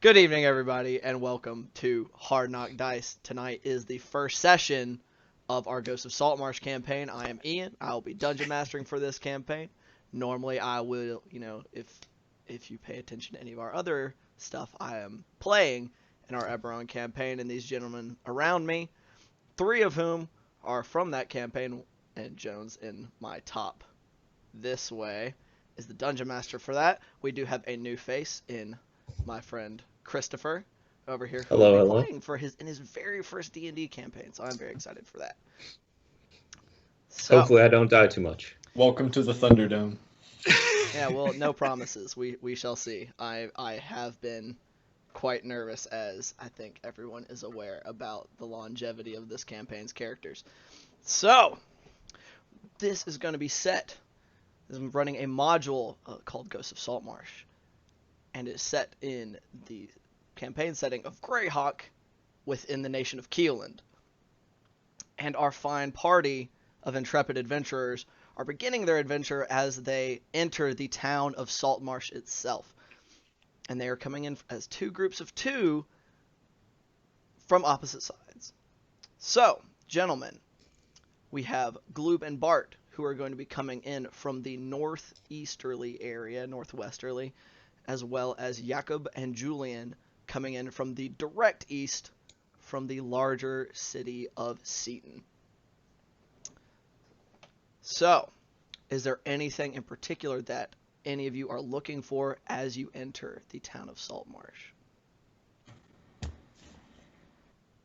Good evening, everybody, and welcome to Hard Knock Dice. Tonight is the first session of our Ghost of Saltmarsh campaign. I am Ian. I will be dungeon mastering for this campaign. Normally, I will, if you pay attention to any of our other stuff, I am playing in our Eberron campaign, and these gentlemen around me, three of whom are from that campaign, and Jones in my top this way is the dungeon master for that. We do have a new face in my friend Christopher over here, who will be playing for his very first D&D campaign, so I'm very excited for that. So, hopefully I don't die too much. Welcome to the Thunderdome. Yeah, well, no promises. We shall see. I have been quite nervous, as I think everyone is aware, about the longevity of this campaign's characters. So, this is going to be set. I'm running a module called Ghost of Saltmarsh, and it's set in the campaign setting of Greyhawk within the nation of Keeland. And our fine party of intrepid adventurers are beginning their adventure as they enter the town of Saltmarsh itself. And they are coming in as two groups of two from opposite sides. So, gentlemen, we have Gloob and Bart, who are going to be coming in from the northeasterly area, northwesterly, as well as Jakob and Julian coming in from the direct east from the larger city of Seaton. So, is there anything in particular that any of you are looking for as you enter the town of Saltmarsh?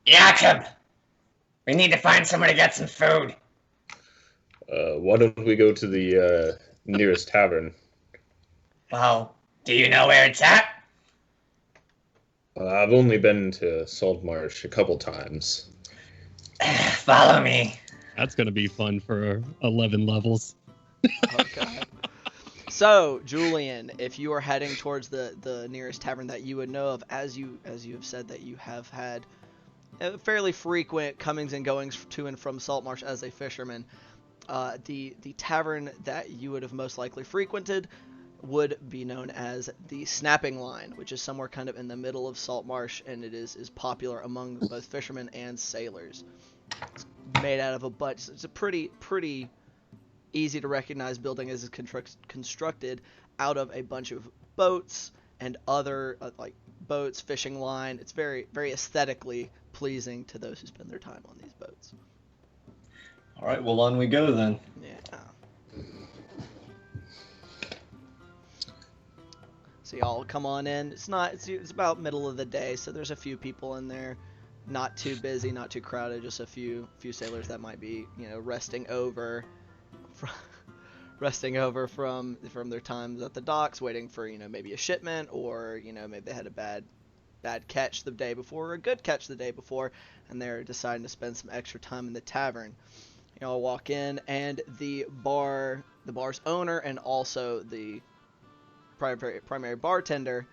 Jakob! We need to find somewhere to get some food. Why don't we go to the nearest tavern? Well, do you know where it's at? I've only been to Saltmarsh a couple times. Follow me. That's going to be fun for 11 levels. Oh, God. So, Julian, if you are heading towards the nearest tavern that you would know of, as you have said that you have had fairly frequent comings and goings to and from Saltmarsh as a fisherman, the tavern that you would have most likely frequented would be known as the Snapping Line, which is somewhere kind of in the middle of Saltmarsh, and it is popular among both fishermen and sailors. It's made out of a bunch. It's a pretty easy to recognize building, as it's constructed out of a bunch of boats and other like boats, fishing line. It's very aesthetically pleasing to those who spend their time on these boats. All right, well, on we go then. Yeah. So y'all come on in. It's about middle of the day, so there's a few people in there. Not too busy, not too crowded. Just a few sailors that might be, resting over from their times at the docks, waiting for, maybe a shipment, or maybe they had a bad catch the day before or a good catch the day before, and they're deciding to spend some extra time in the tavern. I'll walk in, and the bar's owner, and also the primary bartender,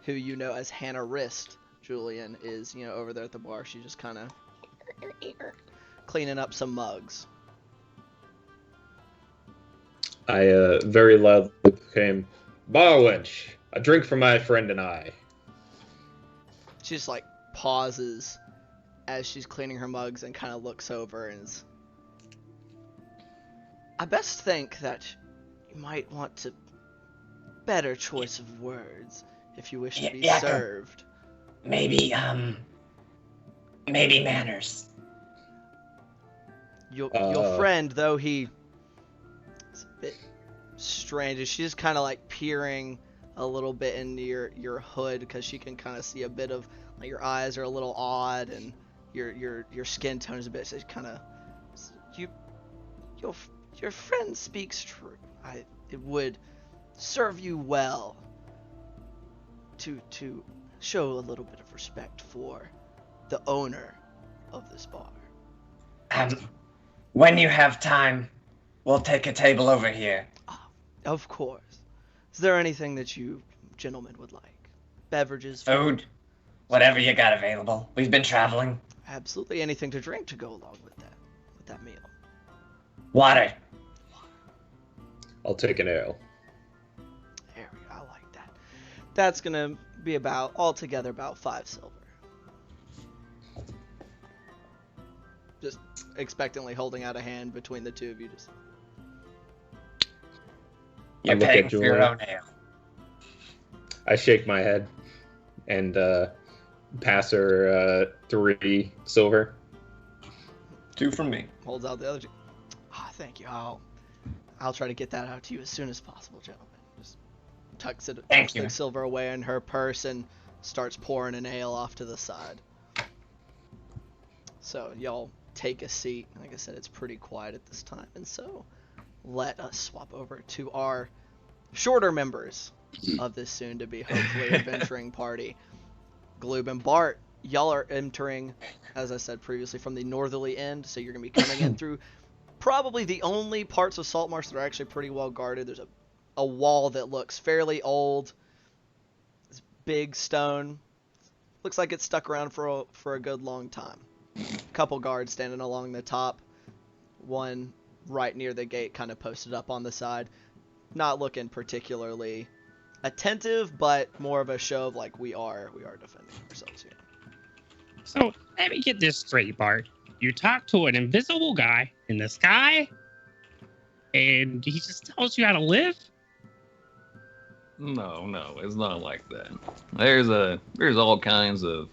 who you know as Hannah Wrist, Julian, is over there at the bar. She's just kind of cleaning up some mugs. I very loudly proclaim, "Bar wench, a drink for my friend and I." She just pauses as she's cleaning her mugs and kind of looks over and is, I best think that you might want to better choice of words if you wish to be served. Maybe manners. Your friend, though he is a bit strange, she's kind of peering a little bit into your hood, because she can kind of see a bit of your eyes are a little odd, and your skin tone is a bit. So kind of your friend speaks true. It would serve you well to show a little bit of respect for the owner of this bar. When you have time, we'll take a table over here. Of course. Is there anything that you gentlemen would like? Beverages? Food? Whatever you got available. We've been traveling. Absolutely anything to drink to go along with that meal. Water. I'll take an ale. There we go. I like that. That's gonna be about altogether about 5 silver. Just expectantly holding out a hand between the two of you. Just You're look paying at for your Julian. own ale. I shake my head and pass her 3 silver. 2 from me. holds out the other two. Thank you. I'll try to get that out to you as soon as possible, gentlemen. Just tucks the silver away in her purse and starts pouring an ale off to the side. So y'all take a seat. Like I said, it's pretty quiet at this time, and so let us swap over to our shorter members of this soon-to-be hopefully adventuring party. Gloob and Bart, y'all are entering, as I said previously, from the northerly end, so you're going to be coming in through probably the only parts of Saltmarsh that are actually pretty well guarded. There's a wall that looks fairly old. It's big stone. Looks like it's stuck around for a good long time. A couple guards standing along the top. One right near the gate, kind of posted up on the side. Not looking particularly attentive, but more of a show of like we are defending ourselves here. So let me get this straight, Bart. You talk to an invisible guy in the sky, and he just tells you how to live? No, it's not like that. There's all kinds of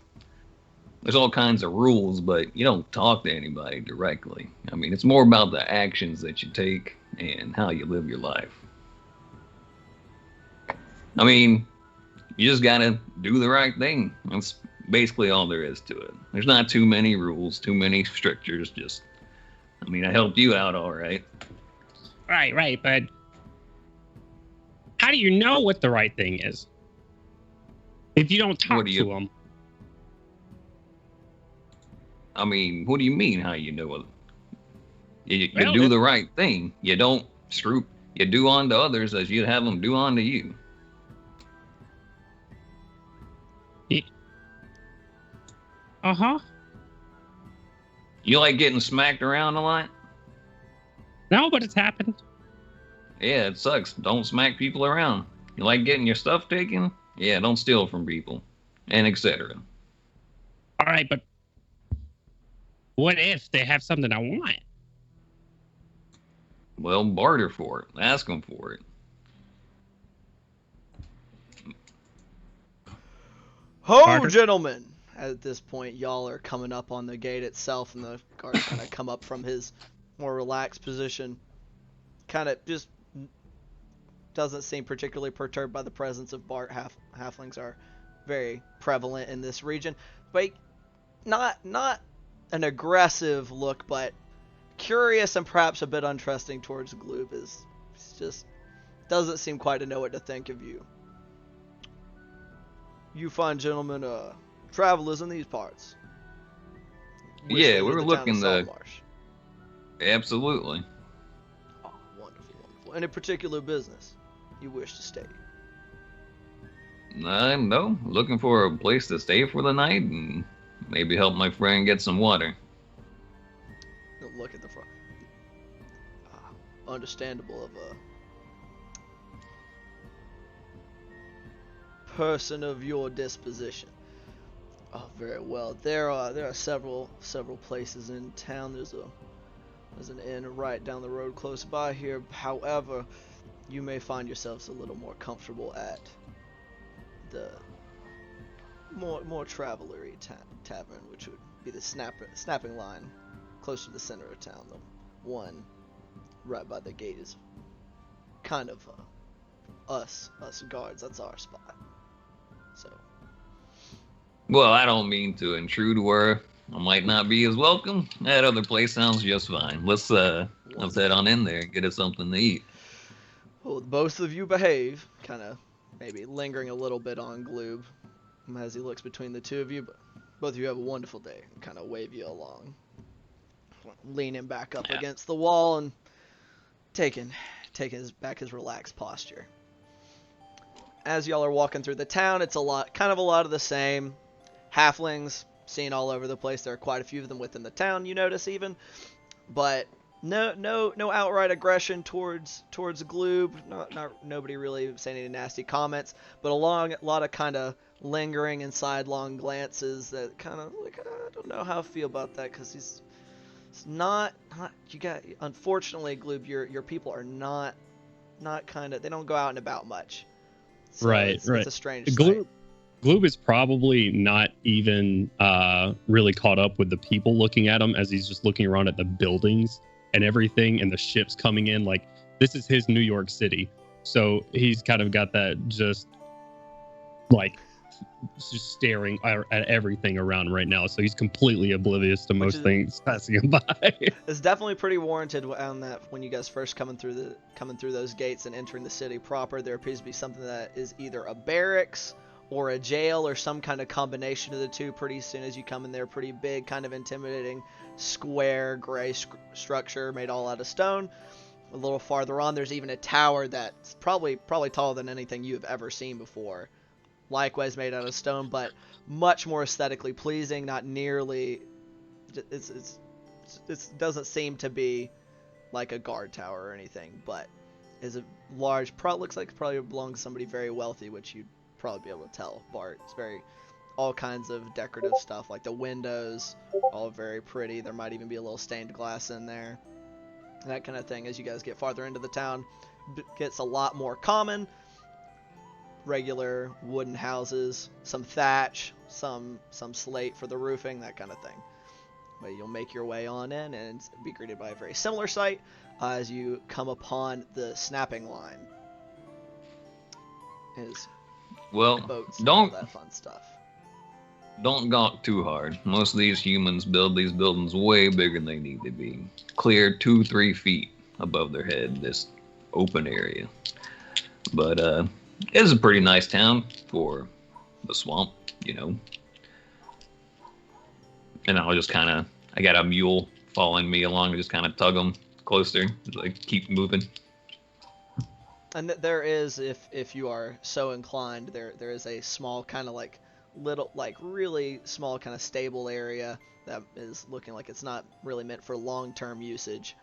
rules, but you don't talk to anybody directly. I mean, it's more about the actions that you take and how you live your life. I mean, you just gotta do the right thing. That's basically all there is to it. There's not too many rules, too many strictures. I helped you out all right. Right, but how do you know what the right thing is if you don't talk to them? I mean, what do you mean how you know it? You do the right thing. You don't screw. You do unto others as you'd have them do unto you. Uh-huh. You like getting smacked around a lot? No, but it's happened. Yeah, it sucks. Don't smack people around. You like getting your stuff taken? Yeah, don't steal from people. And etc. All right, but what if they have something I want? Well, barter for it. Ask them for it. Ho, Barter? gentlemen! At this point, y'all are coming up on the gate itself, and the guard kind of come up from his more relaxed position. Kind of just doesn't seem particularly perturbed by the presence of Bart. Halflings are very prevalent in this region, but not an aggressive look, but curious and perhaps a bit untrusting towards Gloob. Just doesn't seem quite to know what to think of you. You fine gentlemen, travelers in these parts. Yeah, we're looking to Saltmarsh. Absolutely. Oh, wonderful. Any particular business you wish to stay? No, looking for a place to stay for the night and maybe help my friend get some water. Look at the front. Understandable of a person of your disposition. Oh, very well. There are several places in town. There's an inn right down the road close by here. However, you may find yourselves a little more comfortable at the more traveler-y tavern, which would be the snapping line close to the center of town. The one right by the gate is kind of us guards. That's our spot. So. Well, I don't mean to intrude where I might not be as welcome. That other place sounds just fine. Let's head on in there and get us something to eat. Well, both of you behave, kind of maybe lingering a little bit on Gloob as he looks between the two of you, but both of you have a wonderful day. Kind of wave you along, leaning back up against the wall and taking his relaxed posture. As y'all are walking through the town, it's a lot of the same. Halflings seen all over the place. There are quite a few of them within the town, you notice even. But No outright aggression towards Gloob. Nobody really saying any nasty comments, but a lot of kind of lingering and sidelong glances that kind of like I don't know how I feel about that because he's not you got unfortunately Gloob your people are not kind of they don't go out and about much. So Right. It's a strange Gloob, sight. Gloob is probably not even really caught up with the people looking at him as he's just looking around at the buildings and everything and the ships coming in. Like, this is his New York City. So he's kind of got that just staring at everything around right now. So he's completely oblivious to most things passing him by. It's definitely pretty warranted on that when you guys first coming through those gates and entering the city proper. There appears to be something that is either a barracks or a jail or some kind of combination of the two. Pretty soon as you come in there, pretty big, kind of intimidating, square, gray structure made all out of stone. A little farther on, there's even a tower that's probably taller than anything you have ever seen before. Likewise made out of stone, but much more aesthetically pleasing. Not nearly. It doesn't seem to be like a guard tower or anything, but is a large. Looks like it probably belongs to somebody very wealthy, which you'd probably be able to tell. Bart. It's very all kinds of decorative stuff, like the windows, all very pretty. There might even be a little stained glass in there, that kind of thing. As you guys get farther into the town, gets a lot more common. Regular wooden houses, some thatch, some slate for the roofing, that kind of thing. But you'll make your way on in and be greeted by a very similar sight as you come upon the snapping line. Boats and all that fun stuff. Don't gawk too hard. Most of these humans build these buildings way bigger than they need to be. Clear 2-3 feet above their head, this open area. But it's a pretty nice town for the swamp, you know. And I'll just I got a mule following me along, just kind of tug them closer, like keep moving. And there is, if you are so inclined, there is a small kind of really small kind of stable area that is looking like it's not really meant for long-term usage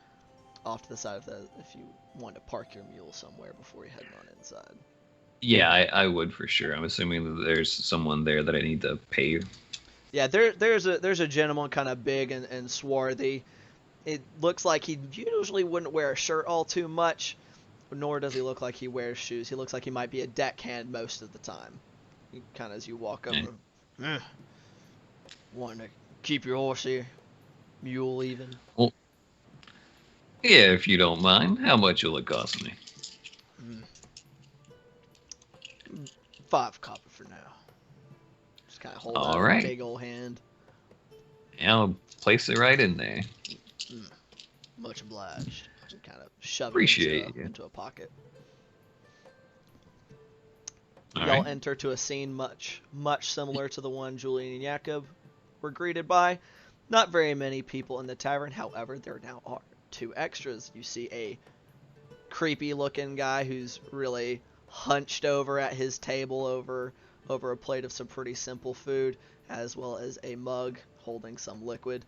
off to the side of if you want to park your mule somewhere before you head on inside. Yeah, I would for sure. I'm assuming that there's someone there that I need to pay. Yeah, there's a gentleman kind of big and swarthy. It looks like he usually wouldn't wear a shirt all too much, nor does he look like he wears shoes. He looks like he might be a deckhand most of the time. Kind of as you walk over. Want to keep your horse here? Mule even? Well, yeah, if you don't mind. How much will it cost me? 5 copper for now. Just kind of hold out a big old hand. Yeah, I'll place it right in there. Much obliged. Just kind of shove it into a pocket. All Y'all right. enter to a scene much similar to the one Julian and Jakob were greeted by. Not very many people in the tavern, however, there now are 2 extras. You see a creepy looking guy who's really hunched over at his table over a plate of some pretty simple food, as well as a mug holding some liquid.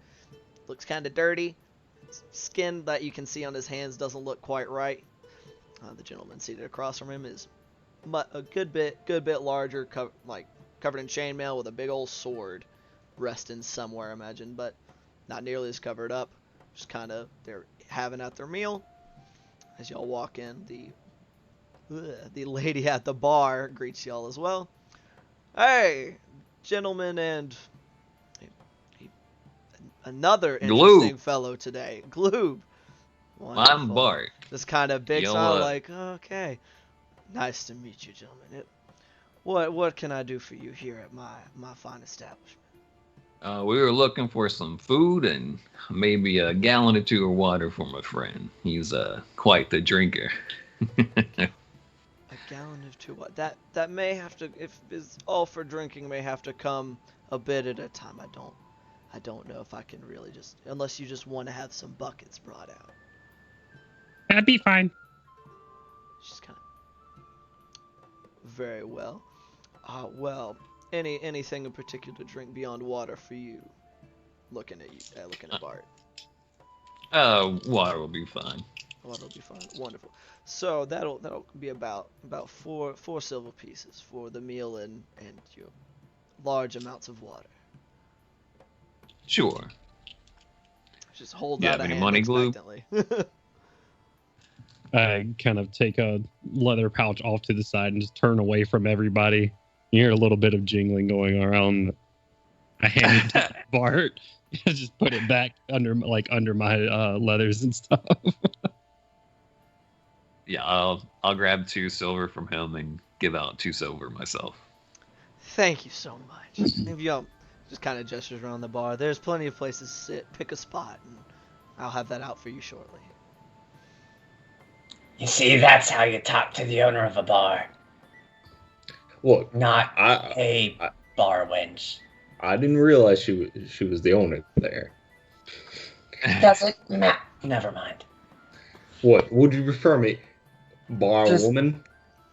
Looks kind of dirty. Skin that you can see on his hands doesn't look quite right. The gentleman seated across from him is a good bit larger, covered in chainmail with a big old sword resting somewhere, I imagine, but not nearly as covered up. Just kind of they're having at their meal. As y'all walk in, the lady at the bar greets y'all as well. Hey, gentlemen, and another interesting fellow today, Gloob. Wonderful. I'm Bart. This kind of big smile, like, okay, nice to meet you, gentlemen. What can I do for you here at my fine establishment? We were looking for some food and maybe a gallon or 2 of water for my friend. He's quite the drinker. A gallon of 2 what? That may have to, if it's all for drinking, may have to come a bit at a time. I don't know if I can really unless you just want to have some buckets brought out. That'd be fine. She's kind of very well. Well, anything in particular to drink beyond water for you? Looking at Bart. Water will be fine. That'll be fine. Wonderful. So that'll be about four silver pieces for the meal and your large amounts of water. Sure. Just hold You out have a any hand money glue? expectantly. I kind of take a leather pouch off to the side and just turn away from everybody. You hear a little bit of jingling going around. I hand it to Bart. Just put it back under my leathers and stuff. Yeah, I'll grab 2 silver from him and give out 2 silver myself. Thank you so much. If you just kind of gestures around the bar. There's plenty of places to sit. Pick a spot, and I'll have that out for you shortly. You see, that's how you talk to the owner of a bar. Look, Not I a bar wench. I didn't realize she was the owner there. Does it? Nah, never mind. What would you prefer me, bar Just- woman?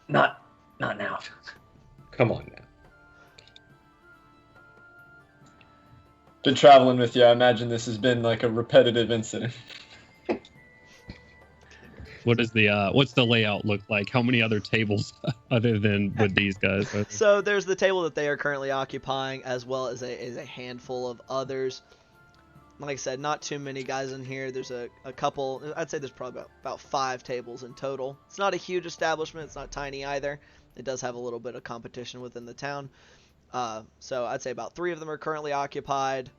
Not now. Come on now. Been traveling with you. I imagine this has been like a repetitive incident. What is the what's the layout look like? How many other tables other than with these guys? So there's the table that they are currently occupying, as well as a handful of others. Like I said, not too many guys in here. There's a couple. I'd say there's probably about 5 tables in total. It's not a huge establishment. It's not tiny either. It does have a little bit of competition within the town. So I'd say about 3 of them are currently occupied.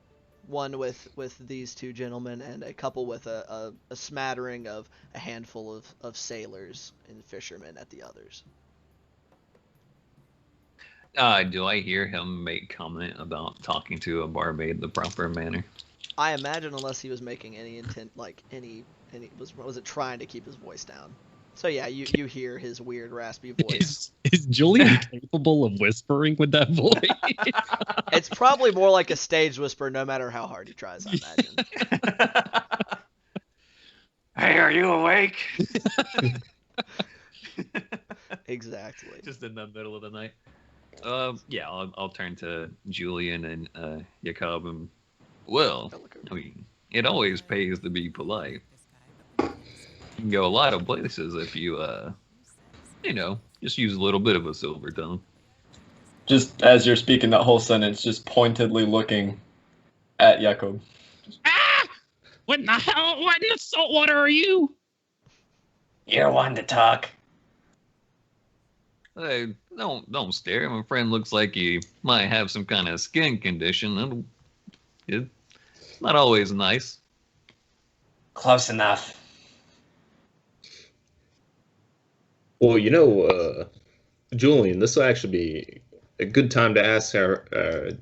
One with these 2 gentlemen, and a couple with a smattering of a handful of sailors and fishermen at the others. Do I hear him make comment about talking to a barmaid the proper manner? I imagine, unless he was making any intent, like any was it trying to keep his voice down? So yeah, you hear his weird raspy voice. Is Julian capable of whispering with that voice? It's probably more like a stage whisper, no matter how hard he tries, I imagine. Hey, are you awake? Exactly. Just in the middle of the night. Yeah, I'll turn to Julian and Jacob and well, I mean, it always pays to be polite. You can go a lot of places if you, just use a little bit of a silver tongue. Just as you're speaking that whole sentence, just pointedly looking at Jakob. Ah! What in the hell? What in the salt water are you? You're one to talk. Hey, don't stare. My friend looks like he might have some kind of skin condition. It's not always nice. Close enough. Well, Julian, this will actually be a good time to ask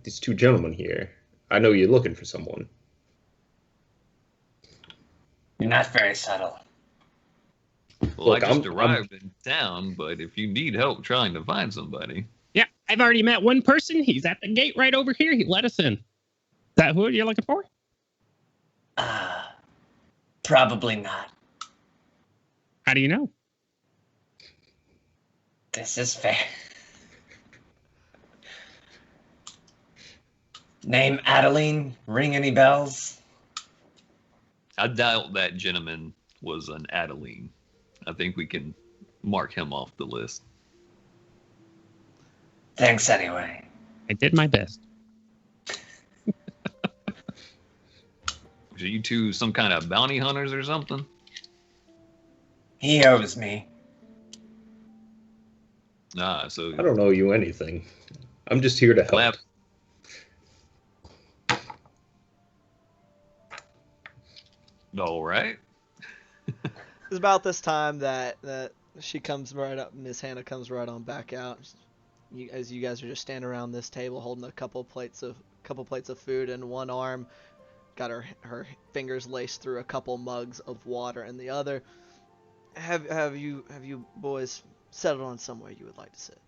these 2 gentlemen here. I know you're looking for someone. You're not very subtle. Well, Look, I just I'm- arrived in town, but if you need help trying to find somebody, Yeah, I've already met one person. He's at the gate right over here. He let us in. Is that who you're looking for? Probably not. How do you know? This is fair. Name Adeline? Ring any bells? I doubt that gentleman was an Adeline. I think we can mark him off the list. Thanks anyway. I did my best. Are you 2 some kind of bounty hunters or something? He owes me. So I don't owe you anything. I'm just here to help. Clap. All right. It's about this time that she comes right up, Miss Hannah comes right on back out. As you guys are just standing around this table, holding a couple plates of food in one arm, got her fingers laced through a couple mugs of water in the other. Have you boys settled on somewhere you would like to sit?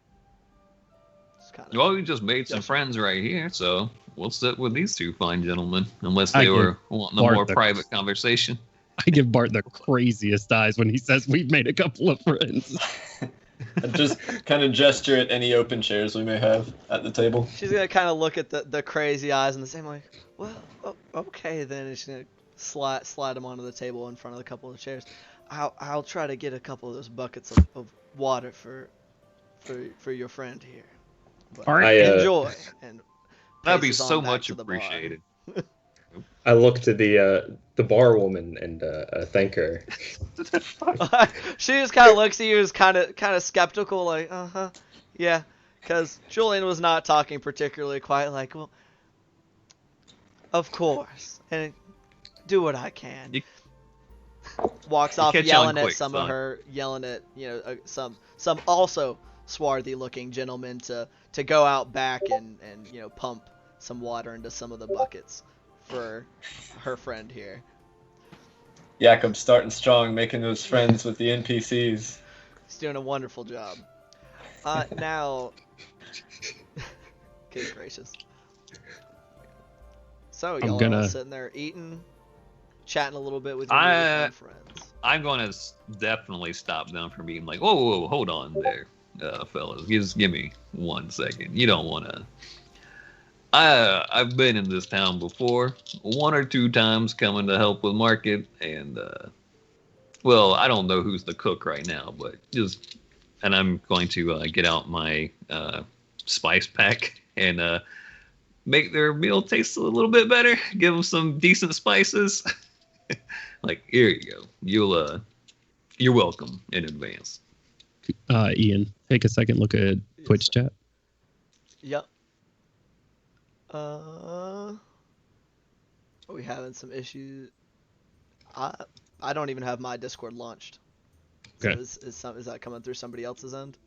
Well, we just made some Yes. friends right here, so we'll sit with these 2 fine gentlemen, unless I they give were wanting a Bart more the- private conversation. I give Bart the craziest eyes when he says we've made a couple of friends. And just kind of gesture at any open chairs we may have at the table. She's gonna kind of look at the crazy eyes and the same like, well, okay then. And she's gonna slide him onto the table in front of a couple of chairs. I'll try to get a couple of those buckets of water for your friend here. But All right. enjoy. And That'd be paces on so back much to the bar. appreciated. I look to the bar woman and thank her. She just kind of looks at you, is kind of skeptical, like, yeah, because Julian was not talking particularly quiet, like, well, of course, and do what I can. Walks off catch yelling on at quick, some son. of her, yelling at some also swarthy looking gentlemen to go out back and pump some water into some of the buckets for her friend here. Jakob's starting strong, making those friends with the NPCs. He's doing a wonderful job. Now, good gracious. So y'all are all sitting there eating, chatting a little bit with your newfound friends. I'm going to definitely stop them from being like, whoa, hold on there, fellas. Just give me 1 second. You don't want to. I've been in this town before, 1 or 2 times coming to help with market, and well, I don't know who's the cook right now, but and I'm going to get out my spice pack and make their meal taste a little bit better. Give them some decent spices. Like, here you go. You're welcome in advance. Ian, take a second look at Twitch chat. Yep. Are we having some issues? I don't even have my Discord launched. Okay. So is that coming through somebody else's end?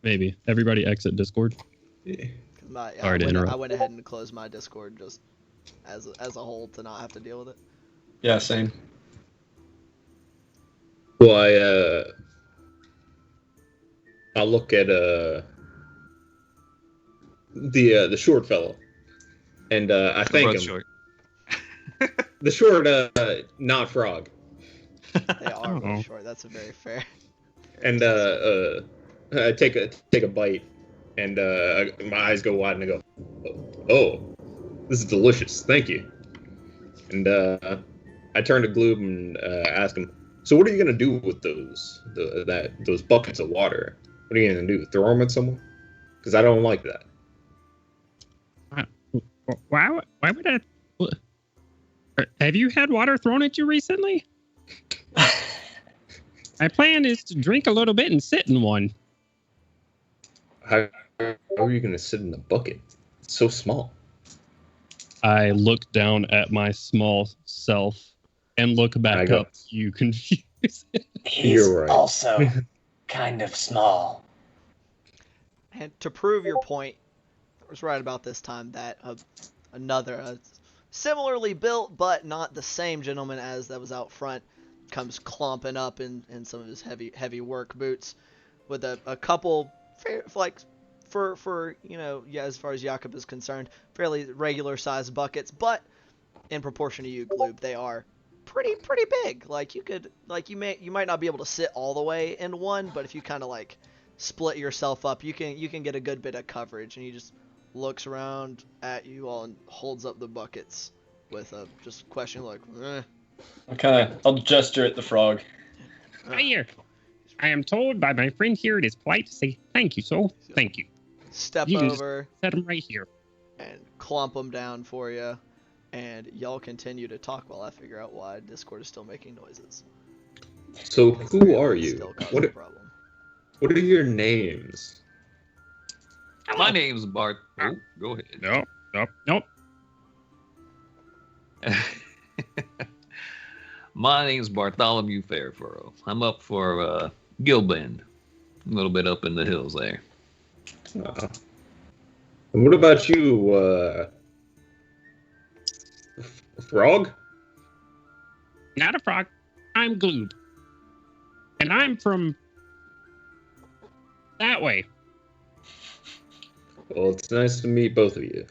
Maybe. Everybody exit Discord. Yeah. I went ahead and closed my Discord just as a whole to not have to deal with it. Yeah, same. Well, I'll look at the short fellow, and I thank him. Short. The short, not frog. They are really short. That's very fair. And I take a bite, and my eyes go wide, and I go, "Oh, this is delicious. Thank you." And I turn to Gloob and ask him, "So what are you gonna do with those buckets of water? What are you gonna do? Throw them at someone? Because I don't like that." Why would I? Have you had water thrown at you recently? My plan is to drink a little bit and sit in one. How are you gonna sit in the bucket? It's so small. I look down at my small self and look back up. You confused. He's You're right. also kind of small. And to prove your point, it was right about this time that another similarly built but not the same gentleman as that was out front comes clomping up in some of his heavy work boots with a couple for as far as Jakob is concerned, fairly regular sized buckets, but in proportion to you, Gloob, they are pretty big. Like you might not be able to sit all the way in one, but if you kind of like split yourself up, you can get a good bit of coverage. And he just looks around at you all and holds up the buckets with a just question like, I'll gesture at the frog. Right here. I am told by my friend here it is polite to say thank you, so thank you. Step You can over set him right here. and clump them down for you, and y'all continue to talk while I figure out why Discord is still making noises. So who are you? Still causing a problem. What are your names? My name's Bart. Oh, go ahead. Nope. My name's Bartholomew Fairfurrow. I'm up for Gilbend, a little bit up in the hills there. And what about you, Frog? Not a frog. I'm Gloob. And I'm from that way. Well, it's nice to meet both of you.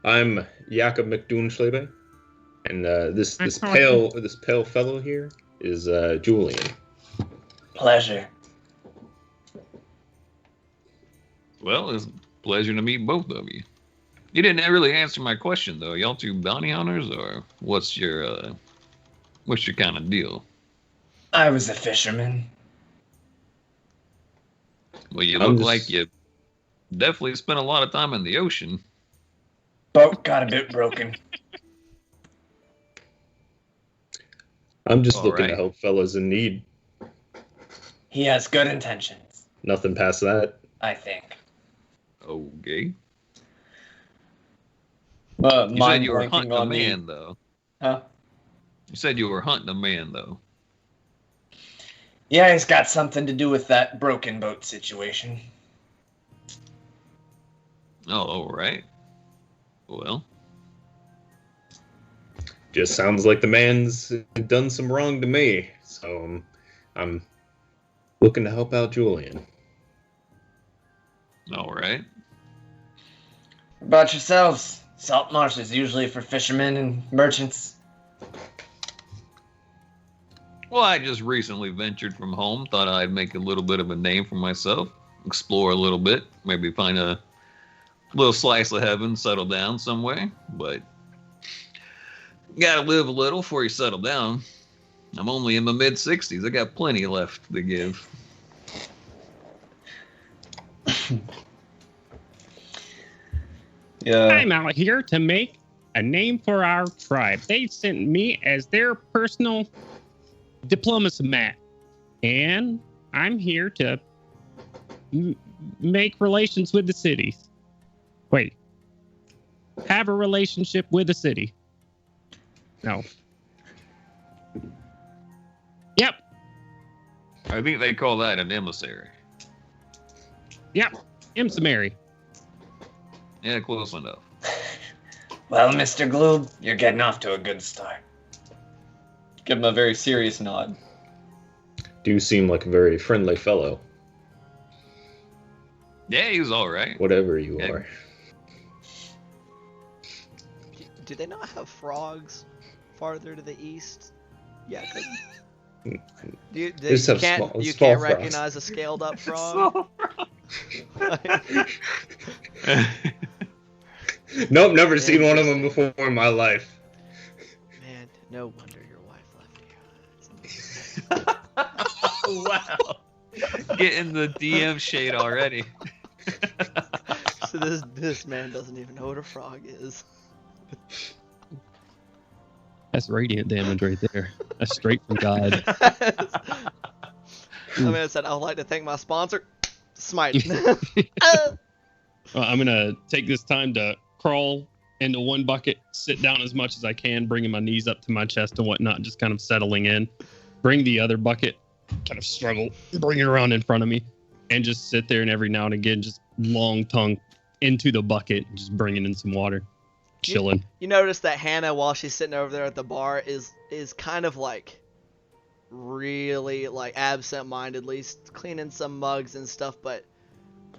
I'm Jakob McDoonschlebe, and this pale fellow here is Julian. Pleasure. Well, it's a pleasure to meet both of you. You didn't really answer my question though. Y'all two bounty hunters, or what's your kind of deal? I was a fisherman. Well, you I'm look just- like you definitely spent a lot of time in the ocean. Boat got a bit broken. I'm just All looking right. to help fellas in need. He has good intentions, Nothing past that. I think. Okay. But You said mind you were blanking hunting a on man, the though. huh? You said you were hunting a man, though. Yeah, he's got something to do with that broken boat situation. Oh, all right. Well, Just sounds like the man's done some wrong to me. So I'm looking to help out Julian. all right. About yourselves, Saltmarsh is usually for fishermen and merchants. Well, I just recently ventured from home. Thought I'd make a little bit of a name for myself, explore a little bit, maybe find a little slice of heaven, settle down somewhere. But gotta live a little before you settle down. I'm only in my mid-60s. I got plenty left to give. Yeah. I'm out here to make a name for our tribe. They sent me as their personal diplomat, and I'm here to make relations with the cities. Wait, have a relationship with the city. No. Yep. I think they call that an emissary. Yep. Imsamary. Yeah, close enough. Well, Mr. Gloob, you're getting off to a good start. Give him a very serious nod. Do seem like a very friendly fellow, Yeah, he's all right. whatever you Yeah. are. Do they not have frogs farther to the east? Yeah. You just have can't, small- you small can't frogs. recognize a scaled up frog? Nope, never seen one of them before in my life. Man, no wonder your wife left you. Wow. Getting the DM shade already. So this man doesn't even know what a frog is. That's radiant damage right there. That's straight from God. I mean, I said I would like to thank my sponsor, Smite. Well, I'm gonna take this time to crawl into one bucket, sit down as much as I can, bringing my knees up to my chest and whatnot, just kind of settling in. Bring the other bucket, kind of struggle, bring it around in front of me, and just sit there and every now and again, just long tongue into the bucket, just bringing in some water, chilling. You notice that Hannah, while she's sitting over there at the bar, is kind of like really like absent-mindedly cleaning some mugs and stuff, but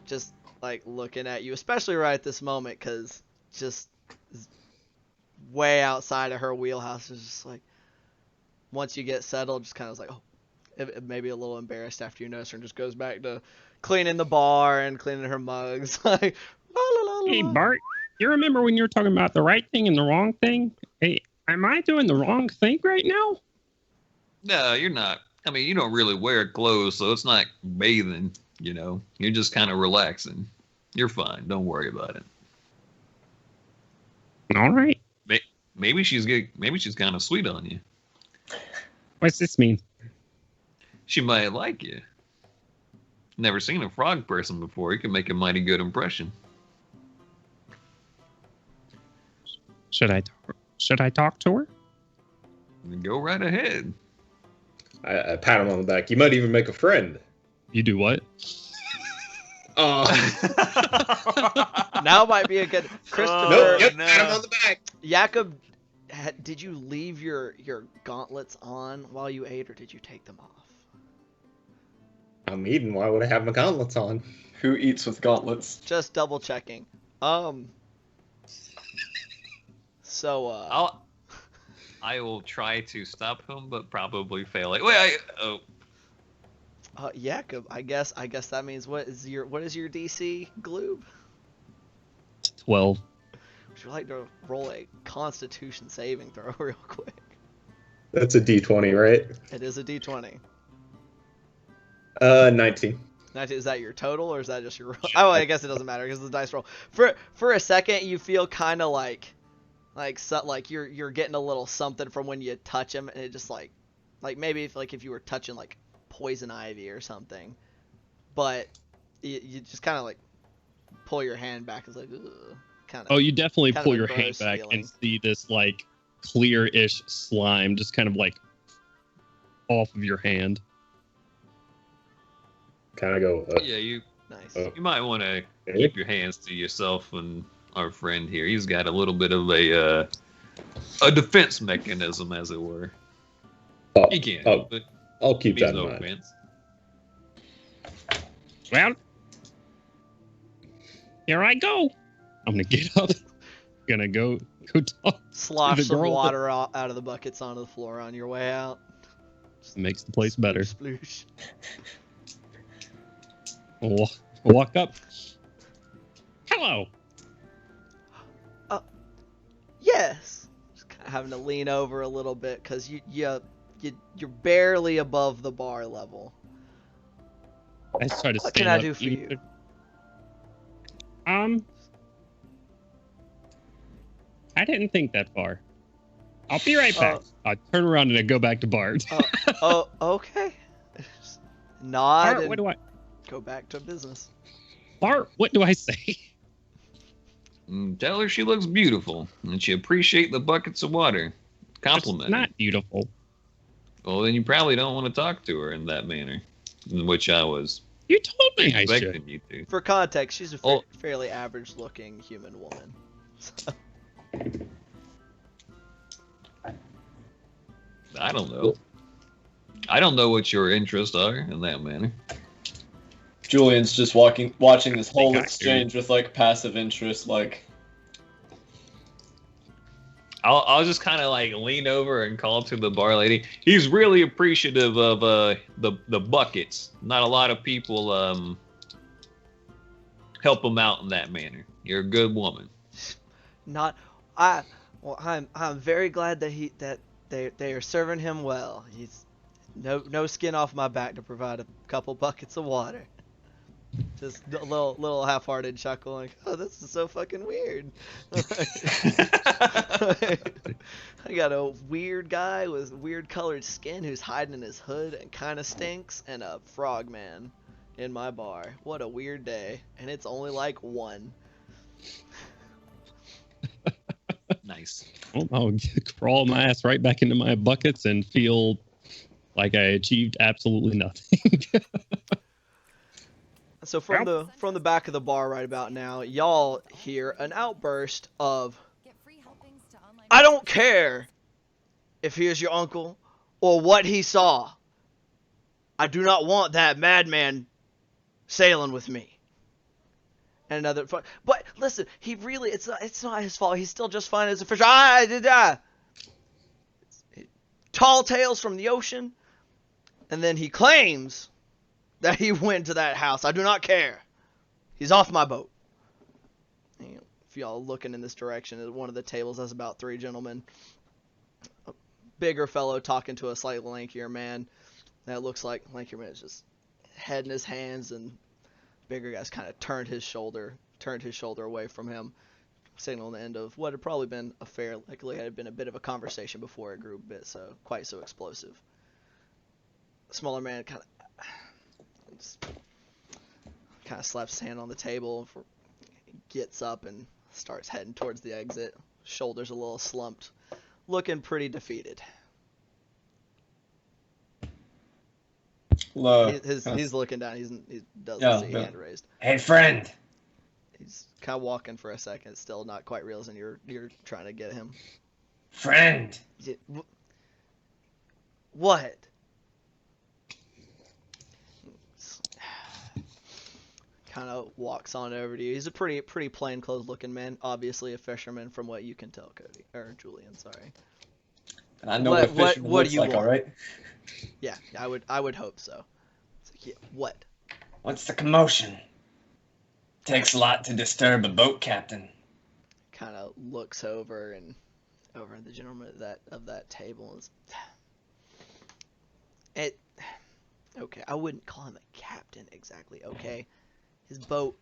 just like looking at you, especially right at this moment, because just way outside of her wheelhouse. Is just like once you get settled, just kind of like, oh, maybe a little embarrassed after you notice her, and just goes back to cleaning the bar and cleaning her mugs. Like, la, la, la, la. Hey, Bart, you remember when you were talking about the right thing and the wrong thing? Hey, am I doing the wrong thing right now? No, you're not. I mean, you don't really wear clothes, so it's not bathing, you know. You're just kind of relaxing. You're fine. Don't worry about it. All right. Maybe she's kind of sweet on you. What's this mean? She might like you. Never seen a frog person before. You can make a mighty good impression. Should I talk to her? Go right ahead. I pat him on the back. You might even make a friend. You do what? Oh, Now might be a good Christopher. nope, yep, no. pat him on the back. Jakob, did you leave your gauntlets on while you ate, or did you take them off? I'm eating. Why would I have my gauntlets on? Who eats with gauntlets? Just double checking. So I will try to stop him, but probably fail. Like, wait, Jakob, I guess that means what is your DC, Gloob? 12. Would you like to roll a Constitution saving throw real quick? That's a D20, right? It is a D20. 19. Is that your total, or is that just your roll? Oh, I guess it doesn't matter because the dice roll. For a second, you feel kind of like you're getting a little something from when you touch him, and it just like maybe if you were touching like poison ivy or something, but you just kind of like pull your hand back. It's like kind of. Oh, you definitely kind pull of your hand gross back feeling. and see this like clear-ish slime just kind of like off of your hand. Kind of go. Yeah, you Nice. you might want to keep your hands to yourself and our friend here. He's got a little bit of a defense mechanism, as it were. Oh, He can't, oh, but I'll keep he's that in no mind. offense. Well, here I go. I'm gonna get up. Gonna go talk. Slosh The some girl- water out of the buckets onto the floor on your way out. Makes the place better. Sploosh. Walk up. Hello. Yes. Just kind of having to lean over a little bit because you're barely above the bar level. I try to What stand can I up. do for you? I didn't think that far. I'll be right back. I'll turn around and I go back to Bart. Oh, okay. Just nod Bart, and what do I? go back to business. Bart, what do I say? Tell her she looks beautiful and she appreciate the buckets of water. Compliment It's her. not beautiful. Well, then you probably don't want to talk to her in that manner, in which I was You told me I should. expecting you to. For context, she's a Oh. fairly average-looking human woman. So, I don't know. I don't know what your interests are in that manner. Julian's just watching this whole Think I do. exchange with like passive interest, like I'll just kind of like lean over and call to the bar lady. He's really appreciative of the buckets. Not a lot of people help him out in that manner. You're a good woman. I'm very glad that they are serving him well. He's no skin off my back to provide a couple buckets of water. Just a little half-hearted chuckle, like, oh, this is so fucking weird. I got a weird guy with weird colored skin who's hiding in his hood and kind of stinks, and a frogman in my bar. What a weird day, and it's only like 1. Nice. Well, I'll crawl my ass right back into my buckets and feel like I achieved absolutely nothing. So from the back of the bar right about now, y'all hear an outburst of, I don't care if he is your uncle or what he saw. I do not want that madman sailing with me. And another, but listen, he really, it's not his fault. He's still just fine as a fish. Tall tales from the ocean, and then he claims that he went to that house. I do not care. He's off my boat. If y'all looking in this direction, at one of the tables has about 3 gentlemen. A bigger fellow talking to a slightly lankier man. That looks like lankier man is just head in his hands, and bigger guy's kind of turned his shoulder away from him, signaling the end of what had probably been had been a bit of a conversation before it grew a bit quite so explosive. Smaller man kind of slaps his hand on the table, gets up and starts heading towards the exit. Shoulders a little slumped, looking pretty defeated. He's looking down. He doesn't see hand raised. Hey, friend. He's kind of walking for a second, still not quite realizing you're trying to get him. Friend. What? Kind of walks on over to you. He's a pretty plainclothes looking man, obviously a fisherman from what you can tell, Cody or Julian. Sorry. I know what fisherman what looks do you like, want? all right? Yeah, I would hope so. It's like, yeah, what? What's the commotion? Takes a lot to disturb a boat captain. kind of looks over at the gentleman of that table. And okay, I wouldn't call him a captain exactly. Okay, his boat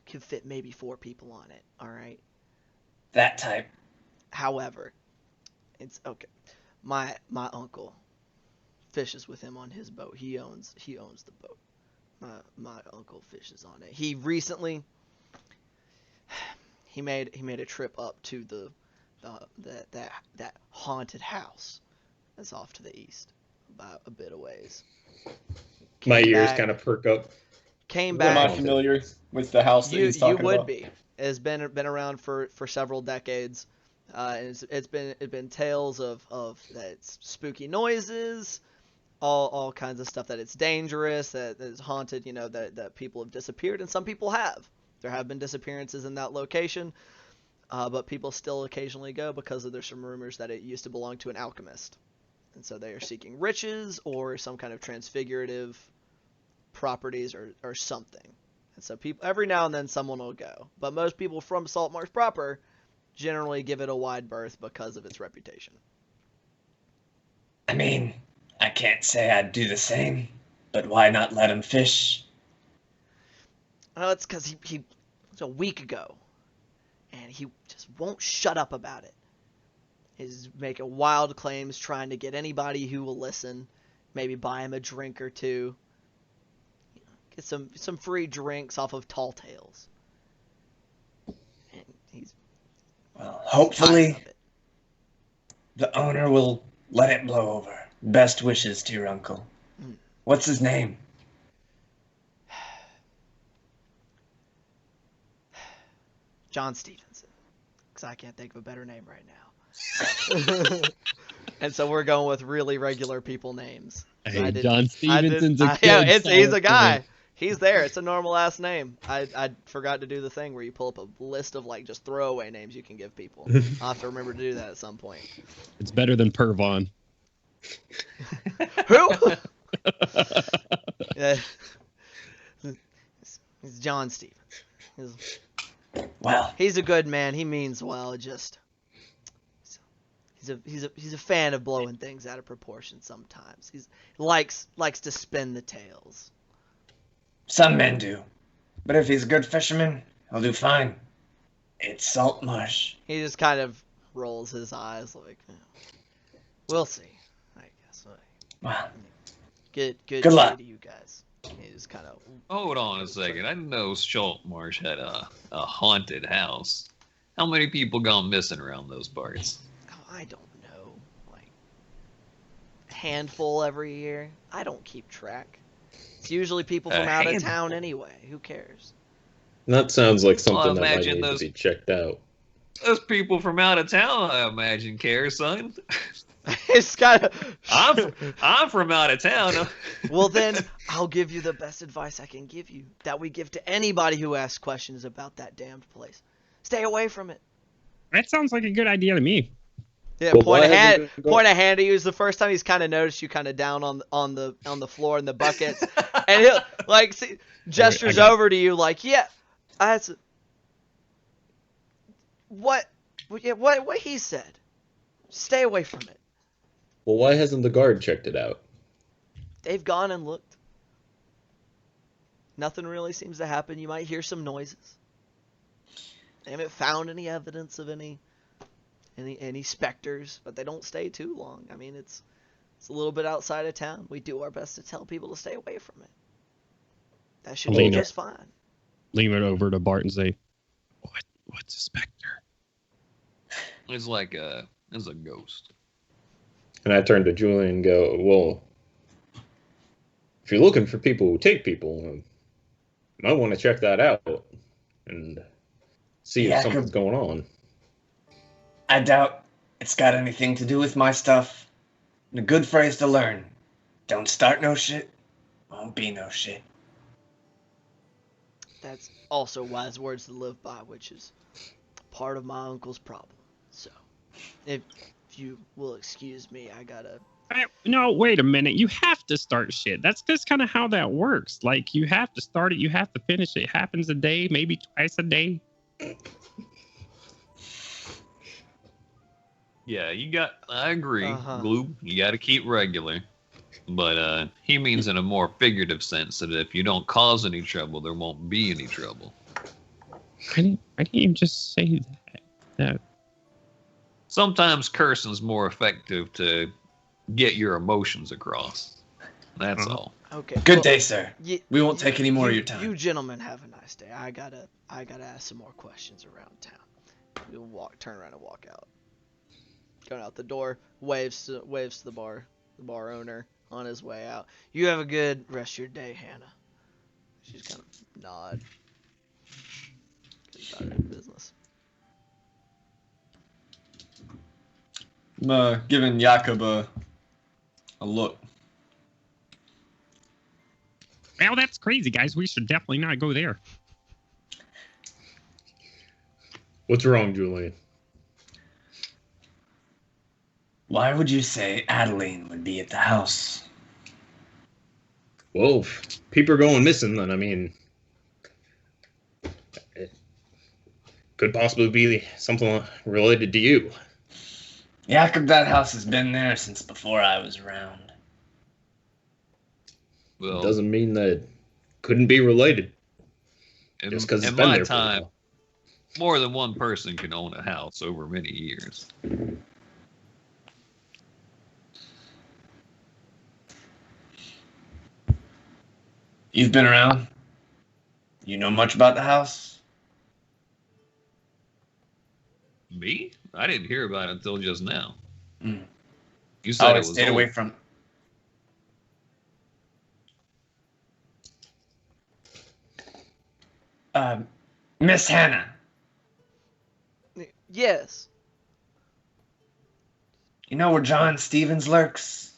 can fit maybe 4 people on it. All right. That type. However, it's okay. My uncle fishes with him on his boat. He owns the boat. My uncle fishes on it. He recently he made a trip up to that haunted house that's off to the east, about a bit of ways. My ears back- kind of perk up. Came Am I back. familiar with the house that he's talking You would about? be. It's been around for several decades. And it's been tales of that it's spooky noises, all kinds of stuff, that it's dangerous, that it's haunted, that people have disappeared, and some people have. There have been disappearances in that location, but people still occasionally go because there's some rumors that it used to belong to an alchemist. And so they are seeking riches or some kind of transfigurative properties or something. And so people, every now and then someone will go. But most people from Saltmarsh proper generally give it a wide berth because of its reputation. I mean, I can't say I'd do the same, but why not let him fish? Oh, it's because he it was a week ago, and he just won't shut up about it. He's making wild claims, trying to get anybody who will listen, maybe buy him a drink or two, get some free drinks off of Tall Tales. And he's Well, tired hopefully of it. the owner will let it blow over. Best wishes to your uncle. Mm. What's his name? John Stevenson, because I can't think of a better name right now. And so we're going with really regular people names. Hey, John Stevenson's a yeah, good he's a solid guy. choice. He's there. It's a normal ass name. I forgot to do the thing where you pull up a list of like just throwaway names you can give people. I'll have to remember to do that at some point. It's better than Pervon. Who? Yeah. He's John Stevens. Well, He's a good man. He means well. Just he's a fan of blowing things out of proportion sometimes. He likes to spin the tales. some men do. But if he's a good fisherman, he'll do fine. It's Saltmarsh. He just kind of rolls his eyes like, we'll see, I guess. Well, Good Good day luck. to you guys. He just kind of. Hold on a second. I know Saltmarsh had a haunted house. How many people gone missing around those parts? Oh, I don't know. Like, a handful every year. I don't keep track. It's usually people from out of town anyway. Who cares? That sounds like Well, something that might imagine need those- to be checked out. Those people from out of town, I imagine, care, son. It's kind of. I'm from out of town. Well, then I'll give you the best advice I can give you, that we give to anybody who asks questions about that damned place. Stay away from it. That sounds like a good idea to me. Yeah, Well, point why a hand. hasn't it go- Point a hand to you. Is the first time he's kind of noticed you kind of down on the floor in the buckets, and he'll like gestures got it. over to you like, yeah, that's what he said. Stay away from it. Well, why hasn't the guard checked it out? They've gone and looked. Nothing really seems to happen. You might hear some noises. They haven't found any evidence of any specters, but they don't stay too long. I mean, it's a little bit outside of town. We do our best to tell people to stay away from it. That should be Lean just fine. Lean it over to Bart and say, "What's a specter?" It's like it's a ghost. And I turn to Julian and go, well, if you're looking for people who take people, you might want to check that out and see Yeah, if something's going on. I doubt it's got anything to do with my stuff. And a good phrase to learn. Don't start no shit, won't be no shit. That's also wise words to live by, which is part of my uncle's problem. So, if you will excuse me, I gotta. No, wait a minute. You have to start shit. That's just kind of how that works. Like, you have to start it. You have to finish it. It happens a day, maybe twice a day. Yeah, I agree, Uh-huh. Gloob. You got to keep regular. But he means in a more figurative sense that if you don't cause any trouble, there won't be any trouble. Why didn't you just say that? Sometimes cursing's more effective to get your emotions across. That's all. Okay. Good well, day, sir. We won't take any more of your time. You gentlemen have a nice day. I gotta ask some more questions around town. You'll turn around and walk out. Going out the door, waves to the bar owner on his way out. You have a good rest of your day, Hannah. She's kind of nod. Get about her business. I'm giving Jakob a look. Well, that's crazy, guys. We should definitely not go there. What's wrong, Julian? Why would you say Adeline would be at the house? Well, if people are going missing, then I mean, it could possibly be something related to you. Jakob, that house has been there since before I was around. Well, Doesn't mean that it couldn't be related. Just because it's in been my there for a time, while. more than one person can own a house over many years. You've been around? You know much about the house? Me? I didn't hear about it until just now. Mm. You I said it always was stayed old. away from. Miss Hannah. Yes. You know where John Stevens lurks?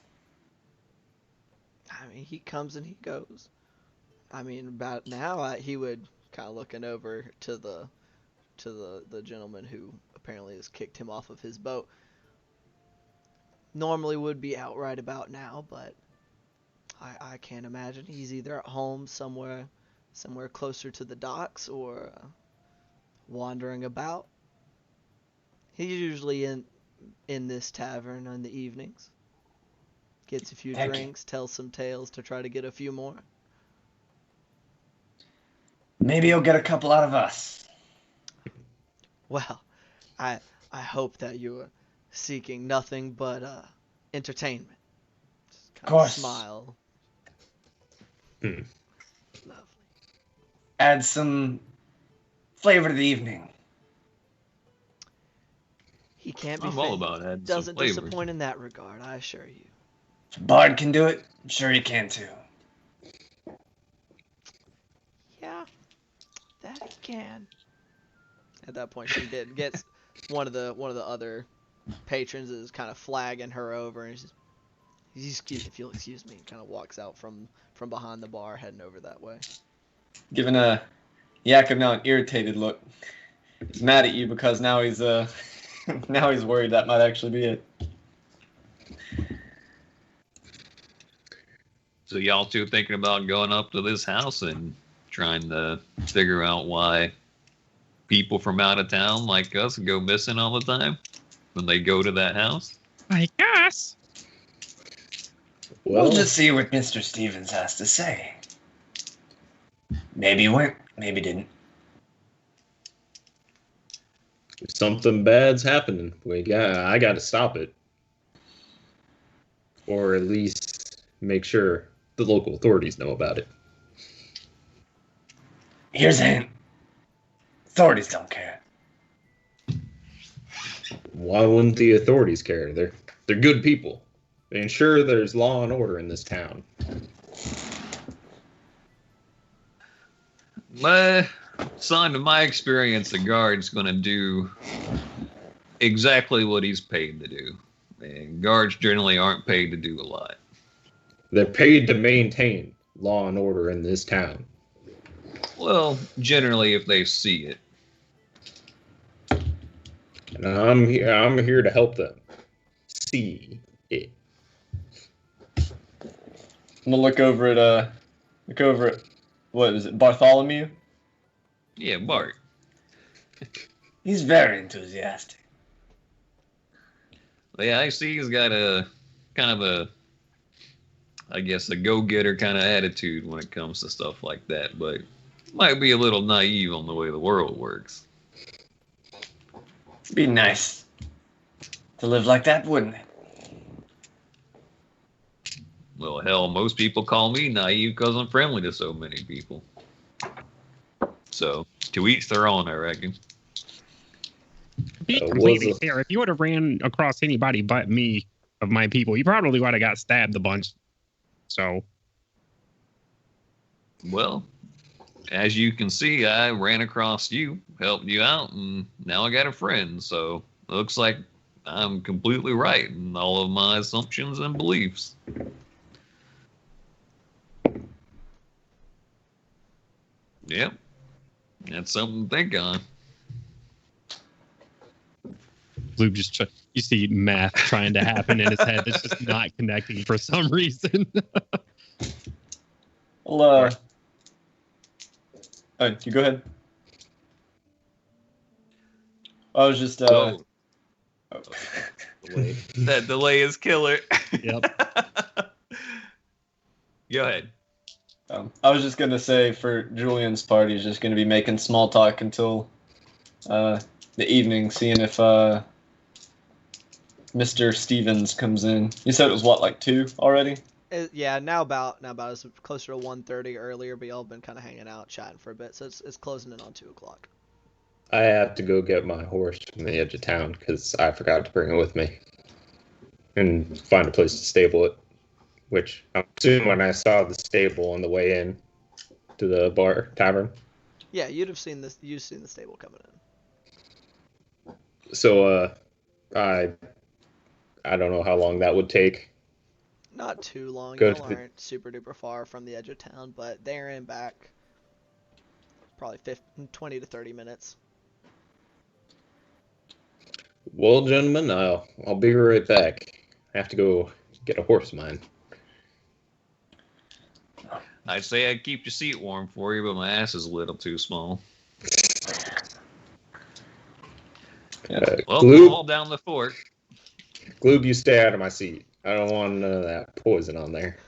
I mean, he comes and he goes. I mean, about now, he would kind of looking over to the gentleman who apparently has kicked him off of his boat. Normally would be out right about now, but I can't imagine. He's either at home somewhere closer to the docks or wandering about. He's usually in this tavern in the evenings. Gets a few Thank you. drinks, tells some tales to try to get a few more. Maybe you'll get a couple out of us. Well, I hope that you're seeking nothing but entertainment. Just kind Course. smile. Hmm. Lovely. Add some flavor to the evening. He can't be I'm all fake. about adding some Doesn't flavor. disappoint in that regard, I assure you. If a bard can do it, I'm sure he can too. Yeah, that he can. At that point, she gets one of the other patrons is kind of flagging her over, and if you'll excuse me, kind of walks out from behind the bar, heading over that way. Giving a Jakob now an irritated look. He's mad at you because now he's now he's worried that might actually be it. So y'all two thinking about going up to this house and trying to figure out why people from out of town like us go missing all the time when they go to that house? I guess. Well, We'll just see what Mr. Stevens has to say. Maybe he went, maybe didn't. if something bad's happening, I got to stop it. Or at least make sure the local authorities know about it. Here's a hint. Authorities don't care. Why wouldn't the authorities care? They're good people. They ensure there's law and order in this town. Son, in my experience, the guard's going to do exactly what he's paid to do. And guards generally aren't paid to do a lot. They're paid to maintain law and order in this town. Well, generally, if they see it. And I'm here to help them see it. I'm gonna look over at what is it, Bartholomew? Yeah, Bart. He's very enthusiastic. Yeah, I see he's got a kind of a, I guess, a go-getter kind of attitude when it comes to stuff like that, but might be a little naive on the way the world works. It'd be nice to live like that, wouldn't it? Well, hell, most people call me naive because I'm friendly to so many people. So, to each their own, I reckon. Be was completely a- fair. If you would have ran across anybody but me of my people, you probably would have got stabbed a bunch. So, Well, as you can see, I ran across you, helped you out, and now I got a friend. So, looks like I'm completely right in all of my assumptions and beliefs. Yep. That's something to think on. Luke just you see math trying to happen in his head that's just not connecting for some reason. Well, you go ahead. I was just So, oh. that delay is killer. Yep. Go ahead. I was just gonna say for Julian's party, he's just gonna be making small talk until the evening, seeing if Mr. Stevens comes in. You said it was what, like 2 already? Yeah, now about it's closer to 1:30 earlier, but y'all been kind of hanging out, chatting for a bit, so it's closing in on 2 o'clock. I have to go get my horse from the edge of town because I forgot to bring it with me, and find a place to stable it. Which I'm assuming when I saw the stable on the way in to the tavern. Yeah, you've seen the stable coming in. So I don't know how long that would take. Not too long. Good. Y'all aren't super duper far from the edge of town, but there and back, probably 20 to 30 minutes. Well, gentlemen, I'll be right back. I have to go get a horse of mine. I'd say I'd keep your seat warm for you, but my ass is a little too small. Well, Gloob, hold down the fort. Gloob, you stay out of my seat. I don't want none of that poison on there.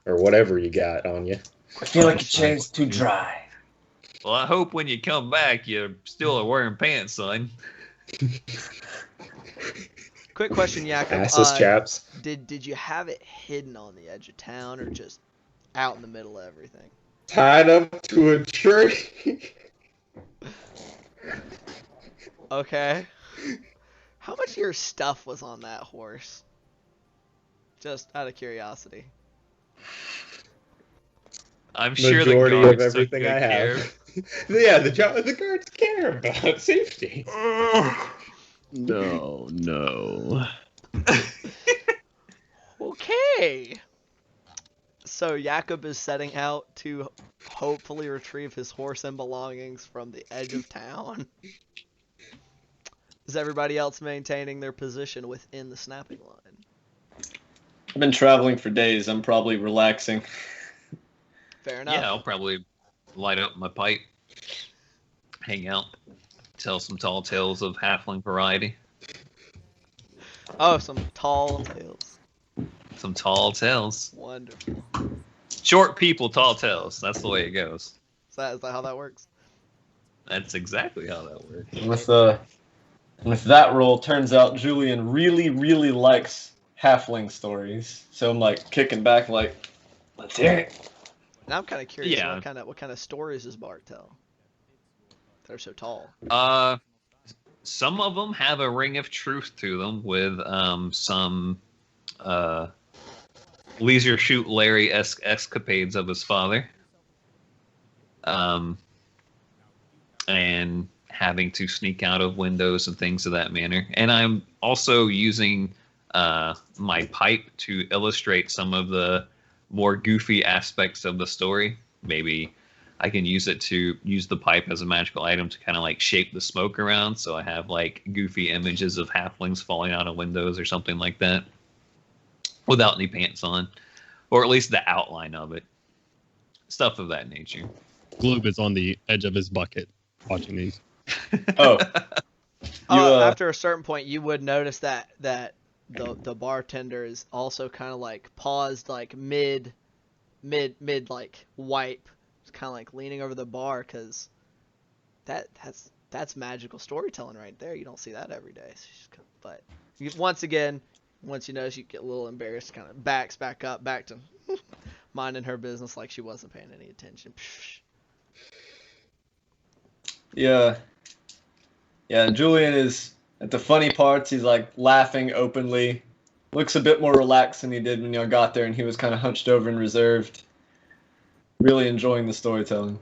Or whatever you got on you. I feel like your chair's too dry. Well, I hope when you come back, you still are wearing pants, son. Quick question, Jakob. Asses, chaps. Did you have it hidden on the edge of town, or just out in the middle of everything? Tied up to a tree. Okay. How much of your stuff was on that horse? Just out of curiosity. I'm sure the Majority guards of everything took I good care. have. Yeah, the guards care about safety. No. Okay. So Jakob is setting out to hopefully retrieve his horse and belongings from the edge of town. Is everybody else maintaining their position within the snapping line? I've been traveling for days. I'm probably relaxing. Fair enough. Yeah, I'll probably light up my pipe, hang out, tell some tall tales of halfling variety. Oh, some tall tales. Some tall tales. Wonderful. Short people, tall tales. That's the way it goes. Is that how that works? That's exactly how that works. With that role, turns out Julian really, really likes halfling stories. So I'm like kicking back, like, let's hear it. Now I'm kind of curious. Yeah. What kind of stories does Bart tell? They're so tall. Some of them have a ring of truth to them with some Leisure Shoot Larry-esque escapades of his father. And having to sneak out of windows and things of that manner. And I'm also using my pipe to illustrate some of the more goofy aspects of the story. Maybe I can use the pipe as a magical item to kind of like shape the smoke around. So I have like goofy images of halflings falling out of windows or something like that without any pants on, or at least the outline of it. Stuff of that nature. Gloob is on the edge of his bucket watching these. Oh, After a certain point, you would notice that the bartender is also kind of like paused, like mid like wipe, it's kind of like leaning over the bar, because that's magical storytelling right there. You don't see that every day. But once again, once you notice, you get a little embarrassed, kind of backs back up, back to minding her business like she wasn't paying any attention. Yeah. Yeah, Julian is, at the funny parts, he's like laughing openly. Looks a bit more relaxed than he did when y'all got there, and he was kind of hunched over and reserved. Really enjoying the storytelling.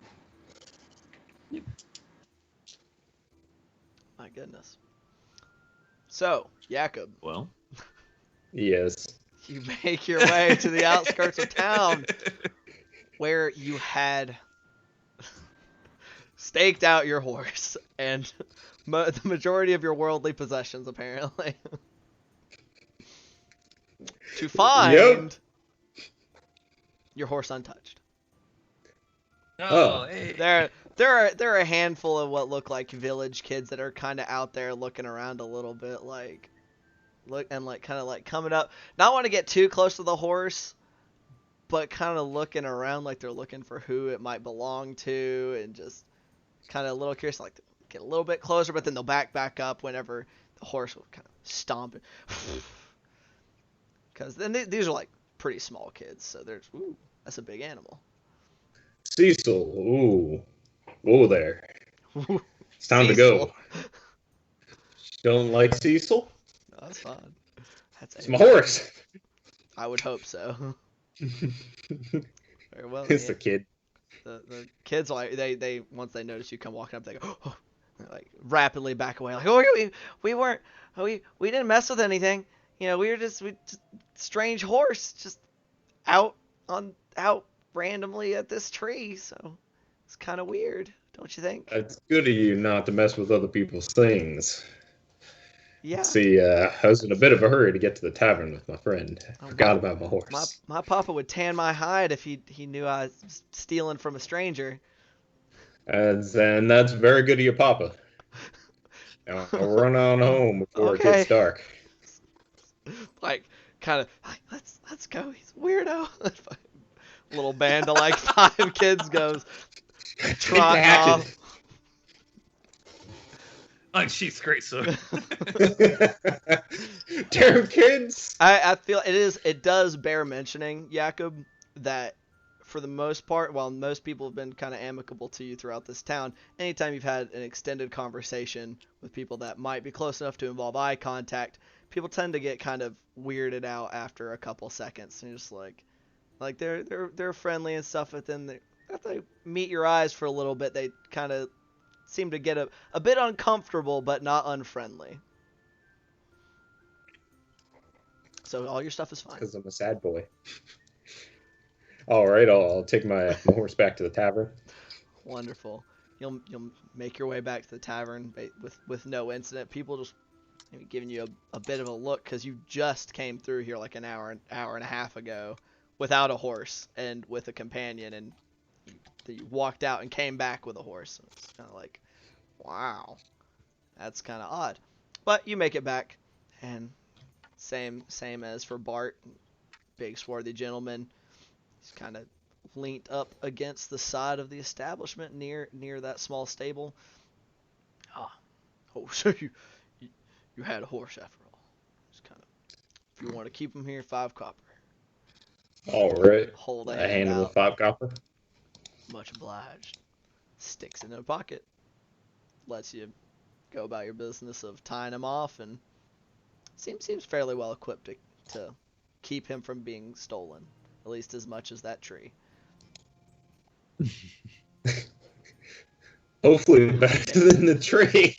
My goodness. So, Jakob. Well. Yes. You make your way to the outskirts of town, where you had staked out your horse and the majority of your worldly possessions, apparently, to find your horse untouched. Oh, hey. There are a handful of what look like village kids that are kind of out there looking around a little bit, like kind of like coming up, not want to get too close to the horse, but kind of looking around like they're looking for who it might belong to, and just kind of a little curious, like get a little bit closer, but then they'll back up whenever the horse will kind of stomp it. Because then these are like pretty small kids, so there's, ooh, that's a big animal. Cecil, ooh, whoa there. It's time to go. Don't like Cecil? No, that's fine. It's my horse. I would hope so. Very well. It's a kid. The kids, like they once they notice you come walking up, they go, oh, like rapidly back away, like, oh, we didn't mess with anything, you know, we just strange horse just out randomly at this tree, so it's kind of weird, don't you think? It's good of you not to mess with other people's things. Yeah. See, I was in a bit of a hurry to get to the tavern with my friend. I forgot about my horse. My papa would tan my hide if he knew I was stealing from a stranger. And that's very good of your papa. Now, I'll run on home before it gets dark. Like, kind of, like, let's go. He's a weirdo. Little band of like 5 kids goes trotting off. Oh, she's great, so. Damn kids! I feel it does bear mentioning, Jakob, that for the most part, while most people have been kind of amicable to you throughout this town, anytime you've had an extended conversation with people that might be close enough to involve eye contact, people tend to get kind of weirded out after a couple seconds. And you're just like they're friendly and stuff, but then after they meet your eyes for a little bit, they kind of seem to get a bit uncomfortable, but not unfriendly. So all your stuff is fine. Because I'm a sad boy. All right, I'll take my horse back to the tavern. Wonderful. You'll make your way back to the tavern with no incident. People just maybe giving you a bit of a look because you just came through here like an hour and a half ago without a horse and with a companion, and you walked out and came back with a horse. It's kind of like, wow, that's kind of odd. But you make it back, and same as for Bart, big swarthy gentleman. He's kind of leaned up against the side of the establishment near that small stable. Oh, so you had a horse after all. Just kind of, if you want to keep him here, 5 copper. All right. Hold a I hand hand him out. 5 copper. Much obliged. Sticks it in a pocket. Lets you go about your business of tying him off, and seems fairly well equipped to keep him from being stolen, at least as much as that tree. Hopefully better than the tree.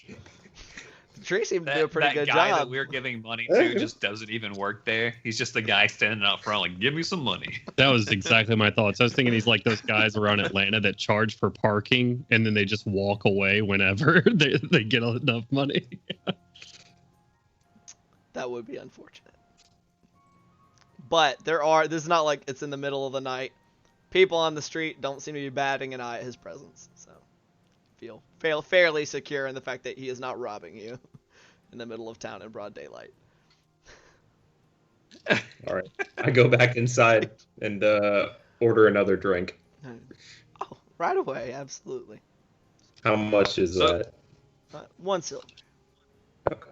The tree seemed to do a pretty good That guy job. that we're giving money to just doesn't even work there. He's just the guy standing out front like, give me some money. That was exactly my thoughts. I was thinking he's like those guys around Atlanta that charge for parking and then they just walk away whenever they get enough money. That would be unfortunate. But this is not like it's in the middle of the night. People on the street don't seem to be batting an eye at his presence. So feel fairly secure in the fact that he is not robbing you. in the middle of town in broad daylight. All right. I go back inside and order another drink. Oh, right away, absolutely. How much is So- that? 1 silver. Okay.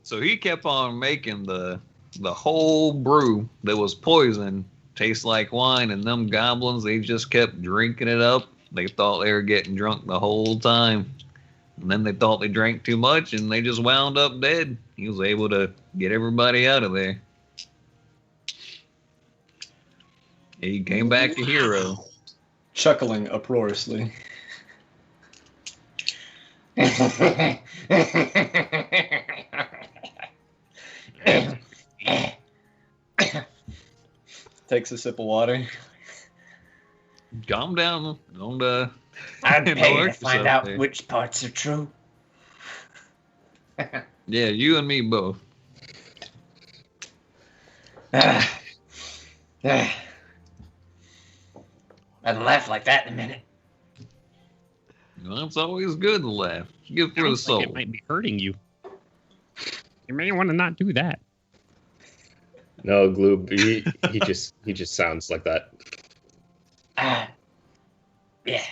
So he kept on making the whole brew that was poison taste like wine, and them goblins, they just kept drinking it up. They thought they were getting drunk the whole time. And then they thought they drank too much, and they just wound up dead. He was able to get everybody out of there. He came back a hero. Chuckling uproariously. Takes a sip of water. Calm down. Don't I'd Don't pay to hurt find yourself out there. which parts are true. Yeah, you and me both. I'd laugh like that in a minute. Well, it's always good to laugh. Good for the Sounds soul. like it might be hurting you. You may want to not do that. No, Gloob, he just sounds like that. Yeah.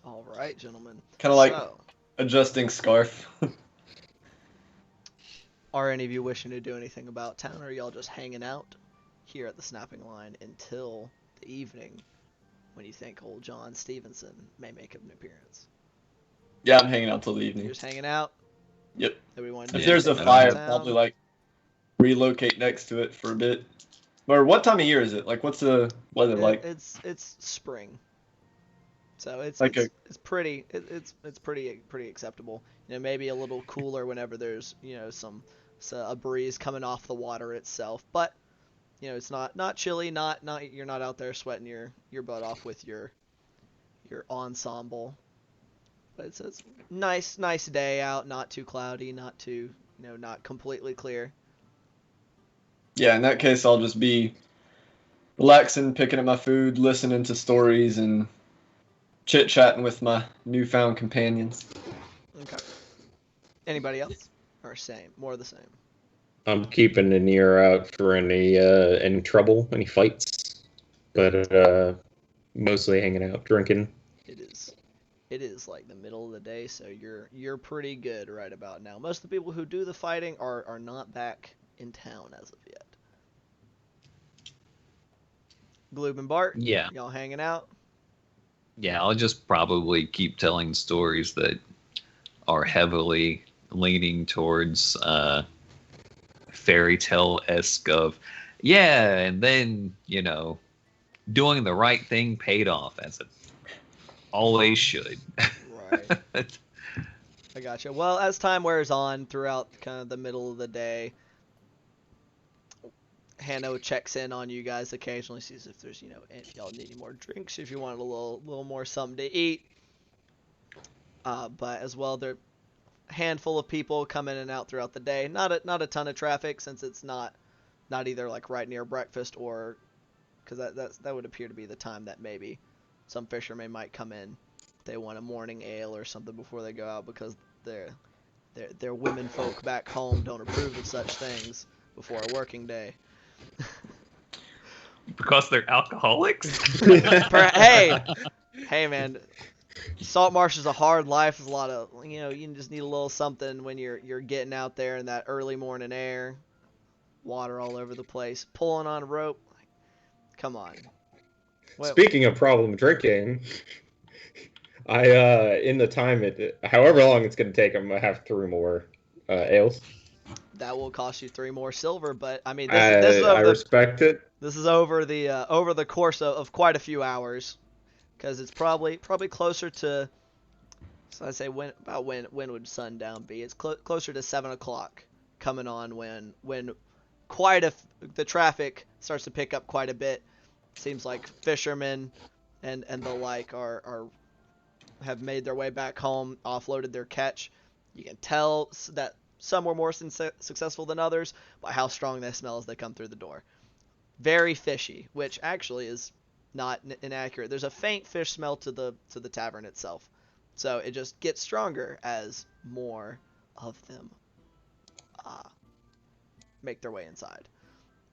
All right, gentlemen. Kind of like So, adjusting scarf. are any of you wishing to do anything about town, or are y'all just hanging out here at the snapping line until the evening when you think old John Stevenson may make an appearance? Yeah, I'm hanging out till the You're evening. just hanging out? Yep. Do we want to If do there's a anything fire, about town? probably like relocate next to it for a bit. Or what time of year is it? Like, what's the weather like? It's spring, so it's Like it's pretty it's pretty acceptable. You know, maybe a little cooler whenever there's a breeze coming off the water itself, but you know it's not chilly, not you're not out there sweating your butt off with your ensemble. But it's a nice day out, not too cloudy, not too not completely clear. Yeah, in that case, I'll just be relaxing, picking up my food, listening to stories, and chit-chatting with my newfound companions. Okay. Anybody else? Or same, more of the same. I'm keeping an ear out for any trouble, any fights, but mostly hanging out, drinking. It is like the middle of the day, so you're pretty good right about now. Most of the people who do the fighting are not back in town as of yet. Gloob and Bart, Yeah. y'all hanging out? Yeah, I'll just probably keep telling stories that are heavily leaning towards fairy tale-esque of, yeah, and then, doing the right thing paid off, as it always should. Right. I gotcha. Well, as time wears on throughout kind of the middle of the day, Hanno checks in on you guys occasionally, sees if there's, if y'all need any more drinks, if you want a little more something to eat. But as well, there a handful of people come in and out throughout the day. Not a ton of traffic, since it's not either like right near breakfast, or because that would appear to be the time that maybe some fishermen might come in. They want a morning ale or something before they go out, because their women folk back home don't approve of such things before a working day. Because they're alcoholics? Hey man, Saltmarsh is a hard life. There's a lot of, you just need a little something when you're getting out there in that early morning air, water all over the place, pulling on a rope. Come on. Speaking of problem drinking, I in the time however long it's gonna take, I'm gonna have 3 more ales. That will cost you 3 more silver, but I mean, I respect it. This is over the course of quite a few hours, because it's probably closer to. So I say when would sundown be? It's closer to 7 o'clock coming on when the traffic starts to pick up quite a bit. Seems like fishermen and the like have made their way back home, offloaded their catch. You can tell that some were more successful than others by how strong they smell as they come through the door. Very fishy, which actually is not inaccurate. There's a faint fish smell to the tavern itself. So it just gets stronger as more of them make their way inside.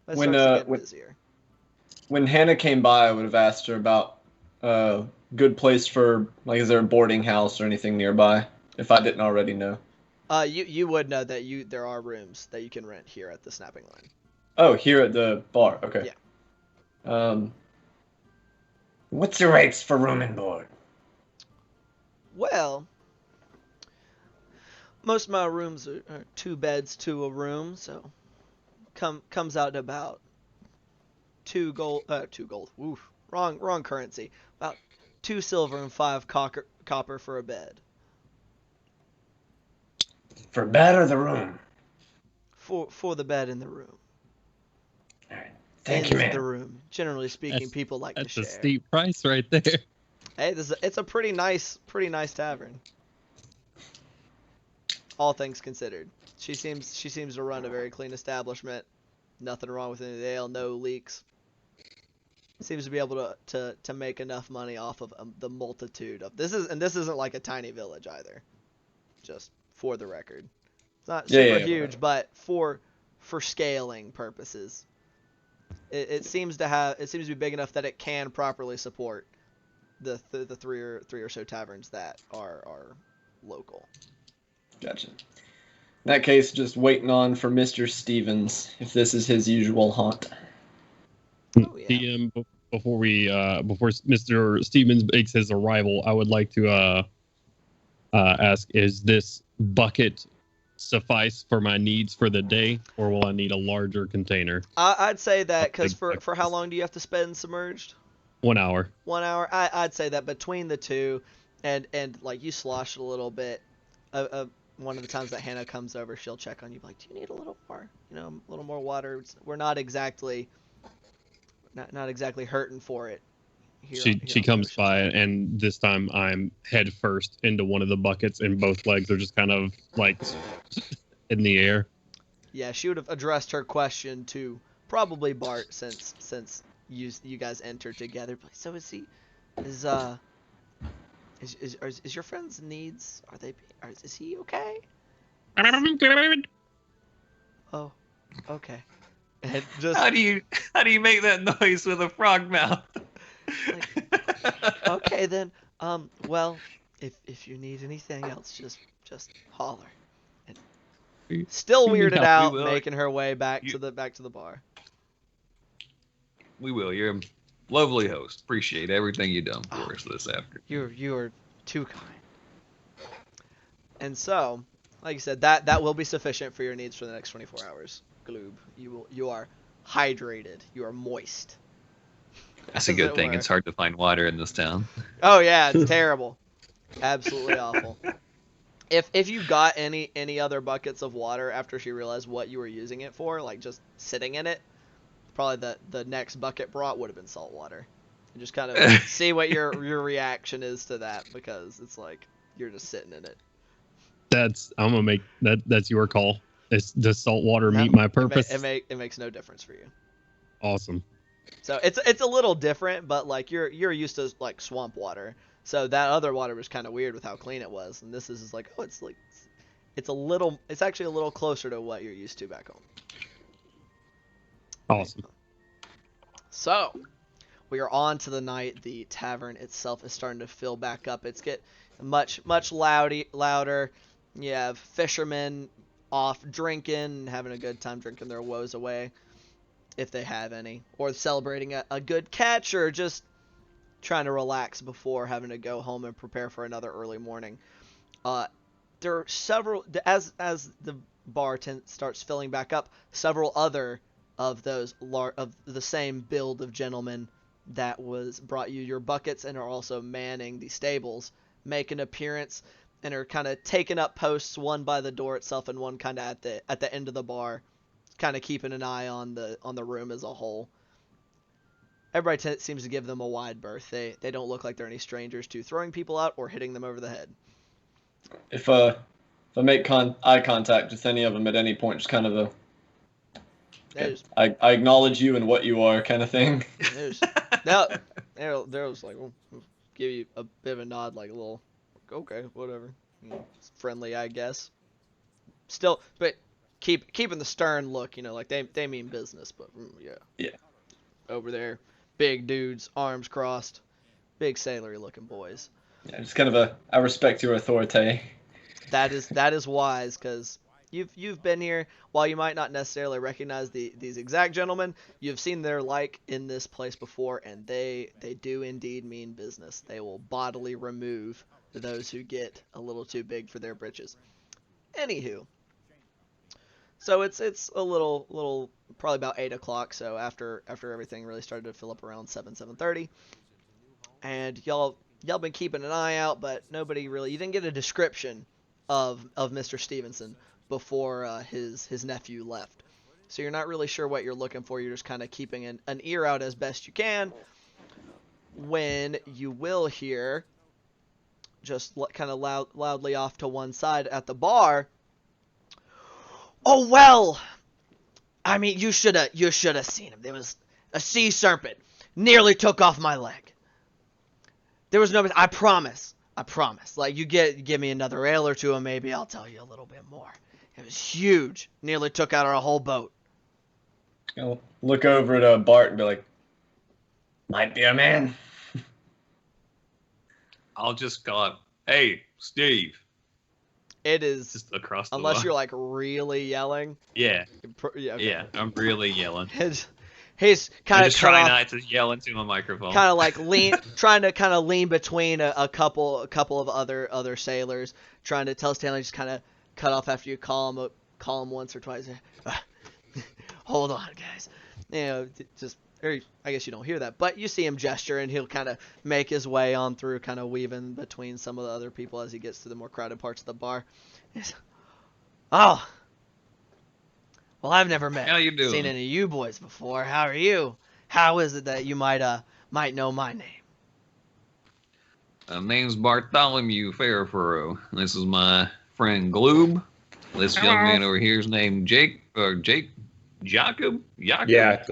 It When, starts to get when- busier. When Hannah came by, I would have asked her about good place for, like, is there a boarding house or anything nearby? If I didn't already know. You would know that there are rooms that you can rent here at the Snapping Line. Oh, here at the bar. Okay. Yeah. What's the rates for room and board? Well, most of my rooms are 2 beds to a room, so comes out to about 2 gold. Oof, wrong currency. About 2 silver and 5 copper for a bed. For bed or the room? For the bed in the room. All right. Thank you, The man. room. Generally speaking, people like to That's share. a steep price right there. Hey, it's a pretty nice tavern. All things considered, she seems to run a very clean establishment. Nothing wrong with any of the ale, no leaks. Seems to be able to make enough money off of the multitude of this isn't like a tiny village either. Just for the record, it's not super huge, but for scaling purposes, it seems to be big enough that it can properly support the three or so taverns that are local. Gotcha. In that case, just waiting on for Mr. Stevens, if this is his usual haunt. Oh, yeah. DM, before Mr. Stevens makes his arrival, I would like to ask: is this bucket suffice for my needs for the day, or will I need a larger container? I'd say that because Big for how long do you have to spend submerged? 1 hour. 1 hour. I'd say that between the two, and like you slosh a little bit. One of the times that Hannah comes over, she'll check on you, like, do you need a little more, a little more water? We're not exactly hurting for it. She comes by, and this time I'm head first into one of the buckets, and both legs are just kind of like in the air. Yeah, she would have addressed her question to probably Bart since you guys entered together. So is your friend's needs? Is he okay? Oh, okay. And just How do you make that noise with a frog mouth? okay then. Well, if you need anything else, just holler. And still weirded out, making her way back to the bar. We will. You're a lovely host. Appreciate everything you've done for us this afternoon. You are too kind. And so, like you said, that will be sufficient for your needs for the next 24 hours. Gloob, you are hydrated. You are moist. That's a good thing. It's hard to find water in this town. Oh yeah, it's terrible. Absolutely awful. If you got any other buckets of water after she realized what you were using it for, like just sitting in it, probably the next bucket brought would have been salt water. And just kind of see what your reaction is to that, because it's like you're just sitting in it. I'm gonna make that's your call. Does salt water meet my purpose? It makes no difference for you. Awesome. So it's a little different, but like you're used to like swamp water. So that other water was kind of weird with how clean it was, and this is like, oh, it's actually a little closer to what you're used to back home. Awesome. So we are on to the night. The tavern itself is starting to fill back up. It's get much louder. You have fishermen off drinking, having a good time drinking their woes away, if they have any, or celebrating a good catch, or just trying to relax before having to go home and prepare for another early morning. There are several, as the bar starts filling back up, several other of those of the same build of gentlemen that brought you your buckets and are also manning the stables make an appearance and are kind of taking up posts, one by the door itself and one kind of at the end of the bar, kind of keeping an eye on the room as a whole. Everybody seems to give them a wide berth. They don't look like they're any strangers to throwing people out or hitting them over the head. If I make eye contact with any of them at any point, just kind of I acknowledge you and what you are, kind of thing. There was like, we'll give you a bit of a nod, like a little okay, whatever. It's friendly, I guess. Still, but keeping the stern look, like they mean business, but yeah. Yeah. Over there, big dudes, arms crossed, big sailory looking boys. Yeah, just kind of I respect your authority. That is wise, because you've been here. While you might not necessarily recognize these exact gentlemen, you've seen their like in this place before, and they do indeed mean business. They will bodily remove those who get a little too big for their britches. Anywho, so it's a little probably about 8 o'clock. So after everything really started to fill up around 7:30, and y'all been keeping an eye out, but nobody really, you didn't get a description of Mr. Stevenson before his nephew left. So you're not really sure what you're looking for. You're just kind of keeping an ear out as best you can. When you will hear, just kind of loudly off to one side at the bar, "Oh well, I mean, you should have seen him. There was a sea serpent nearly took off my leg. There was no, I promise. Like, you give me another ale or two, and maybe I'll tell you a little bit more. It was huge. Nearly took out our whole boat." I'll look over at Bart and be like, Might be a man. I'll just call him, "Hey, Steve." It is, Just across the unless bar. you're like really yelling. Yeah, Yeah, okay. yeah, I'm really yelling. He's kind I of just cut try off, not to yell into my microphone. kind of like trying to kind of lean between a couple of other sailors, trying to tell Stanley, just kind of cut off after you call him once or twice. Hold on, guys. Or I guess you don't hear that, but you see him gesture, and he'll kind of make his way on through, kind of weaving between some of the other people as he gets to the more crowded parts of the bar. "Oh, well, I've never How you doing? seen any of you boys before. How are you? How is it that you might know my name?" Name's Bartholomew Fairfurrow. This is my friend Gloob. This young man over here is named Jacob. Jacob? Yeah.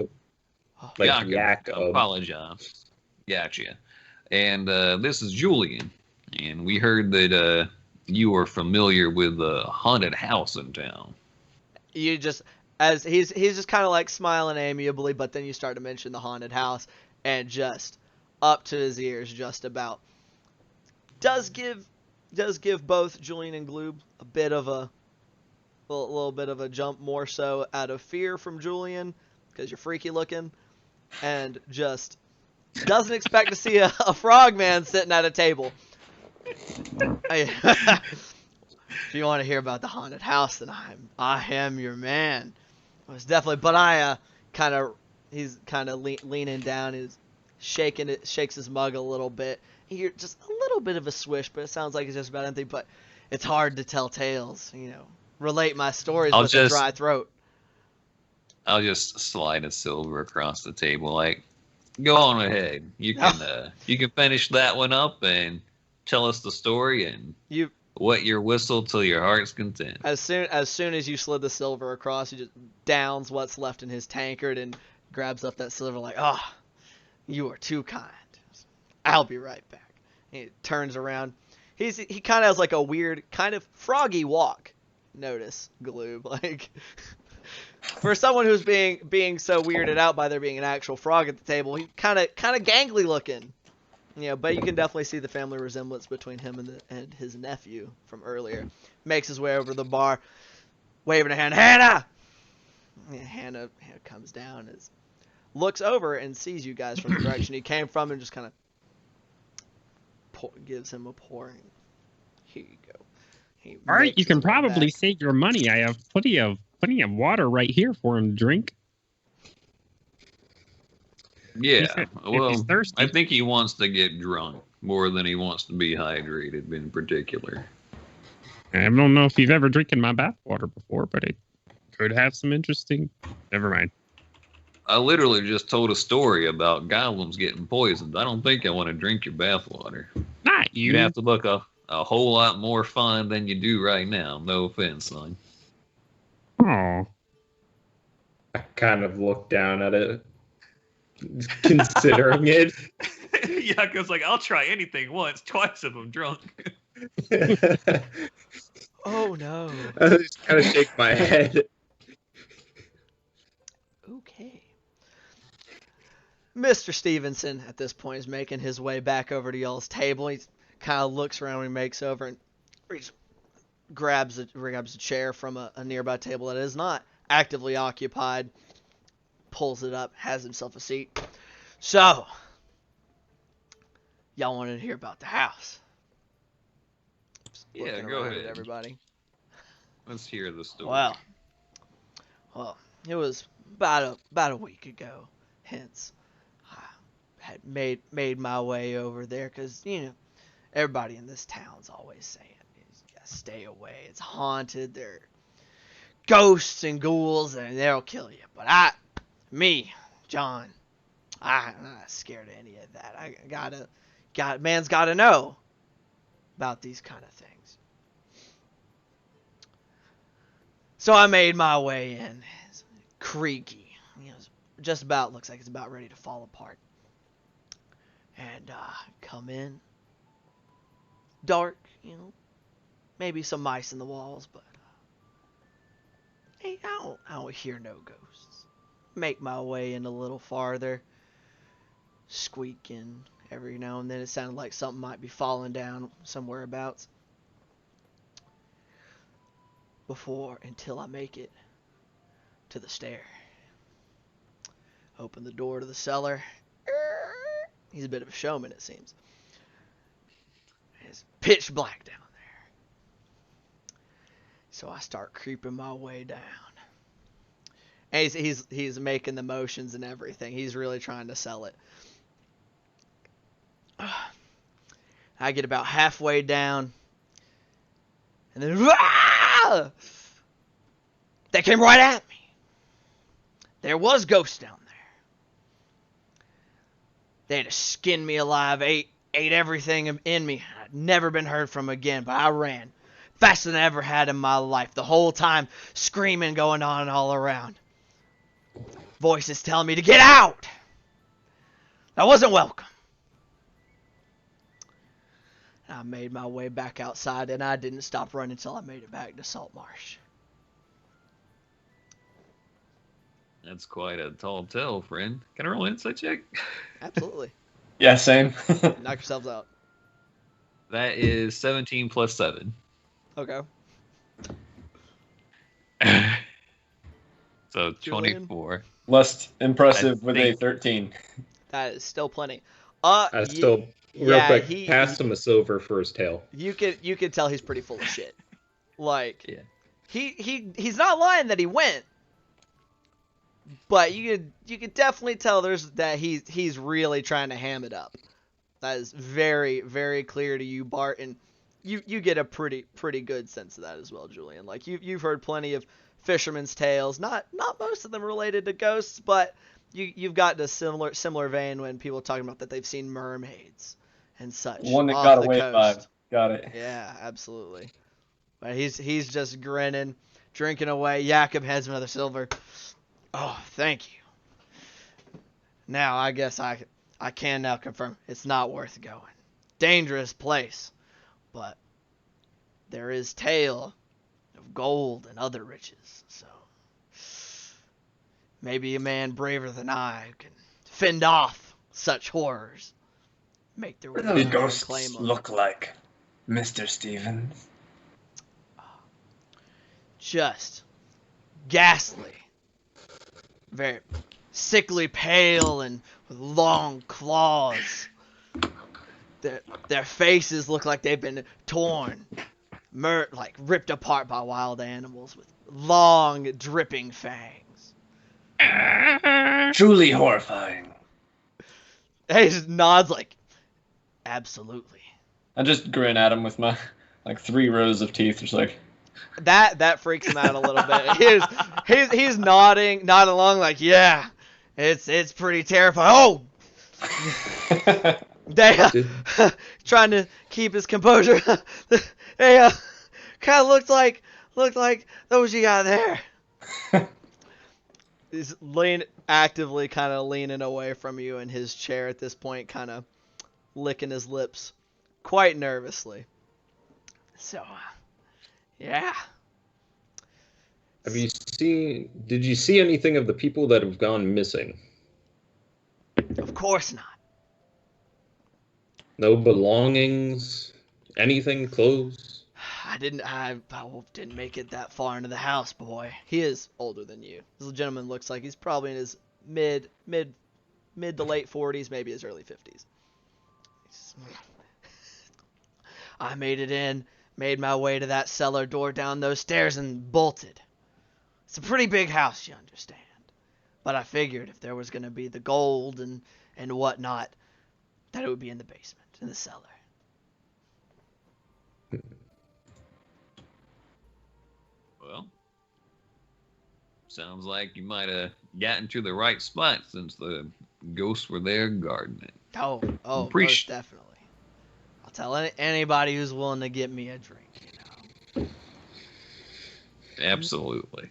Like Jacob. Jacob. Apologize. Gotcha. And this is Julian. And we heard that you are familiar with the haunted house in town. You just, as he's just kind of like smiling amiably, but then you start to mention the haunted house, and just up to his ears, just about. Does give both Julian and Gloob a bit of a little bit of a jump, more so out of fear from Julian, because you're freaky looking, and just doesn't expect to see a frogman sitting at a table. If you want to hear about the haunted house, then I am your man. It was definitely, but he's kind of leaning down, he's shakes his mug a little bit. You hear just a little bit of a swish, but it sounds like it's just about empty. But it's hard to tell tales, relate my stories with a dry throat. I'll just slide a silver across the table, like, go on ahead. You can finish that one up and tell us the story and wet your whistle till your heart's content. As soon as you slid the silver across, he just downs what's left in his tankard and grabs up that silver like, "Oh, you are too kind. I'll be right back." He turns around. He kind of has like a weird kind of froggy walk. Notice, Gloob, like, for someone who's being so weirded out by there being an actual frog at the table, he kind of gangly looking. But you can definitely see the family resemblance between him and his nephew from earlier. Makes his way over to the bar, waving a hand. "Hannah!" Hannah comes down, looks over and sees you guys from the direction he came from, and just kind of gives him a pouring. "Here you go." All right, you can probably save your money. I have plenty of water right here for him to drink. Yeah, If well, he's thirsty. I think he wants to get drunk more than he wants to be hydrated in particular. I don't know if you've ever drinking my bathwater before, but it could have some interesting. Never mind. I literally just told a story about golems getting poisoned. I don't think I want to drink your bathwater. Not you. You'd have to look a whole lot more fun than you do right now. No offense, son. Oh. I kind of look down at it, considering it. Yeah, because like I'll try anything once, twice if I'm drunk. Oh no. I just kind of shake my head. Okay. Mr. Stevenson at this point is making his way back over to y'all's table. He kind of looks around when he makes over and grabs a chair from a nearby table that is not actively occupied, pulls it up, has himself a seat. So, y'all wanted to hear about the house? Yeah, Looking go around at ahead. everybody. Let's hear the story. Well, it was about a week ago. Hence, I had made my way over there because everybody in this town's always saying you gotta stay away. It's haunted. There are ghosts and ghouls, and they'll kill you. But John, I'm not scared of any of that. Man's gotta know about these kind of things. So I made my way in. It's creaky. Just about looks like it's about ready to fall apart. And come in. Dark, maybe some mice in the walls, but hey, I don't hear no ghosts. Make my way in a little farther. Squeaking every now and then. It sounded like something might be falling down somewhere abouts. Until I make it to the stair. Open the door to the cellar. He's a bit of a showman, it seems. It's pitch black down there. So I start creeping my way down. And he's making the motions and everything. He's really trying to sell it. I get about halfway down. And then they came right at me. There was ghosts down there. They had to skin me alive, ate everything in me. I'd never been heard from again, but I ran faster than I ever had in my life. The whole time, screaming going on all around. Voices telling me to get out. I wasn't welcome. I made my way back outside, and I didn't stop running until I made it back to Saltmarsh. That's quite a tall tale, friend. Can I roll an insight check? Absolutely. Yeah, same. Knock yourselves out. That is 17 plus 7. Okay. So Julian? 24. Less impressive I with think- a 13. That is still plenty. I still, real yeah, quick, pass him a silver for his tail. You could tell he's pretty full of shit. Like, Yeah. he's not lying that he went, but you could definitely tell that he's really trying to ham it up. That is very, very clear to you, Bart, and you get a pretty good sense of that as well, Julian. Like you've heard plenty of fishermen's tales, not most of them related to ghosts, but you've got a similar vein when people are talking about that they've seen mermaids and such. One that off got the away coast. vibe. Got it. Yeah, absolutely. But he's just grinning, drinking away. Jakob hands him another silver. Oh, thank you. Now I guess I can now confirm it's not worth going. Dangerous place, but there is tale of gold and other riches. So maybe a man braver than I can fend off such horrors. Make their way What do down ghosts and claim them. look like, Mr. Stevens? Just ghastly, very sickly pale and with long claws. Their faces look like they've been torn, like ripped apart by wild animals with long dripping fangs. Truly horrifying. He just nods like, absolutely. I just grin at him with my 3 rows of teeth, just like. That freaks him out a little bit. He's nodding along like, yeah, it's pretty terrifying. Oh, they trying to keep his composure. They kind of looked like those you got there. He's actively kind of leaning away from you in his chair at this point, kind of licking his lips, quite nervously. So, yeah. Did you see anything of the people that have gone missing? Of course not. No belongings? Anything? Clothes? I didn't make it that far into the house, boy. He is older than you. This gentleman looks like he's probably in his mid to late 40s, maybe his early 50s. I made it in, made my way to that cellar door, down those stairs, and bolted. It's a pretty big house, you understand. But I figured if there was going to be the gold and whatnot, that it would be in the basement, in the cellar. Well, sounds like you might have gotten to the right spot since the ghosts were there guarding it. Oh, most definitely. I'll tell anybody who's willing to get me a drink, you know. Absolutely.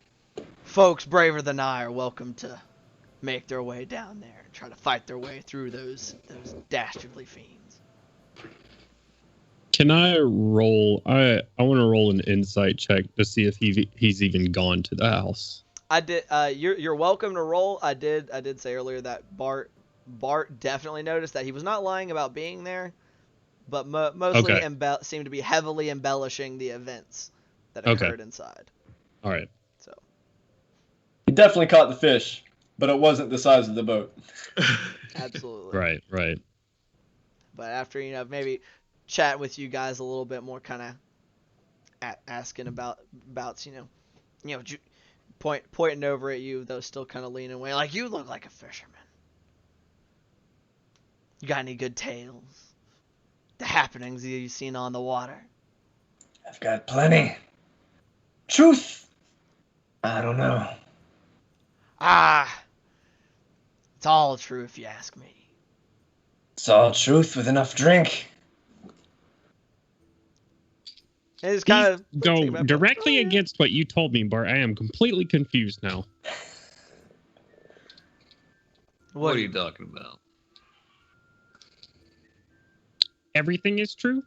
Folks braver than I are welcome to make their way down there and try to fight their way through those dastardly fiends. Can I roll? I want to roll an insight check to see if he's even gone to the house. I did. You're welcome to roll. I did say earlier that Bart definitely noticed that he was not lying about being there, but mostly seemed to be heavily embellishing the events that occurred inside. All right. So He definitely caught the fish, but it wasn't the size of the boat. absolutely. Right. But after maybe chat with you guys a little bit more, kind of asking about pointing over at you, though still kind of leaning away, like, you look like a fisherman. You got any good tales? The happenings you've seen on the water? I've got plenty. Truth? I don't know. It's all true if you ask me. It's all truth with enough drink. It's kind of go directly against what you told me, Bart. I am completely confused now. What are you talking about? Everything is true.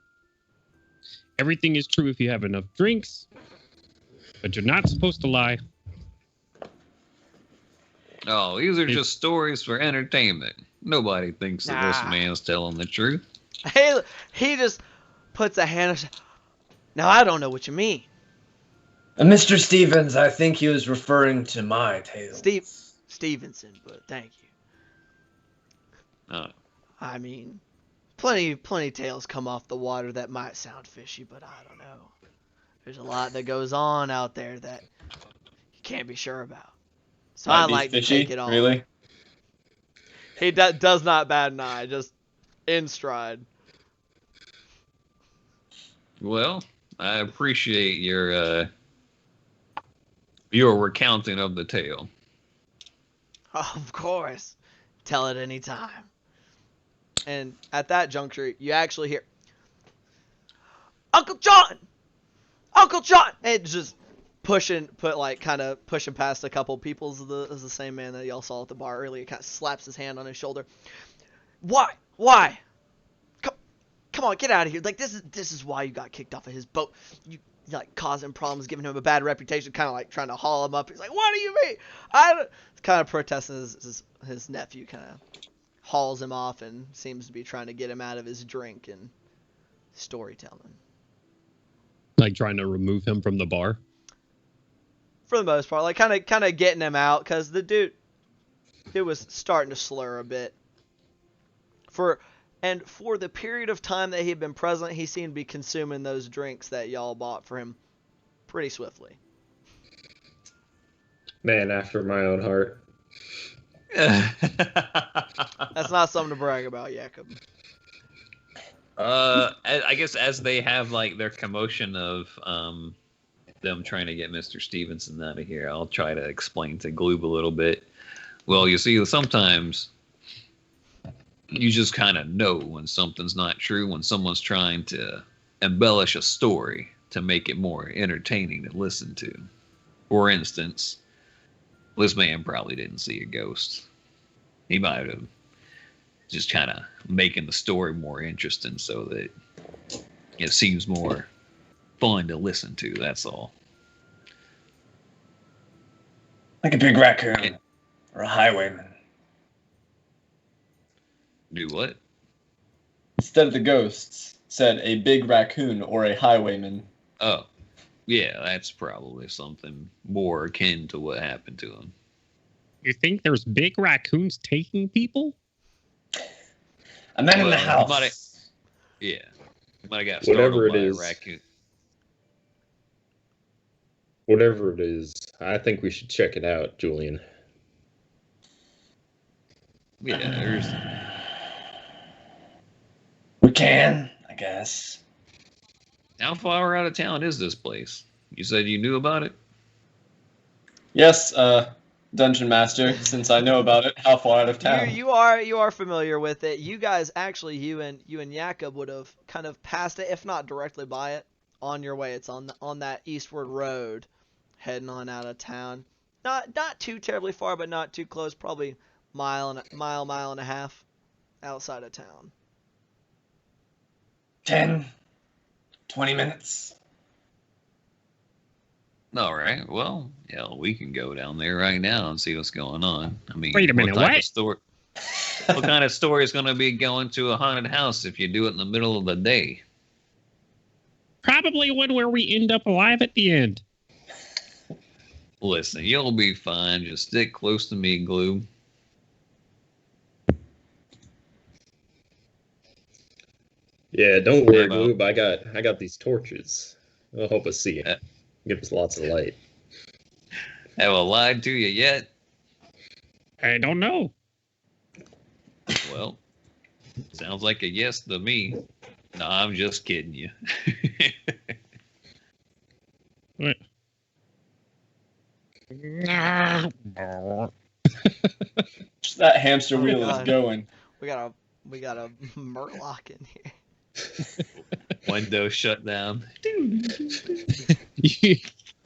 Everything is true if you have enough drinks, but you're not supposed to lie. Oh, these are just stories for entertainment. Nobody thinks that this man's telling the truth. He just puts a hand on. Now, I don't know what you mean. Mr. Stevens, I think he was referring to my tales. Stevenson, but thank you. Oh. I mean, plenty tales come off the water that might sound fishy, but I don't know. There's a lot that goes on out there that you can't be sure about. So I like to take it on. Really? He does not bat an eye, just in stride. Well, I appreciate your recounting of the tale. Of course. Tell it any time. And at that juncture, you actually hear, Uncle John! Uncle John! And just pushing past a couple people is the same man that y'all saw at the bar earlier. Kind of slaps his hand on his shoulder. Why? Come on, get out of here. Like, this is why you got kicked off of his boat. You like causing problems, giving him a bad reputation, kind of like trying to haul him up. He's like, what do you mean? Kind of protesting. His nephew kind of hauls him off and seems to be trying to get him out of his drink and storytelling. Like trying to remove him from the bar? For the most part, like kind of getting him out, because the dude was starting to slur a bit. For the period of time that he had been present, he seemed to be consuming those drinks that y'all bought for him pretty swiftly. Man after my own heart. That's not something to brag about, Jacob. I guess as they have like their commotion of them trying to get Mr. Stevenson out of here, I'll try to explain to Gloob a little bit. Well, you see, sometimes you just kind of know when something's not true, when someone's trying to embellish a story to make it more entertaining to listen to. For instance, this man probably didn't see a ghost. He might have just kind of making the story more interesting so that it seems more fun to listen to. That's all. Like a big raccoon or a highwayman. Do what? Instead of the ghosts, said a big raccoon or a highwayman. Oh, yeah, that's probably something more akin to what happened to him. You think there's big raccoons taking people? A man in the Well, house. Yeah, you might have got Whatever startled it by is. a raccoon. Whatever it is, I think we should check it out, Julian. Yeah, there's. We can, I guess. How far out of town is this place? You said you knew about it? Yes, Dungeon Master, since I know about it, how far out of town? You are familiar with it. You guys actually, you and Jakob would have kind of passed it, if not directly by it, on your way. It's on that eastward road, heading on out of town. Not too terribly far, but not too close. Probably mile and a half outside of town. 10, 20 minutes. All right. Well, yeah, we can go down there right now and see what's going on. I mean, Wait a minute, what type what? of story? What kind of story is going to be going to a haunted house if you do it in the middle of the day? Probably one where we end up alive at the end. Listen, you'll be fine. Just stick close to me, Glue. Yeah, don't worry, Yeah, well- Gloob. I got these torches. They'll help us see it. Give us lots of light. Have I lied to you yet? I don't know. Well, sounds like a yes to me. No, I'm just kidding you. What? That hamster Oh, wheel is God. going. We got a Murloc in here. Window shut down.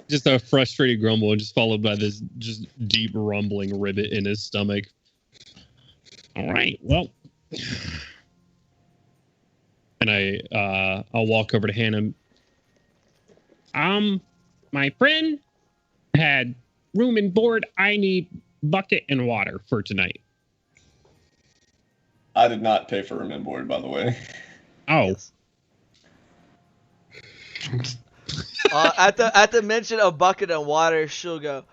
Just a frustrated grumble, just followed by this just deep rumbling ribbit in his stomach. All right, well, and I'll walk over to Hannah. My friend had room and board. I need bucket and water for tonight. I did not pay for room and board, by the way. Oh, Yes. At the mention of bucket and water, she'll go,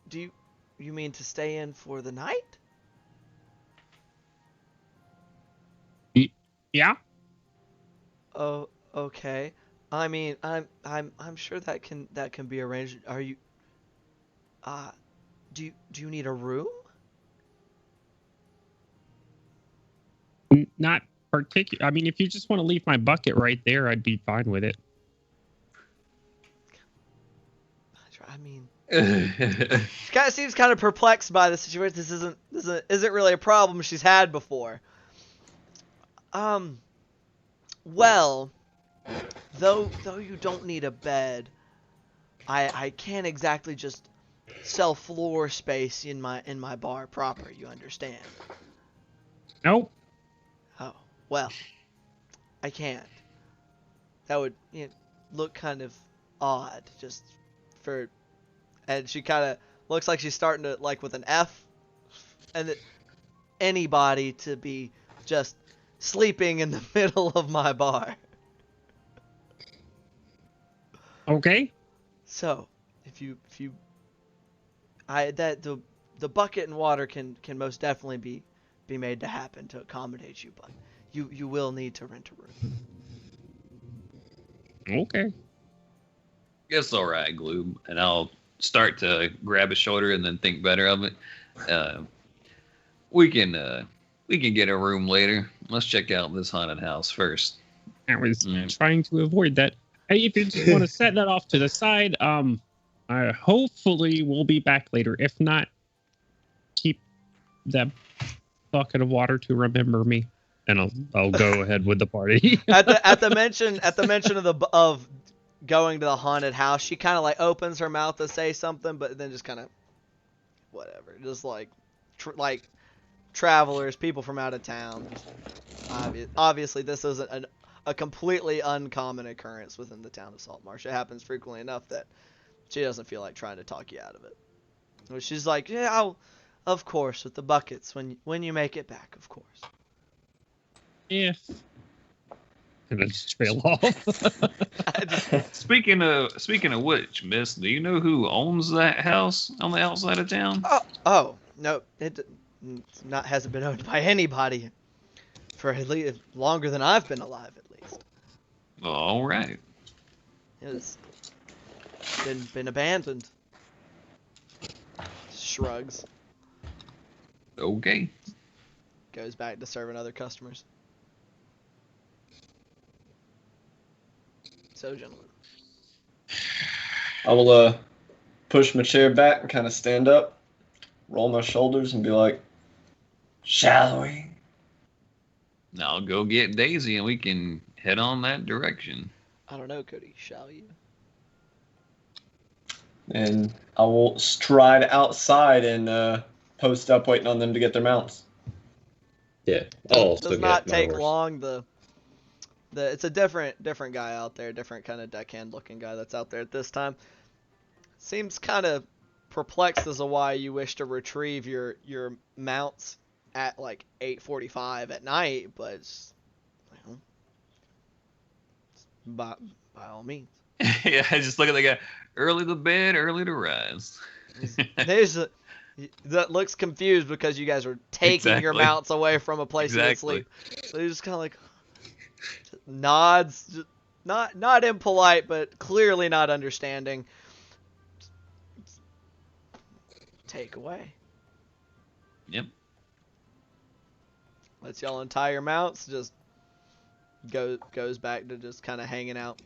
do you mean to stay in for the night? yeah. Oh, okay. I mean, I'm sure that can be arranged. Are you do you need a room? Not particular. I mean, if you just want to leave my bucket right there, I'd be fine with it. I mean, she kind of seems kind of perplexed by the situation. This isn't really a problem she's had before. Well, though you don't need a bed, I can't exactly just sell floor space in my bar proper. You understand? Nope. Oh, well, I can't. That would look kind of odd, just for. And she kind of looks like she's starting to, like, with an F, and that anybody to be just sleeping in the middle of my bar. Okay. So, the bucket and water can most definitely be made to happen to accommodate you, but you will need to rent a room. Okay. It's all right, Gloob, and I'll start to grab his shoulder and then think better of it. We can get a room later. Let's check out this haunted house first. I was trying to avoid that. Hey, if you just want to set that off to the side, I hopefully we'll be back later. If not, keep that bucket of water to remember me, and I'll go ahead with the party. at the mention of going to the haunted house, she kind of like opens her mouth to say something, but then just kind of whatever, just like travelers, people from out of town. Obviously, this isn't a completely uncommon occurrence within the town of Saltmarsh. It happens frequently enough that she doesn't feel like trying to talk you out of it. But she's like, yeah, of course, with the buckets when you make it back, of course. If. And then just trail off. Speaking of which, Miss, do you know who owns that house on the outside of town? Oh no, hasn't been owned by anybody for at least longer than I've been alive, at least. All right. It's been abandoned. Shrugs. Okay. Goes back to serving other customers. So, gentlemen. I will push my chair back and kind of stand up, roll my shoulders, and be like, Shall we? Now I'll go get Daisy and we can head on that direction. I don't know, Cody. Shall you? and I will stride outside and post up, waiting on them to get their mounts. Yeah. Does not take long. It's a different guy out there, different kind of deckhand looking guy that's out there at this time. Seems kind of perplexed as to why you wish to retrieve your mounts at like 8:45 at night, but by all means. Yeah, I just look at the guy. Early to bed, early to rise. That looks confused because you guys are taking your mounts away from a place to sleep. So he's just kind of like nods, just not impolite, but clearly not understanding. Take away. Yep. Lets y'all untie your mounts. Just goes back to just kind of hanging out.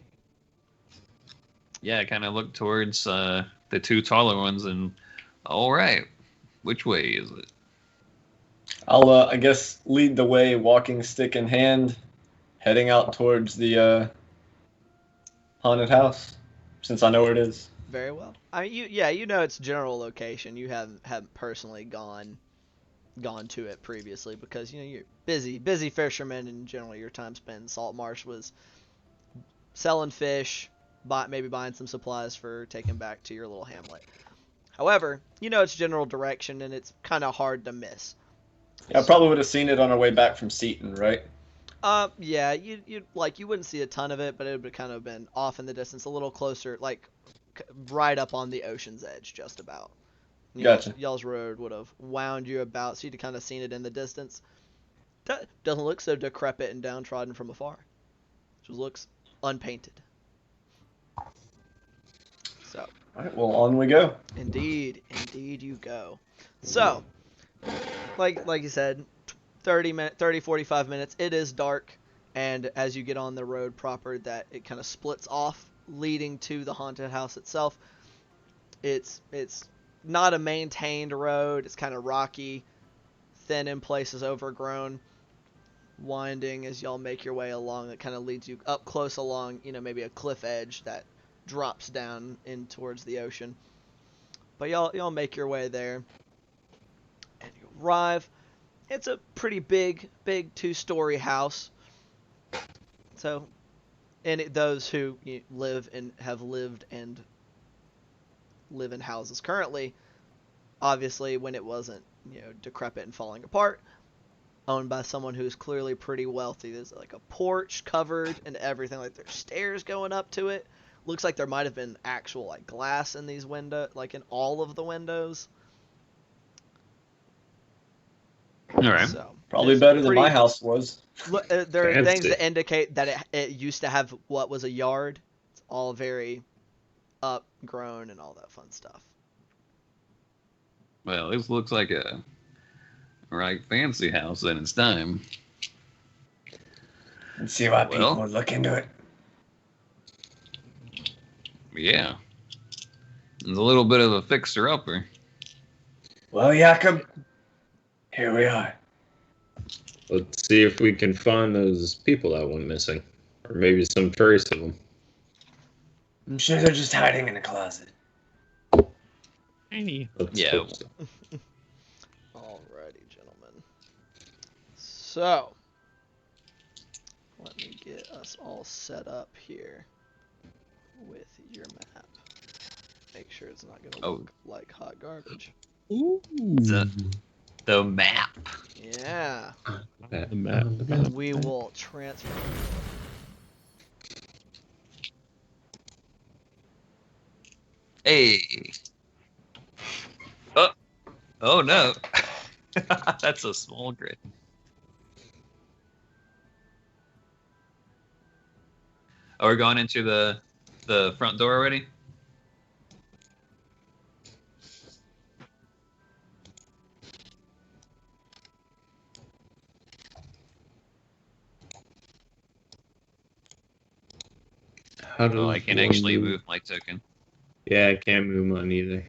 Yeah, I kind of look towards the two taller ones and, all right, which way is it? I'll, I guess, lead the way, walking stick in hand, heading out towards the haunted house, since I know where it is. Very well. I mean, you know its general location. You haven't personally gone to it previously because you're busy fisherman, and generally your time spent in Saltmarsh was selling fish, maybe buying some supplies for taking back to your little hamlet. However, you know its general direction, and it's kind of hard to miss. Yeah, I probably would have seen it on our way back from Seaton, right? Yeah, you wouldn't see a ton of it, but it would kind of been off in the distance, a little closer, like right up on the ocean's edge, just about. Gotcha. Y'all's road would have wound you about, so you'd have kind of seen it in the distance. Doesn't look so decrepit and downtrodden from afar. Just looks unpainted. So. All right, well, on we go. Indeed you go. So, like you said, 45 minutes. It is dark, and as you get on the road proper, that it kind of splits off, leading to the haunted house itself. It's not a maintained road. It's kind of rocky, thin in places, overgrown, winding as y'all make your way along. It kind of leads you up close along, maybe a cliff edge that drops down in towards the ocean. But y'all make your way there, and you arrive. It's a pretty big 2-story house. So, and those who live in houses currently, obviously when it wasn't decrepit and falling apart, owned by someone who's clearly pretty wealthy. There's like a porch covered and everything. Like there's stairs going up to it. Looks like there might have been actual like glass in these windows, like in all of the windows. All right. So, Probably better than my house was. There are Fancy. things that indicate that it used to have what was a yard. It's all very upgrown and all that fun stuff. Well, this looks like a right fancy house in its time. And see why people would look into it. Yeah. It's a little bit of a fixer-upper. Well, Jakob, here we are. Let's see if we can find those people that went missing. Or maybe some trace of them. I'm sure they're just hiding in a closet. Let's Yeah. hope so. Alrighty, gentlemen. So, let me get us all set up here with your map. Make sure it's not gonna look like hot garbage. Ooh. The map. Yeah. The map. And we will transfer. Hey. Oh no. That's a small grid. Oh, we're going into the front door already? How do I can't actually move my token. Yeah, I can't move mine either.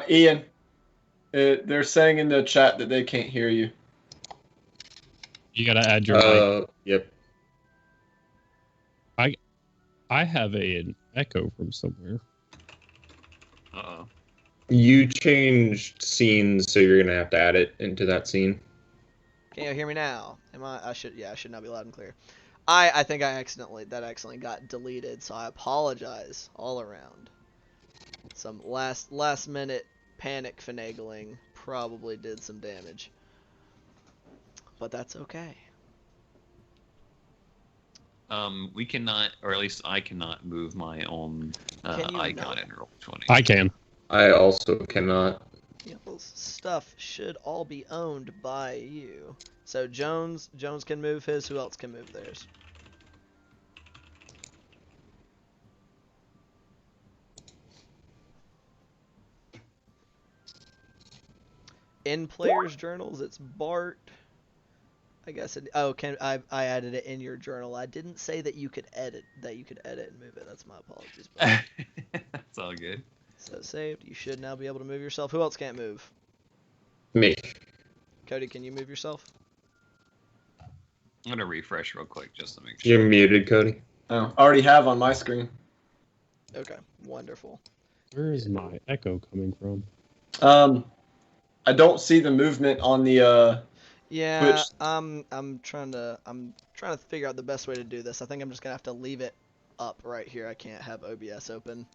Ian, they're saying in the chat that they can't hear you. You gotta add your mic. Yep. I have an echo from somewhere. Uh-oh. You changed scenes, so you're gonna have to add it into that scene. Can you hear me now? I should not be loud and clear. I think that accidentally got deleted, so I apologize all around. Some last minute panic finagling probably did some damage. But that's okay. We cannot, or at least I cannot move my own icon in Roll20. I can. I also cannot. Y'all's stuff should all be owned by you. So Jones can move his. Who else can move theirs? In players' journals, it's Bart. I guess I added it in your journal. I didn't say that you could edit and move it. That's my apologies. That's all good. So saved. You should now be able to move yourself. Who else can't move? Me. Cody, can you move yourself? I'm gonna refresh real quick just to make sure. You're muted, Cody. Oh, I already have on my screen. Okay, wonderful. Where is my echo coming from? I don't see the movement on the Yeah, Twitch. I'm trying to figure out the best way to do this. I think I'm just gonna have to leave it up right here. I can't have OBS open.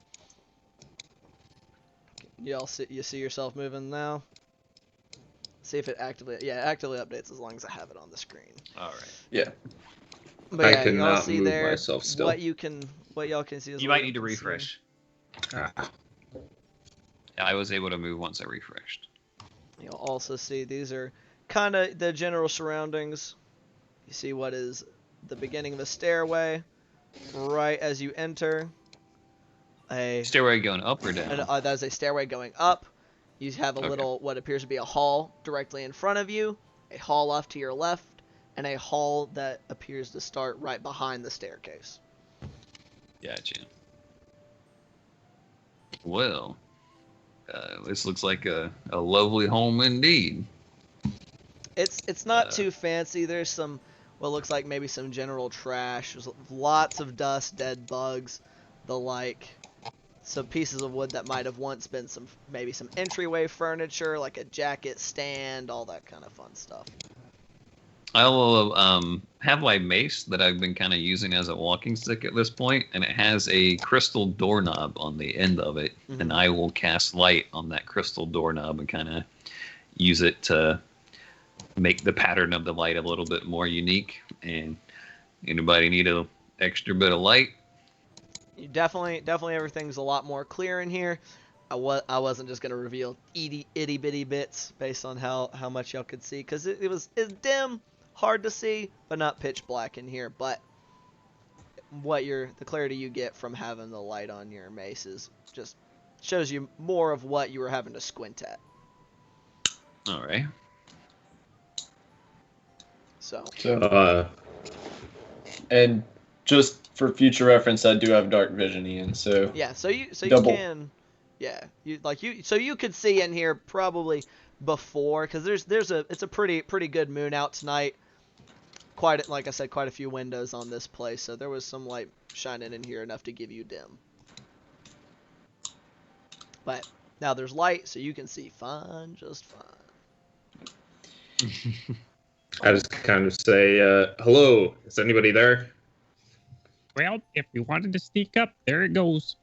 You see yourself moving now? See if it actively updates as long as I have it on the screen. All right. Yeah. But I yeah, y'all cannot see move there myself still. what y'all can see is You what might need to can see. refresh. Ah. Yeah, I was able to move once I refreshed. You'll also see these are kind of the general surroundings. You see what is the beginning of a stairway right as you enter. Stairway going up or down? That is a stairway going up. You have a little, what appears to be a hall directly in front of you, a hall off to your left, and a hall that appears to start right behind the staircase. Gotcha. Well, this looks like a lovely home indeed. It's not too fancy. There's some, what looks like maybe some general trash. There's lots of dust, dead bugs, the like. Some pieces of wood that might have once been maybe some entryway furniture, like a jacket stand, all that kind of fun stuff. I will have my mace that I've been kind of using as a walking stick at this point, and it has a crystal doorknob on the end of it, and I will cast light on that crystal doorknob and kind of use it to make the pattern of the light a little bit more unique. And anybody need an extra bit of light? You definitely everything's a lot more clear in here. I wasn't just gonna reveal itty bitty bits based on how much y'all could see, because it's dim, hard to see, but not pitch black in here. But the clarity you get from having the light on your mace is just shows you more of what you were having to squint at. All right. So and just for future reference, I do have dark vision, Ian. So yeah, so you double. can, yeah, you could see in here probably before, because it's a pretty good moon out tonight. Like I said, quite a few windows on this place, so there was some light shining in here enough to give you dim. But now there's light, so you can see fine, just fine. I just kind of say, hello, is anybody there? Well, if we wanted to sneak up, there it goes.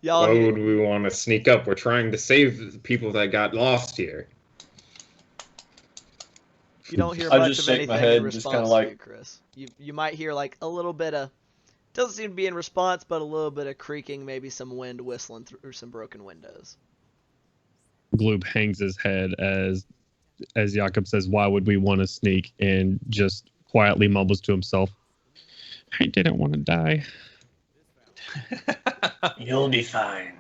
Y'all, Why would we want to sneak up? We're trying to save the people that got lost here. you don't hear I much just of shake anything my head, in just response kinda to like- you, Chris. You might hear like a little bit of, doesn't seem to be in response, but a little bit of creaking, maybe some wind whistling through some broken windows. Gloob hangs his head as Jakob says, "Why would we want to sneak?" and just quietly mumbles to himself, "I didn't want to die." You'll be fine.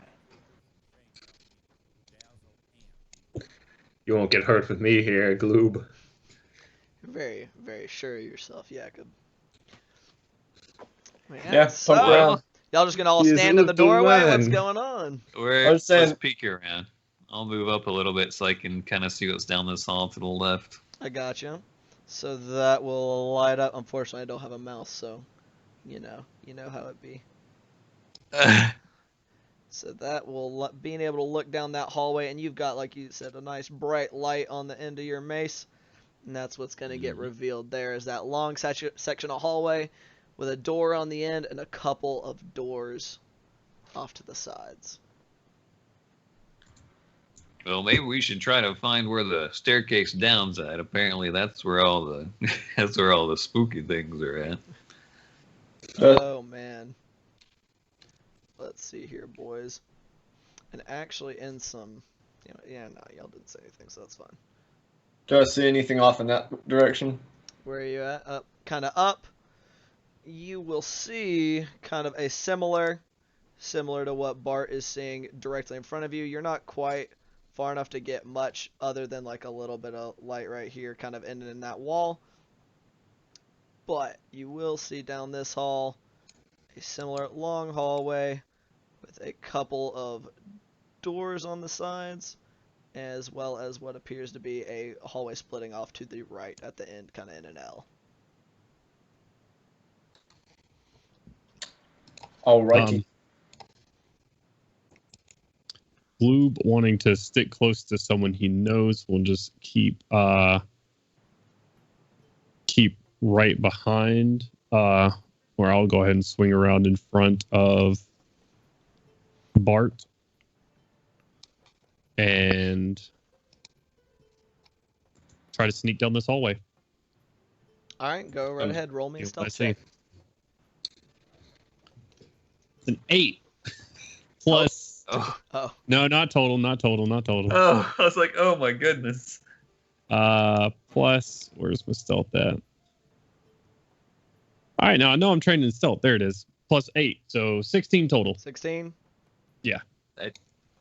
You won't get hurt with me here, Gloob. Very, very sure of yourself, Jakob. Yeah, so, poke around. y'all just gonna all He is stand in the little doorway? What's man. going on? I was saying- Let's peek around. I'll move up a little bit so I can kind of see what's down this hall to the left. I gotcha. So that will light up. Unfortunately, I don't have a mouse, so you know how it be. So that will being able to look down that hallway, and you've got, like you said, a nice bright light on the end of your mace, and that's what's going to get revealed there is that long section of hallway with a door on the end and a couple of doors off to the sides. Well, maybe we should try to find where the staircase down's at. Apparently, that's where all the spooky things are at. Oh man. Let's see here, boys. And actually, in some, yeah, no, y'all didn't say anything, so that's fine. Do I see anything off in that direction? Where are you at? Up, kind of up. You will see kind of a similar to what Bart is seeing directly in front of you. You're not quite far enough to get much other than like a little bit of light right here, kind of ending in that wall. But you will see down this hall a similar long hallway with a couple of doors on the sides, as well as what appears to be a hallway splitting off to the right at the end, kind of in an L. Alrighty. Gloob, wanting to stick close to someone he knows, will just keep right behind, where I'll go ahead and swing around in front of Bart and try to sneak down this hallway. All right, go right ahead. Roll me a stealth Let's see. check. It's an 8 plus. Oh, No, not total. Oh, I was like, oh my goodness. Plus, where's my stealth at? All right, now I know I'm trained in stealth. There it is. Plus 8, so 16 total. 16. Yeah.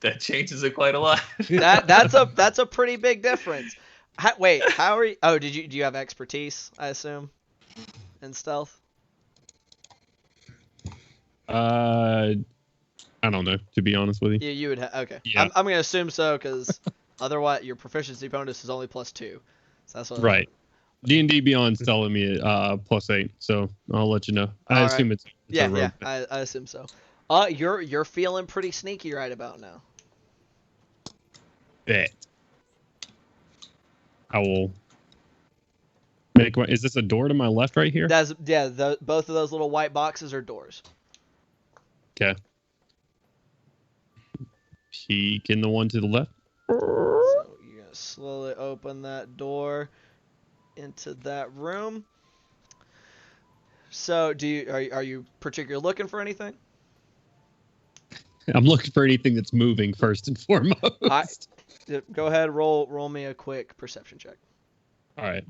That changes it quite a lot. That's a pretty big difference. Wait, how are you? Oh, do you have expertise? I assume in stealth. I don't know, to be honest with you. Yeah, you would have. Okay, Yeah. I'm gonna assume so because otherwise your proficiency bonus is only +2. So that's what. Right. D&D Beyond's telling me plus 8, so I'll let you know. I All assume right. it's a Yeah, rogue. yeah, I assume so. You're feeling pretty sneaky right about now. Bet. I will make my. Is this a door to my left right here? Both of those little white boxes are doors. Okay. Peek in the one to the left. So you're gonna slowly open that door into that room. So are you particularly looking for anything? I'm looking for anything that's moving first and foremost. Go ahead, roll me a quick perception check. All right.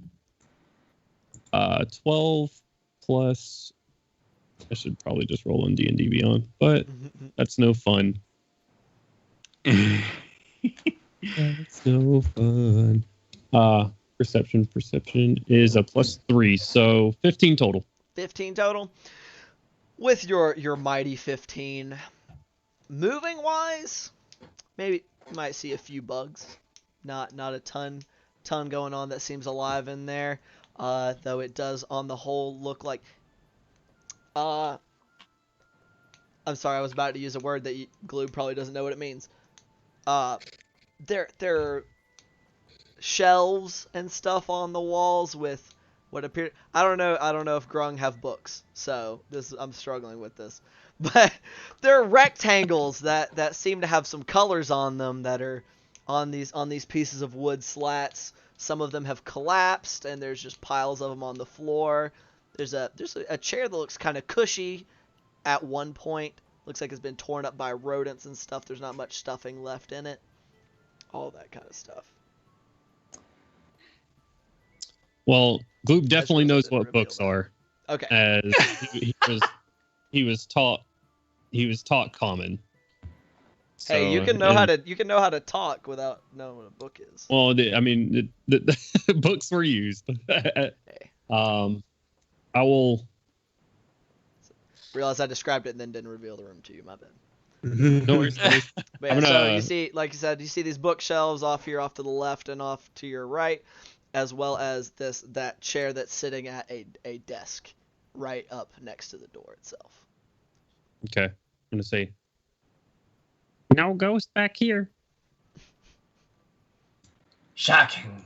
12 plus. I should probably just roll on D&D Beyond, but that's no fun. That's no fun. Perception is a +3, so 15 total. 15 total. With your mighty 15, moving wise, maybe you might see a few bugs. Not a ton going on that seems alive in there. Though it does on the whole look like I'm sorry, I was about to use a word that Gloob probably doesn't know what it means. There are shelves and stuff on the walls with what appear. I don't know if Grung have books, so I'm struggling with this. But there are rectangles that seem to have some colors on them that are on these pieces of wood slats. Some of them have collapsed, and there's just piles of them on the floor. There's a chair that looks kind of cushy at one point. Looks like it's been torn up by rodents and stuff. There's not much stuffing left in it. All that kind of stuff. Well, Gloob definitely knows didn't what reveal books that. are, Okay. as he was taught common. Hey, you So, can know how to talk without knowing what a book is. Well, the books were used. I will. Realize I described it and then didn't reveal the room to you. My bad. No worries. But yeah, I'm so gonna- you see, like you said, you see these bookshelves off here, off to the left and off to your right, as well as that chair that's sitting at a desk right up next to the door itself. Okay, I'm gonna say. No ghost back here. Shocking.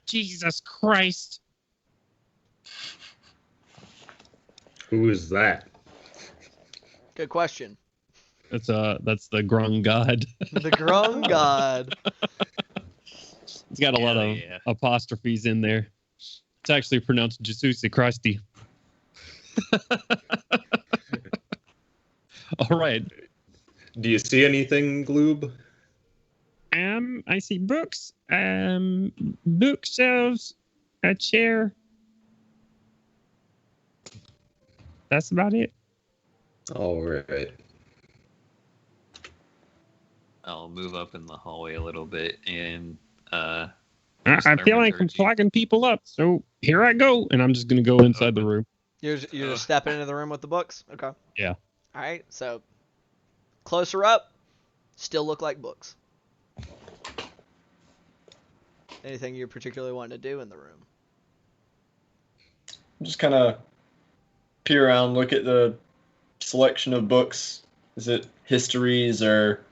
Jesus Christ. Who is that? Good question. That's the Grung God. The Grung God. It's got a lot of apostrophes in there. It's actually pronounced Jesus Christi. All right. Do you see anything, Gloob? I see books, bookshelves, a chair. That's about it. All right. I'll move up in the hallway a little bit and I feel like I'm flagging people up, so here I go, and I'm just gonna go inside the room. You're just stepping into the room with the books? Okay. Yeah. All right, so closer up, still look like books. Anything you particularly want to do in the room? Just kind of peer around, look at the selection of books. Is it histories or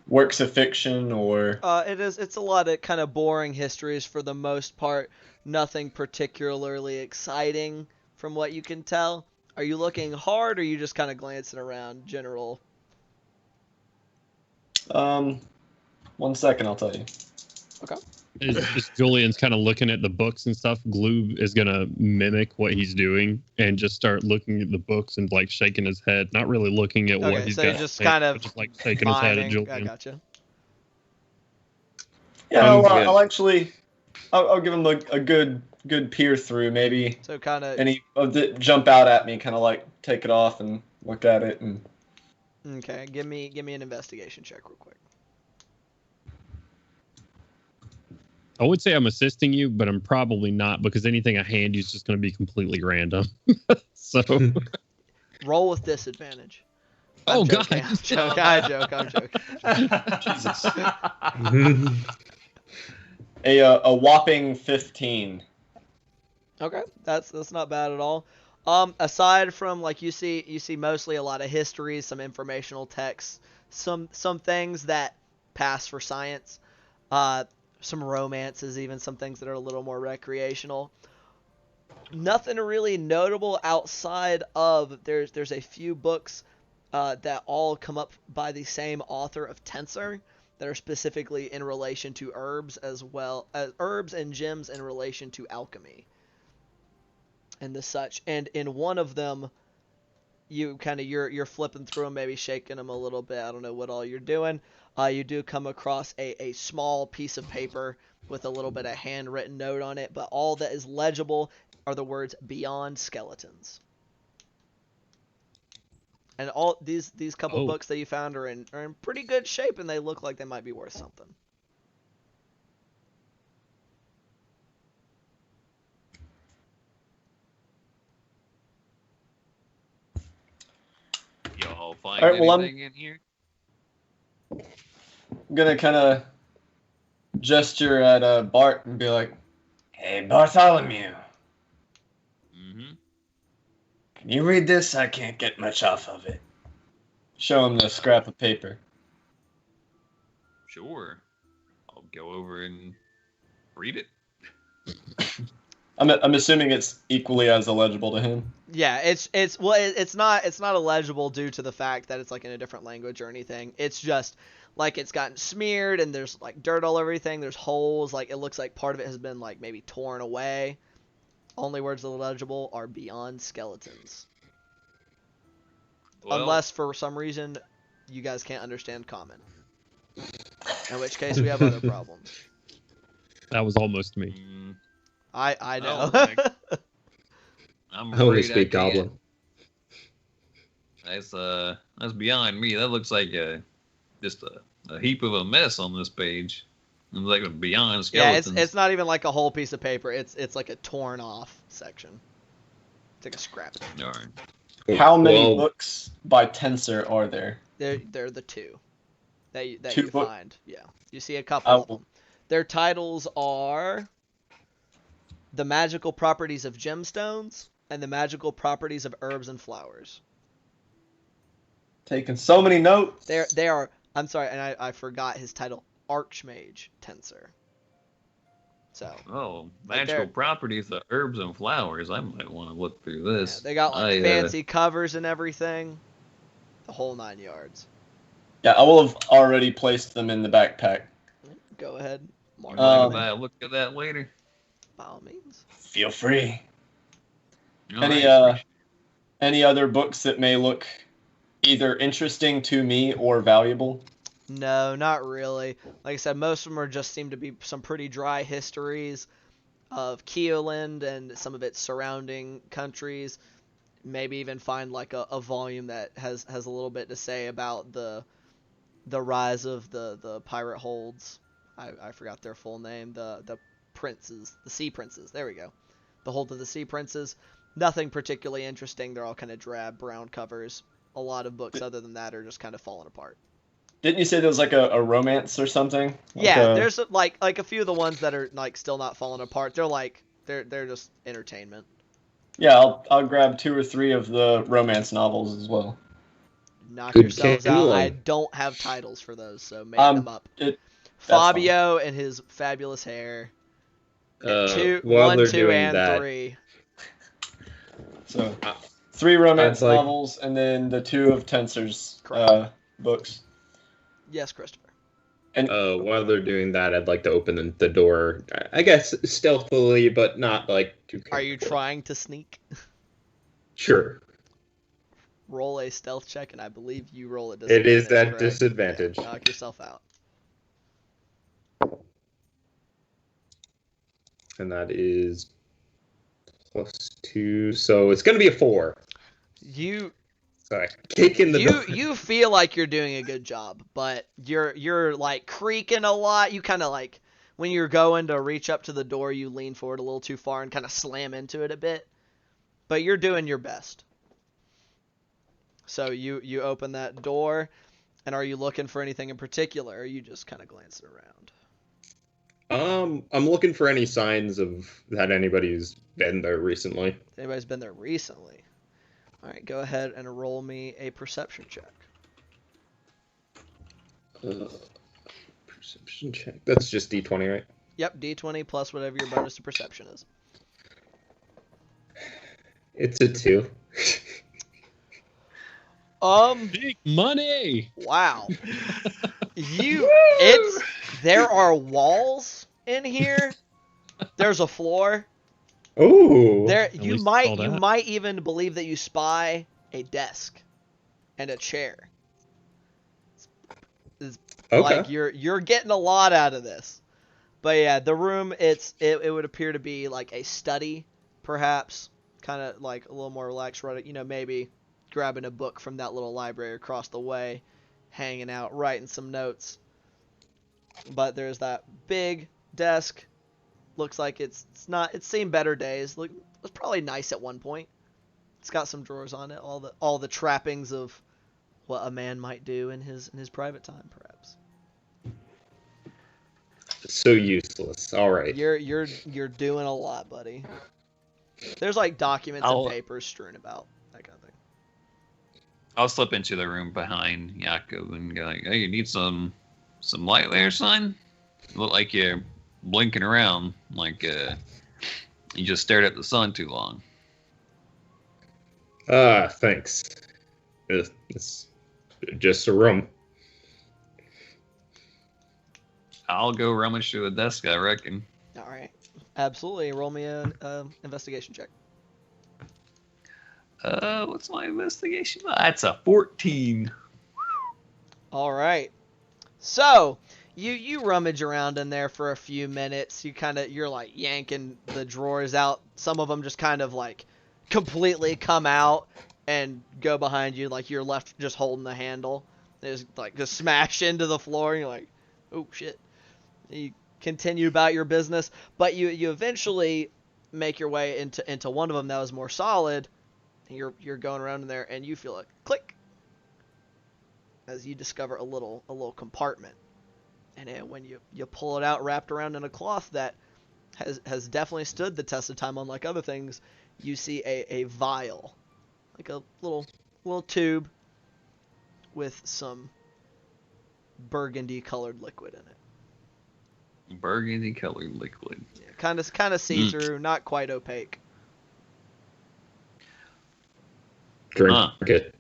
works of fiction or? It's a lot of kind of boring histories for the most part. Nothing particularly exciting from what you can tell. Are you looking hard, or are you just kind of glancing around general? 1 second, I'll tell you. Okay. As Julian's kind of looking at the books and stuff, Gloob is gonna mimic what he's doing and just start looking at the books and like shaking his head, not really looking at what he's so got. you're just kind of just like shaking his head at I Julian. gotcha. Yeah, I'm good. I'll actually, I'll give him a good peer through. Maybe So kind of. any of that jump out at me, kind of like take it off and look at it and. Okay, give me an investigation check real quick. I would say I'm assisting you, but I'm probably not, because anything I hand you is just going to be completely random. So Roll with disadvantage. Oh, I'm God. joking, I'm joking. Jesus. A whopping 15. Okay, that's not bad at all. Aside from like you see mostly a lot of histories, some informational texts, some things that pass for science, some romances, even some things that are a little more recreational. Nothing really notable outside of there's a few books that all come up by the same author of Tensor that are specifically in relation to herbs, as well as herbs and gems in relation to alchemy and the such. And in one of them, you kind of you're flipping through them, maybe shaking them a little bit. I don't know what all you're doing. You do come across a small piece of paper with a little bit of handwritten note on it, but all that is legible are the words "Beyond Skeletons." And all these couple books that you found are in pretty good shape, and they look like they might be worth something. Y'all find All right, well, anything in here? I'm gonna kind of gesture at Bart and be like, Hey, Bartholomew, Mm-hmm. can you read this? I can't get much off of it. show him the scrap of paper. Sure. I'll go over and read it. I'm assuming it's equally as illegible to him. Yeah, it's not illegible due to the fact that it's like in a different language or anything. It's just like it's gotten smeared and there's like dirt all over everything. There's holes. Like it looks like part of it has been like maybe torn away. Only words that are legible are beyond skeletons. Well, Unless for some reason you guys can't understand common. In which case we have other problems. That was almost me. I know. Oh, I'm I only afraid speak can't. Goblin. That's beyond me. That looks like just a heap of a mess on this page. It's like a beyond Yeah, skeletons. it's not even like a whole piece of paper. It's like a torn off section. It's like a scrap. Darn. How many Well, books by Tensor are there? They're the two that you Two book- find. Yeah, you see a couple of will- them. Their titles are The Magical Properties of Gemstones and The Magical Properties of Herbs and Flowers. Taking so many notes. They are. I'm sorry, and I forgot his title. Archmage Tensor. So Oh, Like magical they're- properties of herbs and flowers. I might want to look through yeah, this. they got like I, fancy covers and everything. The whole 9 yards. Yeah, I will have already placed them in the backpack. Go ahead, mark Mind it if I look at that later? by all means. Feel free. All Any right. any other books that may look either interesting to me or valuable? No, not really. Like I said, most of them are just seem to be some pretty dry histories of Keoland and some of its surrounding countries. Maybe even find like a volume that has a little bit to say about the rise of the pirate holds. I forgot their full name. The princes, the sea princes. There we go. The hold of the sea princes. Nothing particularly interesting. They're all kind of drab brown covers. A lot of books other than that are just kind of falling apart. Didn't you say there was like a romance or something? Like Yeah, a- there's like a few of the ones that are like still not falling apart. They're just entertainment. Yeah, I'll grab 2 or 3 of the romance novels as well. Knock Good yourselves out. I Caleb. don't have titles for those, so make Um, them up. That's Fabio and his fabulous hair. while 1, they're 2, doing and that, 3. So 3 romance I'd like- novels and then the 2 of Tensor's Correct. books. Yes, Christopher. And while they're doing that, I'd like to open the door, I guess stealthily, but not like too Are you carefully. trying to sneak? Sure. Roll a stealth check, and I believe you roll a It is that correct? disadvantage. Yeah, knock yourself out. And that is +2, so it's gonna be a 4. You Sorry, kick in the door. you feel like you're doing a good job, but you're like creaking a lot. You kind of like when you're going to reach up to the door, you lean forward a little too far and kind of slam into it a bit. But you're doing your best. So you open that door, and are you looking for anything in particular, or are you just kind of glancing around? I'm looking for any signs of that anybody's been there recently. If anybody's been there recently. All right, go ahead and roll me a perception check. Perception check. That's just D20, right? Yep, D20 plus whatever your bonus to perception is. It's a 2. Big money. Wow. There are walls in here. There's a floor. Oh. There At you least all that. might even believe that you spy a desk and a chair. Okay. Like you're getting a lot out of this. But yeah, the room it would appear to be like a study, perhaps, kind of like a little more relaxed, right? You know, maybe grabbing a book from that little library across the way, hanging out, writing some notes. But there's that big desk. Looks like it's seen better days. Look, it was probably nice at one point. It's got some drawers on it, all the trappings of what a man might do in his private time, perhaps. So useless. All right. You're doing a lot, buddy. There's like documents and I'll- papers strewn about, that kind of thing. I'll slip into the room behind Jakob and go like, "Hey, you need some light there, son? Look like you're blinking around, like you just stared at the sun too long." Thanks. It's just a room. I'll go rummage through the desk, I reckon. All right, absolutely. Roll me an investigation check. What's my investigation? That's a 14. All right. So you rummage around in there for a few minutes. You're like yanking the drawers out. Some of them just kind of like completely come out and go behind you, like you're left just holding the handle. They just smash into the floor, and you're like, oh shit. You continue about your business, but you eventually make your way into one of them that was more solid. You're going around in there, and you feel a click as you discover a little compartment. And then when you pull it out, wrapped around in a cloth that has definitely stood the test of time, unlike other things, you see a vial, like a little tube with some burgundy colored liquid in it. Burgundy colored liquid. Yeah, kind of see through, not quite opaque. Drink it.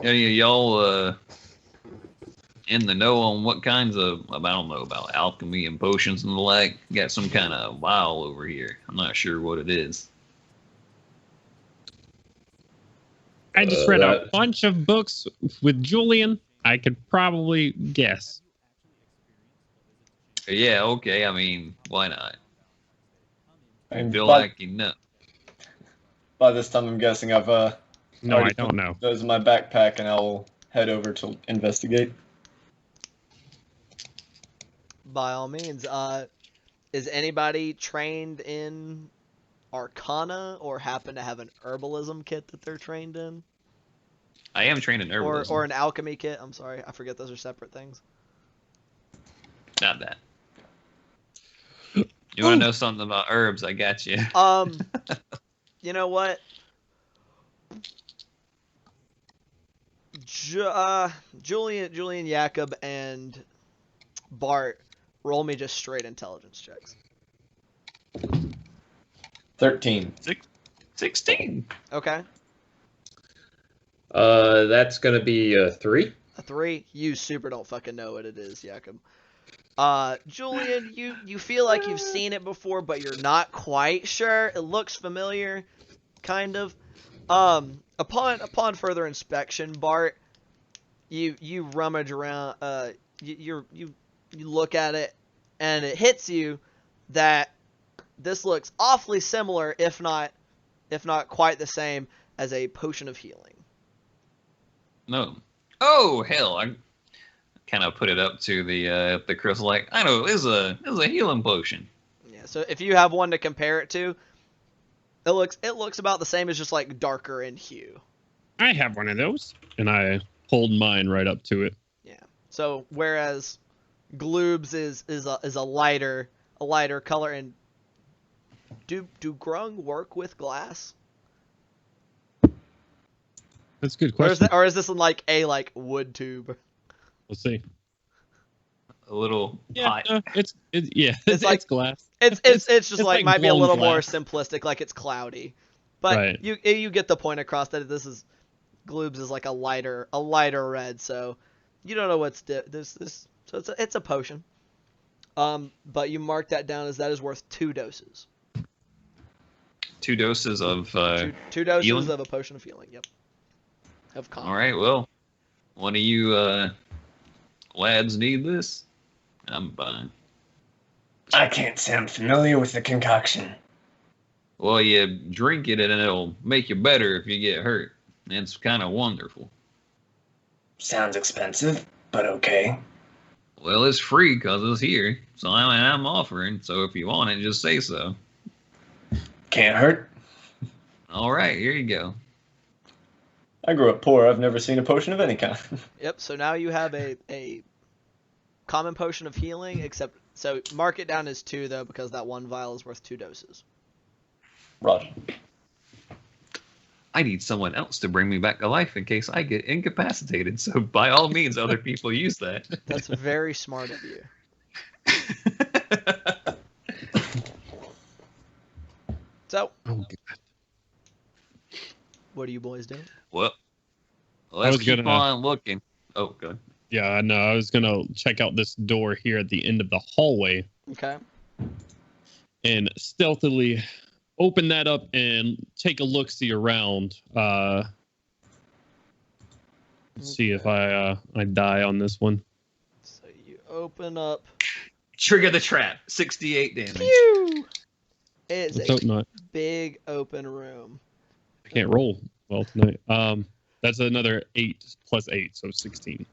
Any of y'all in the know on what kinds of, I don't know, about alchemy and potions and the like? Got some kind of vial over here. I'm not sure what it is. I just read a bunch of books with Julian. I could probably guess. Yeah, okay. I mean, why not? And Feel by, like you know. by this time, I'm guessing I've No, already I don't put know. those in my backpack, and I will head over to investigate. By all means. Is anybody trained in Arcana or happen to have an herbalism kit that they're trained in? I am trained in herbalism. Or an alchemy kit? I'm sorry, I forget those are separate things. Not that. You want to know something about herbs? I got you. You know what? Julian, Jakob, and Bart, roll me just straight intelligence checks. 13. 16. Okay. That's gonna be a 3. A 3? You super don't fucking know what it is, Jakob. Julian, you feel like you've seen it before, but you're not quite sure. It looks familiar, kind of. Upon further inspection, Bart, you rummage around. You look at it, and it hits you that this looks awfully similar, if not quite the same, as a potion of healing. No. Oh hell! I kind of put it up to the crystal. Like, I know, it was a healing potion. Yeah. So if you have one to compare it to, it looks about the same, as just like darker in hue. I have one of those, and I hold mine right up to it. Yeah. So whereas Gloob's is a lighter color, and do Grung work with glass? That's a good question. Or is this like a wood tube? We'll see. A little Yeah, pot. it's like- glass. It's just like like might be a blown little more glass. simplistic, like it's cloudy, but Right. you get the point across that this is Gloob's is like a lighter red, so you don't know what's this. So it's a potion. But you mark that down as that is worth 2 doses. 2 doses of Two doses healing? of a potion of healing. Yep. Of calm. All right, well, one of you lads need this? I'm fine. I can't say I'm familiar with the concoction. Well, you drink it and it'll make you better if you get hurt. It's kind of wonderful. Sounds expensive, but okay. Well, it's free because it's here, so I'm offering. So if you want it, just say so. Can't hurt. All right, here you go. I grew up poor. I've never seen a potion of any kind. Yep. So now you have a common potion of healing, except so mark it down as 2 though, because that 1 vial is worth 2 doses. Roger. I need someone else to bring me back to life in case I get incapacitated. So by all means, other people use that. That's very smart of you. So, Oh, God. what are you boys doing? Well, let's was keep gonna- on looking. Oh, good. Yeah, I know. I was gonna check out this door here at the end of the hallway Okay. and stealthily open that up and take a look-see around. See if I die on this one. So you open up. Trigger the trap. 68 damage. Pew! It's Let's hope not. big open room. I can't roll well tonight. That's another 8 plus 8, so 16.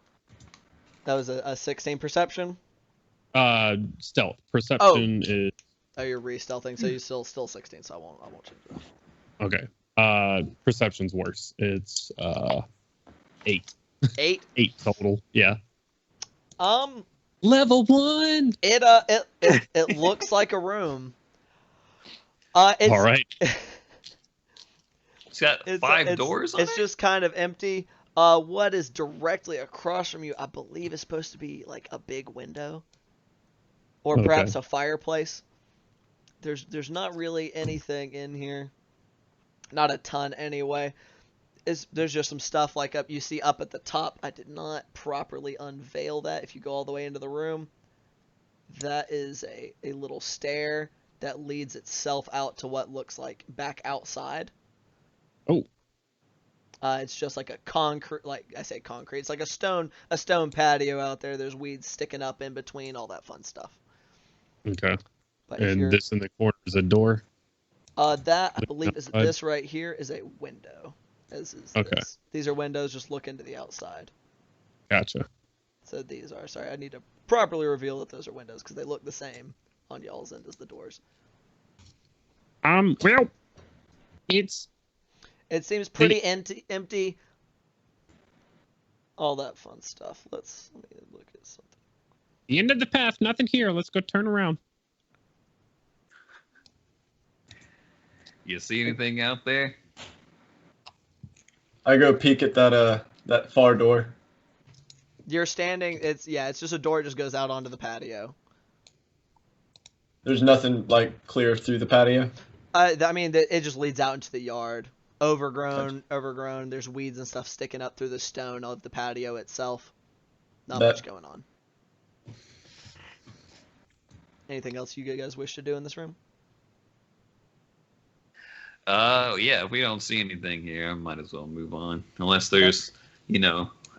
That was a 16 perception. Stealth. Perception is Oh, you're re-stealthing, so you still 16. So I won't change that. okay. Perception's worse. It's 8. 8. 8 total. Yeah. Um. Level 1. It looks like a room. It's, All right. It's got 5 doors on It's it? just kind of empty. What is directly across from you, I believe, is supposed to be like a big window, or Okay. perhaps a fireplace. There's not really anything in here, not a ton anyway. There's just some stuff like you see up at the top. I did not properly unveil that. If you go all the way into the room, that is a little stair that leads itself out to what looks like back outside. Oh. It's just like a concrete, like I say concrete. It's like a stone patio out there. There's weeds sticking up in between, all that fun stuff. Okay. But if And you're, this in the corner is a door. that I believe is outside? this right here is a window. As is Okay. this. These are windows. Just look into the outside. Gotcha. So these are. Sorry, I need to properly reveal that those are windows because they look the same on y'all's end as the doors. Well, it's It seems pretty empty. All that fun stuff. Let me look at something. the end of the path. Nothing here. Let's go turn around. You see anything out there? I go peek at that far door. You're standing. It's just a door. It just goes out onto the patio. There's nothing like clear through the patio. I mean, it just leads out into the yard. Overgrown. There's weeds and stuff sticking up through the stone of the patio itself. Not much going on. Anything else you guys wish to do in this room? Yeah, if we don't see anything here, I might as well move on. Unless there's,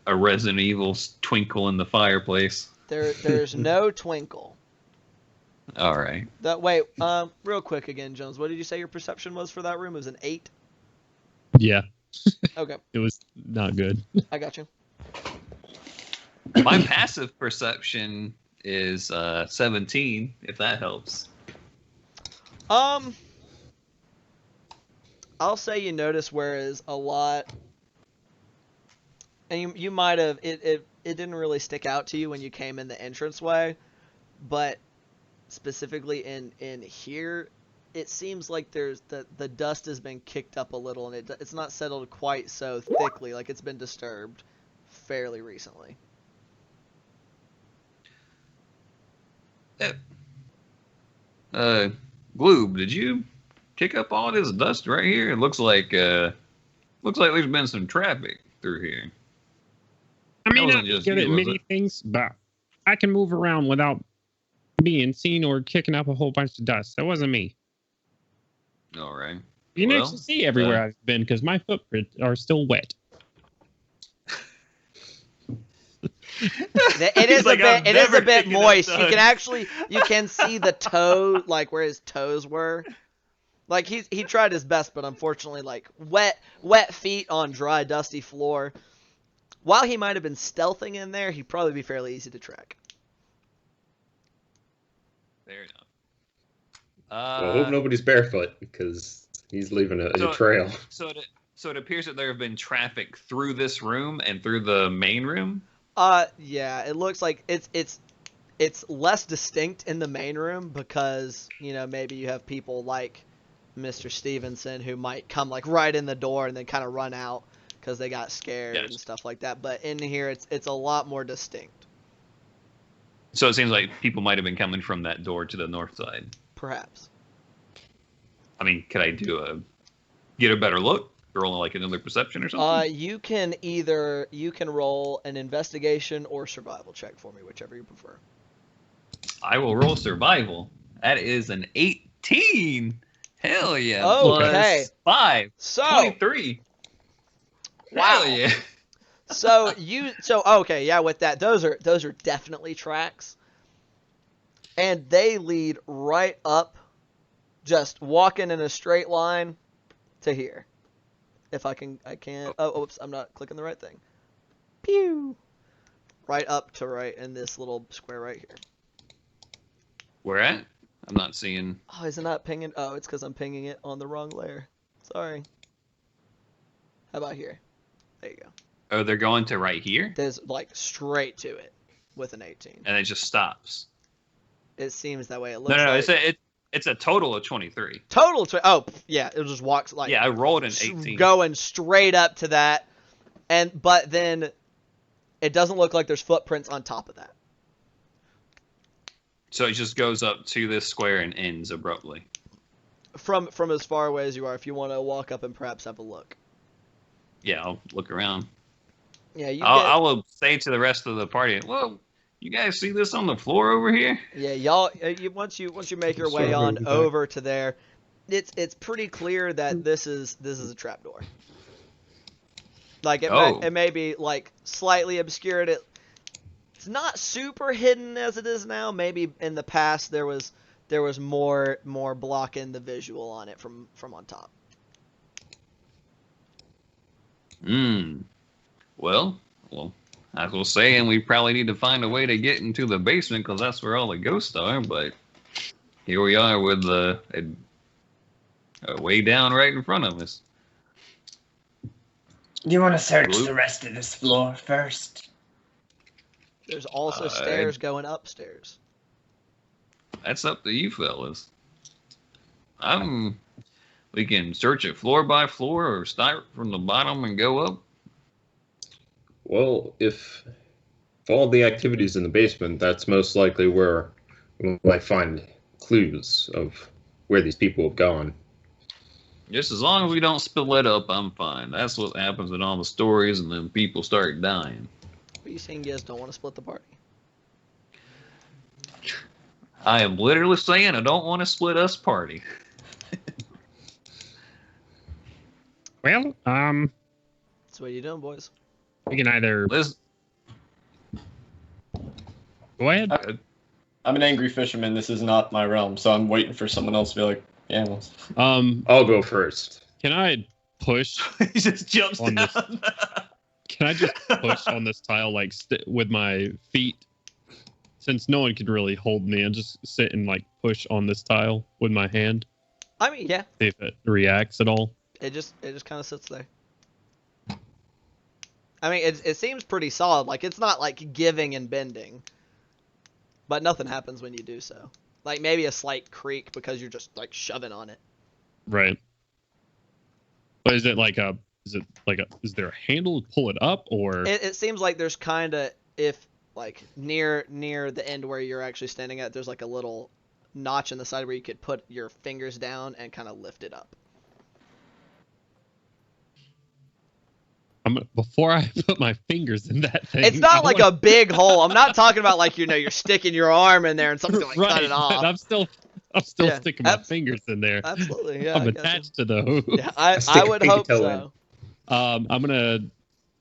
a Resident Evil twinkle in the fireplace. There's no twinkle. All right. Wait, real quick again, Jones. What did you say your perception was for that room? It was an 8? Yeah. Okay, It was not good. I got you. My passive perception is 17, if that helps. I'll say you notice whereas a lot, and you might have it didn't really stick out to you when you came in the entranceway, but specifically in here, it seems like there's the dust has been kicked up a little, and it's not settled quite so thickly. Like it's been disturbed fairly recently. Gloob, did you kick up all this dust right here? It looks like there's been some traffic through here. I may wasn't not be just good you, at was many it? things, but I can move around without being seen or kicking up a whole bunch of dust. That wasn't me. All right. You Well, need to see everywhere I've been because my footprints are still wet. It is like, a bit. "I've It is never a bit taken up moist. dust." You can see the toe, like where his toes were. Like he tried his best, but unfortunately, like wet feet on dry, dusty floor. While he might have been stealthing in there, he'd probably be fairly easy to track. Fair enough. Well, I hope nobody's barefoot because he's leaving a so- trail. So So it appears that there have been traffic through this room and through the main room. Yeah, it looks like it's less distinct in the main room because, you know, maybe you have people like Mr. Stevenson who might come like right in the door and then kind of run out because they got scared and stuff like that. But in here, it's a lot more distinct. So it seems like people might have been coming from that door to the north side. Perhaps. I mean, could I get a better look? Roll like another perception or something? You can roll an investigation or survival check for me, whichever you prefer. I will roll survival. That is an 18. Hell yeah. Okay. Plus 5. So 23. wow. Hell yeah. So okay, yeah, with that, those are definitely tracks. And they lead right up, just walking in a straight line to here. If I can. Oh, oops, I'm not clicking the right thing. Pew! Right up to right in this little square right here. Where at? I'm not seeing. Oh, is it not pinging? Oh, it's because I'm pinging it on the wrong layer. Sorry. How about here? There you go. Oh, they're going to right here? There's like straight to it with an 18. And it just stops. It seems that way. It looks No, like... it's a total of 23. Total. Oh, yeah. It just walks like. Yeah, I rolled an 18. Going straight up to that, but then it doesn't look like there's footprints on top of that. So it just goes up to this square and ends abruptly. From as far away as you are, if you want to walk up and perhaps have a look. Yeah, I'll look around. Yeah, I will say to the rest of the party, "Whoa, you guys see this on the floor over here?" Yeah, y'all. Once you make your way on over to there, it's pretty clear that this is a trapdoor. Like it may be like slightly obscured. It's not super hidden as it is now. Maybe in the past there was more blocking the visual on it from on top. Well, I was saying we probably need to find a way to get into the basement because that's where all the ghosts are. But here we are with a way down right in front of us. Do you want to search the rest of this floor first? There's also stairs going upstairs. That's up to you fellas. We can search it floor by floor or start from the bottom and go up. Well, if all the activities in the basement, that's most likely where we might find clues of where these people have gone. Just as long as we don't split up, I'm fine. That's what happens in all the stories, and then people start dying. Are you saying you guys don't want to split the party? I am literally saying I don't want to split us party. Well, So what are you doing, boys? we can either Listen, go ahead. I'm an angry fisherman. This is not my realm, so I'm waiting for someone else to be like, yeah, well. I'll go first. Can I push he just jumps on down. this? Can I just push on this tile like with my feet? Since no one can really hold me, I'll just sit and like push on this tile with my hand. I mean, yeah. See if it reacts at all. It just kind of sits there. I mean, it seems pretty solid. Like it's not like giving and bending, but nothing happens when you do so. Like maybe a slight creak because you're just like shoving on it. Right. But is there a handle to pull it up, or? It seems like there's kind of, if like near the end where you're actually standing at, there's like a little notch in the side where you could put your fingers down and kind of lift it up. Before I put my fingers in that thing. It's not like a big hole. I'm not talking about like, you're sticking your arm in there and something's like right, cut it off. I'm still sticking my fingers in there. Absolutely, yeah. I'm attached to those. Yeah, I would hope so. I'm gonna.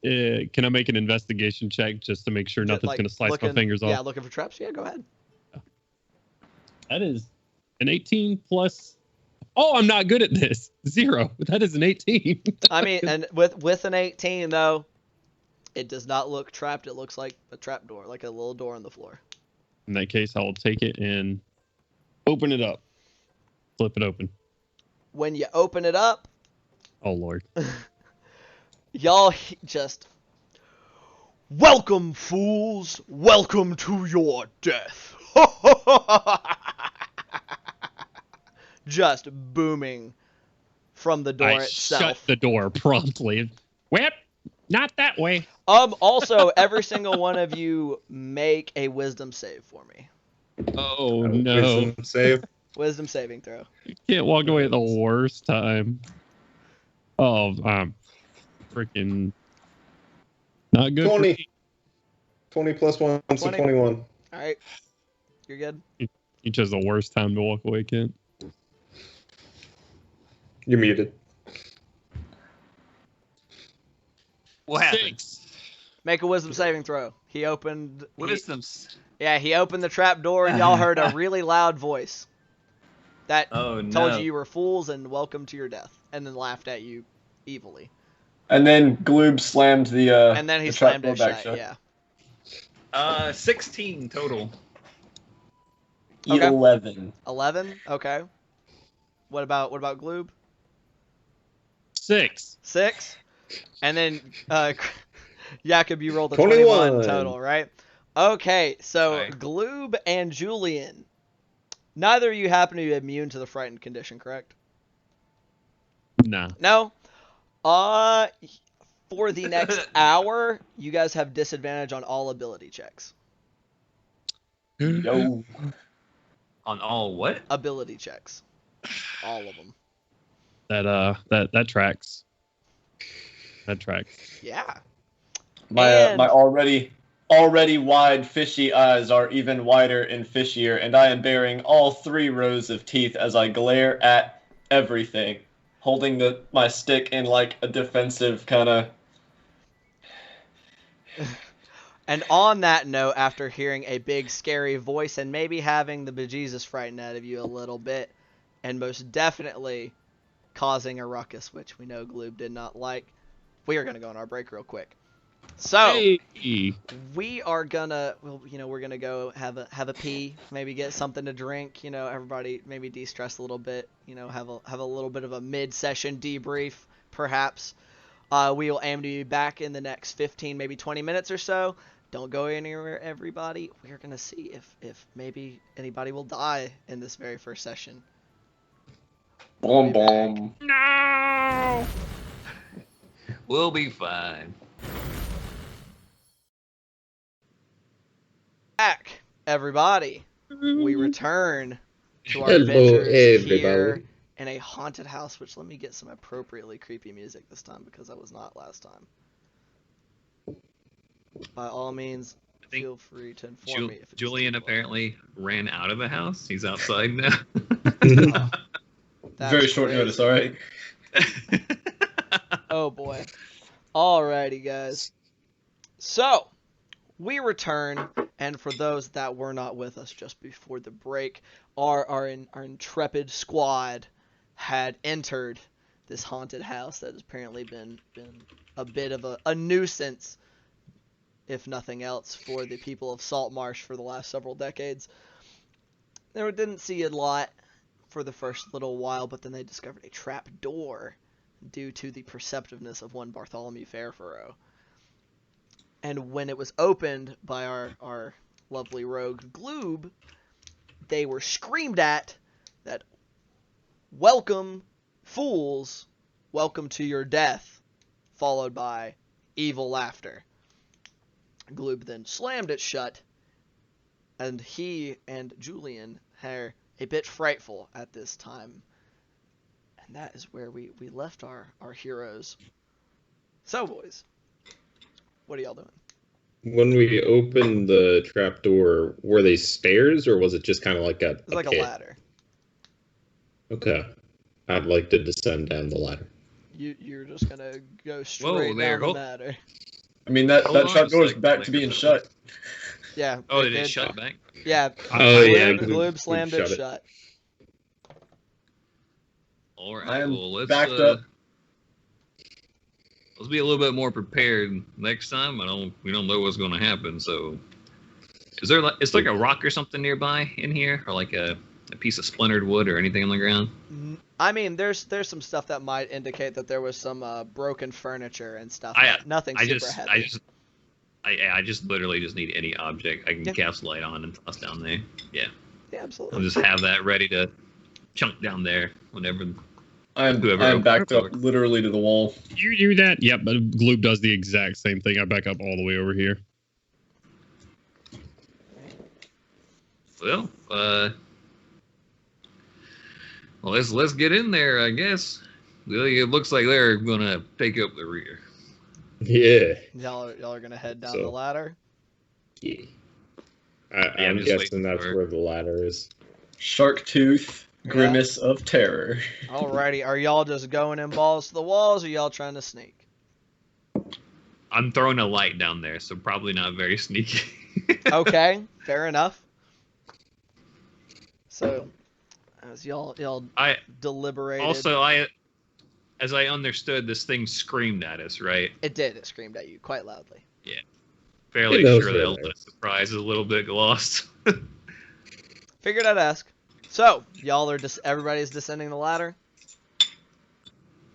Can I make an investigation check just to make sure nothing's gonna slice my fingers off? Yeah, looking for traps. Yeah, go ahead. That is an 18 plus. Oh, I'm not good at this. 0. That is an 18. I mean, and with an 18 though, it does not look trapped. It looks like a trap door, like a little door on the floor. In that case, I'll take it and open it up. Flip it open. When you open it up, oh Lord, y'all just welcome, fools. Welcome to your death. Just booming from the door I itself. shut the door promptly. Well, not that way. Also, every single one of you make a wisdom save for me. Oh no! Wisdom save. Wisdom saving throw. You can't walk away at the worst time. Oh, freaking not good. 20. 20 plus 1, so 20. 21. All right, you're good. You chose the worst time to walk away, Kent. You're muted. What happened? 6. Make a wisdom saving throw. He opened. Wisdom's. He opened the trap door, and y'all heard a really loud voice that Oh no. told you were fools and welcome to your death, and then laughed at you evilly. And then Gloob slammed the And then he the trap slammed door it back shut. Yeah. 16 total. Okay. 11. 11. Okay. What about Gloob? 6. 6. And then Jakob, you rolled a 21 total, right? Okay, so Right. Gloob and Julian, neither of you happen to be immune to the frightened condition, correct? Nah. No. For the next hour, you guys have disadvantage on all ability checks. Yo. On all what? Ability checks, all of them. That tracks. That tracks. Yeah. My And- my already wide fishy eyes are even wider and fishier, and I am baring all 3 rows of teeth as I glare at everything, holding my stick in like a defensive kind of. And on that note, after hearing a big scary voice and maybe having the bejesus frightened out of you a little bit, and most definitely causing a ruckus, which we know Gloob did not like, we are going to go on our break real quick. So, Hey. we are gonna, we're gonna go have a pee, maybe get something to drink. Everybody maybe de-stress a little bit. Have a little bit of a mid-session debrief, perhaps. We will aim to be back in the next 15, maybe 20 minutes or so. Don't go anywhere, everybody. We're gonna see if maybe anybody will die in this very first session. Boom boom. No. We'll be fine. Back, everybody. We return to our Hello, adventures here everybody. in a haunted house, which let me get some appropriately creepy music this time because I was not last time. By all means, I think feel free to inform me if it's Julian too loud. apparently ran out of the house. He's outside now. Oh, that's Very short crazy. notice, all right. Oh boy. Alrighty, guys. So, we return, and for those that were not with us just before the break, our intrepid squad had entered this haunted house that has apparently been a bit of a nuisance, if nothing else, for the people of Saltmarsh for the last several decades. They didn't see a lot for the first little while, but then they discovered a trap door due to the perceptiveness of one Bartholomew Fairfurrow. And when it was opened by our lovely rogue Gloob, they were screamed at that, "Welcome, fools, welcome to your death," followed by evil laughter. Gloob then slammed it shut, and he and Julian are a bit frightful at this time. And that is where we left our heroes. So, boys, what are y'all doing? When we opened the trapdoor, were they stairs or was it just kind of like It's like a pit? ladder. Okay. I'd like to descend down the ladder. You're just gonna go straight there, down the hold- ladder. I mean that Hold on trap a door is sec, back like to being a- shut. Yeah. Oh, did it shut back? Yeah. Oh, yeah, Gloob slammed it shut. All right. I am Well, let's backed up. Let's be a little bit more prepared next time. We don't know what's going to happen. So, is there it's like a rock or something nearby in here, or like a piece of splintered wood or anything on the ground? I mean, there's some stuff that might indicate that there was some broken furniture and stuff. Nothing super heavy. I just literally just need any object I can cast light on and toss down there. Yeah. Yeah, absolutely. I'll just have that ready to chunk down there whenever. I'm backed up literally to the wall. You do that? Yep, but Gloob does the exact same thing. I back up all the way over here. Well, let's get in there, I guess. It looks like they're gonna take up the rear. Yeah. Y'all are gonna head down the ladder. Yeah. I'm guessing that's where the ladder is. Shark tooth, grimace of terror. Alrighty, are y'all just going in balls to the walls, or y'all trying to sneak? I'm throwing a light down there, so probably not very sneaky. Okay, fair enough. So, as y'all deliberated. Also, as I understood, this thing screamed at us, right? It did. It screamed at you quite loudly. Yeah. Fairly sure the element of surprise is a little bit lost. Figured I'd ask. So, y'all are everybody's descending the ladder?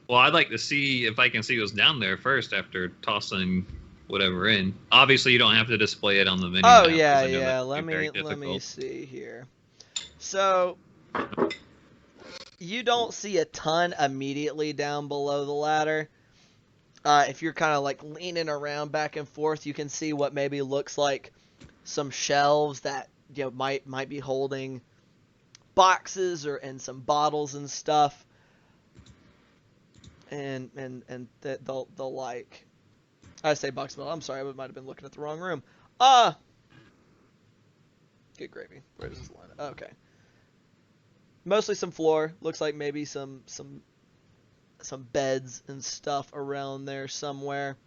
Well, I'd like to see if I can see what's down there first after tossing whatever in. Obviously, you don't have to display it on the menu. Oh, yeah. Let me see here. So, you don't see a ton immediately down below the ladder. If you're kind of like leaning around back and forth, you can see what maybe looks like some shelves that might be holding boxes and some bottles and stuff. And they'll like, I say box bottle. I'm sorry, I might have been looking at the wrong room. Good gravy. Where does this line? Okay. Mostly some floor. Looks like maybe some beds and stuff around there somewhere.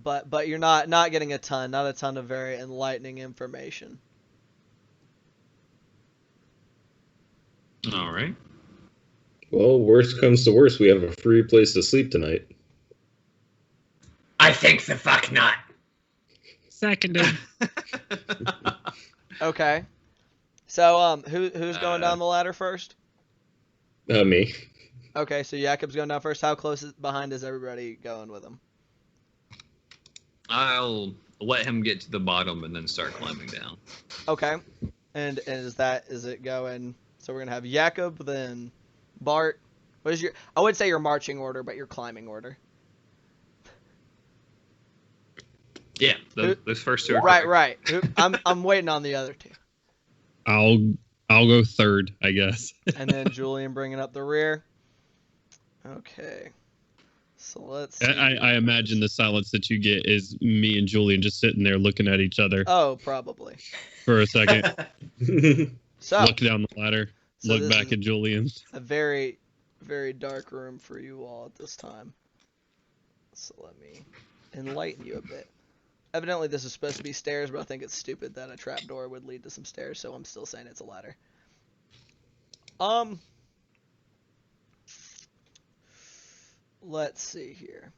But you're not getting not a ton of very enlightening information. All right. Well, worst comes to worst, we have a free place to sleep tonight. I think the fuck not. Seconded. Okay. So who's going down the ladder first? Me. Okay, so Jakob's going down first. How close behind is everybody going with him? I'll let him get to the bottom and then start climbing down. Okay. And is it going? So we're gonna have Jakob, then Bart. What is I would say your marching order, but your climbing order. Yeah, those first two are right. I'm waiting on the other two. I'll go third, I guess. And then Julian bringing up the rear. Okay. So let's see. I imagine the silence that you get is me and Julian just sitting there looking at each other. Oh, probably. For a second. So look down the ladder. Look back at Julian. A very, very dark room for you all at this time. So let me enlighten you a bit. Evidently, this is supposed to be stairs, but I think it's stupid that a trapdoor would lead to some stairs, so I'm still saying it's a ladder. Let's see here.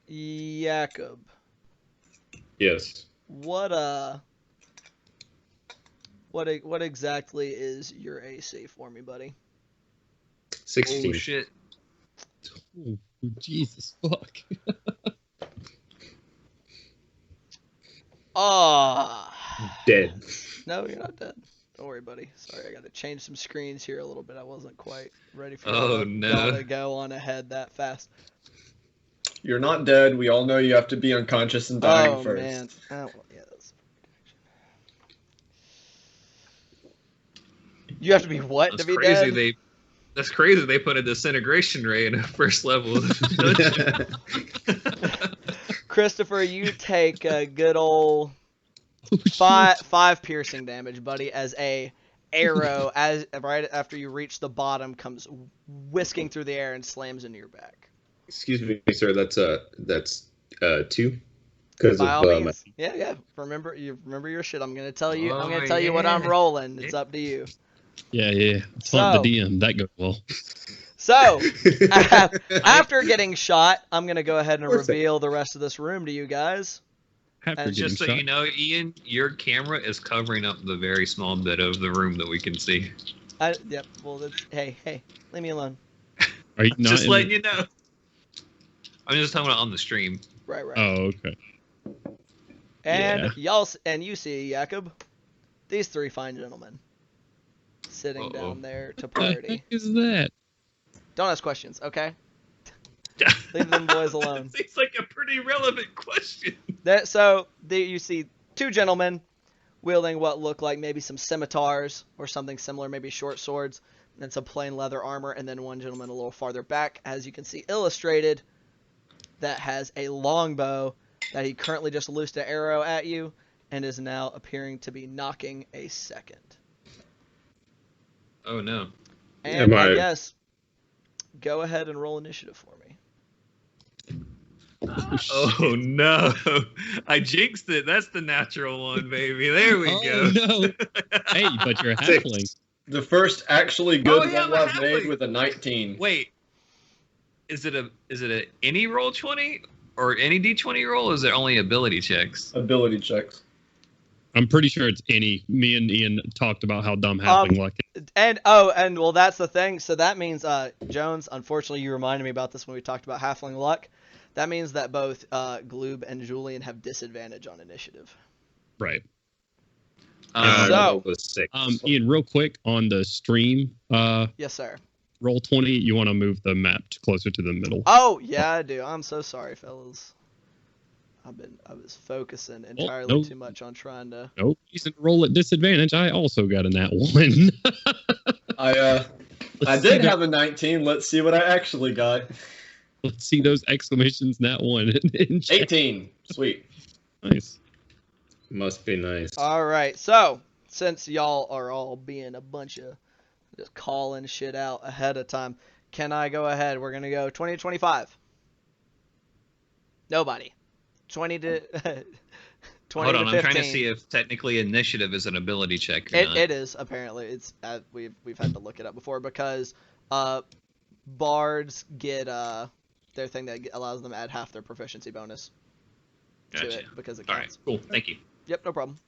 Jakob. Yes. What exactly is your AC for me, buddy? 16. Oh, shit. Oh, Jesus fuck. Dead. No, you're not dead. Don't worry, buddy. Sorry, I got to change some screens here a little bit. I wasn't quite ready for y'all to go on ahead that fast. You're not dead. We all know you have to be unconscious and dying first. Man. Oh, well, yeah, that's... You have to be what That's to be crazy. dead? That's crazy. They put a disintegration ray in a first level. Christopher, you take a good old five piercing damage, buddy, as a arrow, right after you reach the bottom, comes whisking through the air and slams into your back. Excuse me, sir. That's 2. Because By all means. Yeah. Remember your shit. I'm gonna tell you. I'm gonna tell you what I'm rolling. It's up to you. Yeah. Punt the DM. That goes well. So, after getting shot, I'm going to go ahead and reveal the rest of this room to you guys. And just so you know, Ian, your camera is covering up the very small bit of the room that we can see. Yep. Well, that's hey, leave me alone. Are you not Just in letting the- you know. I'm just talking about on the stream. Right. Oh, okay. And Yeah. and you see, Jakob, these three fine gentlemen sitting Uh-oh. down there to What the party. heck is that? Don't ask questions, okay? Leave them boys alone. Seems like a pretty relevant question. You see two gentlemen wielding what look like maybe some scimitars or something similar, maybe short swords, and some plain leather armor, and then one gentleman a little farther back, as you can see illustrated, that has a longbow that he currently just loosed an arrow at you and is now appearing to be knocking a second. Oh no. And Am I I- guess go ahead and roll initiative for me. Oh no. I jinxed it. That's the natural one, baby. There we Oh, go. no. Hey, but you're a Six. halfling. The first actually good yeah, one I'm a I've made halfling. with a 19. Wait. Is it a any roll 20 or any d20 roll? Or is it only ability checks? Ability checks. I'm pretty sure it's any. Me and Ian talked about how dumb halfling luck is. And well, that's the thing. So that means, Jones, unfortunately, you reminded me about this when we talked about halfling luck. That means that both Gloob and Julian have disadvantage on initiative. Right. So- was 6. Ian, real quick on the stream, Yes, sir. roll 20. You want to move the map closer to the middle. Oh, yeah, I do. I'm so sorry, fellas. I was focusing entirely no. too much on trying to. No reason to roll at disadvantage. I also got a nat 1. I Let's did see have a 19. Let's see what I actually got. Let's see those exclamations nat 1 in chat. 18. Sweet. Nice. Must be nice. All right, so since y'all are all being a bunch of just calling shit out ahead of time, can I go ahead? We're gonna go 20 to 25. Nobody. 20 to 20 Hold on, to 15. I'm trying to see if technically initiative is an ability check or not. It is apparently. It's we've had to look it up before because bards get their thing that allows them to add half their proficiency bonus to Gotcha. it because it All right, counts. cool. Thank you. Yep, no problem.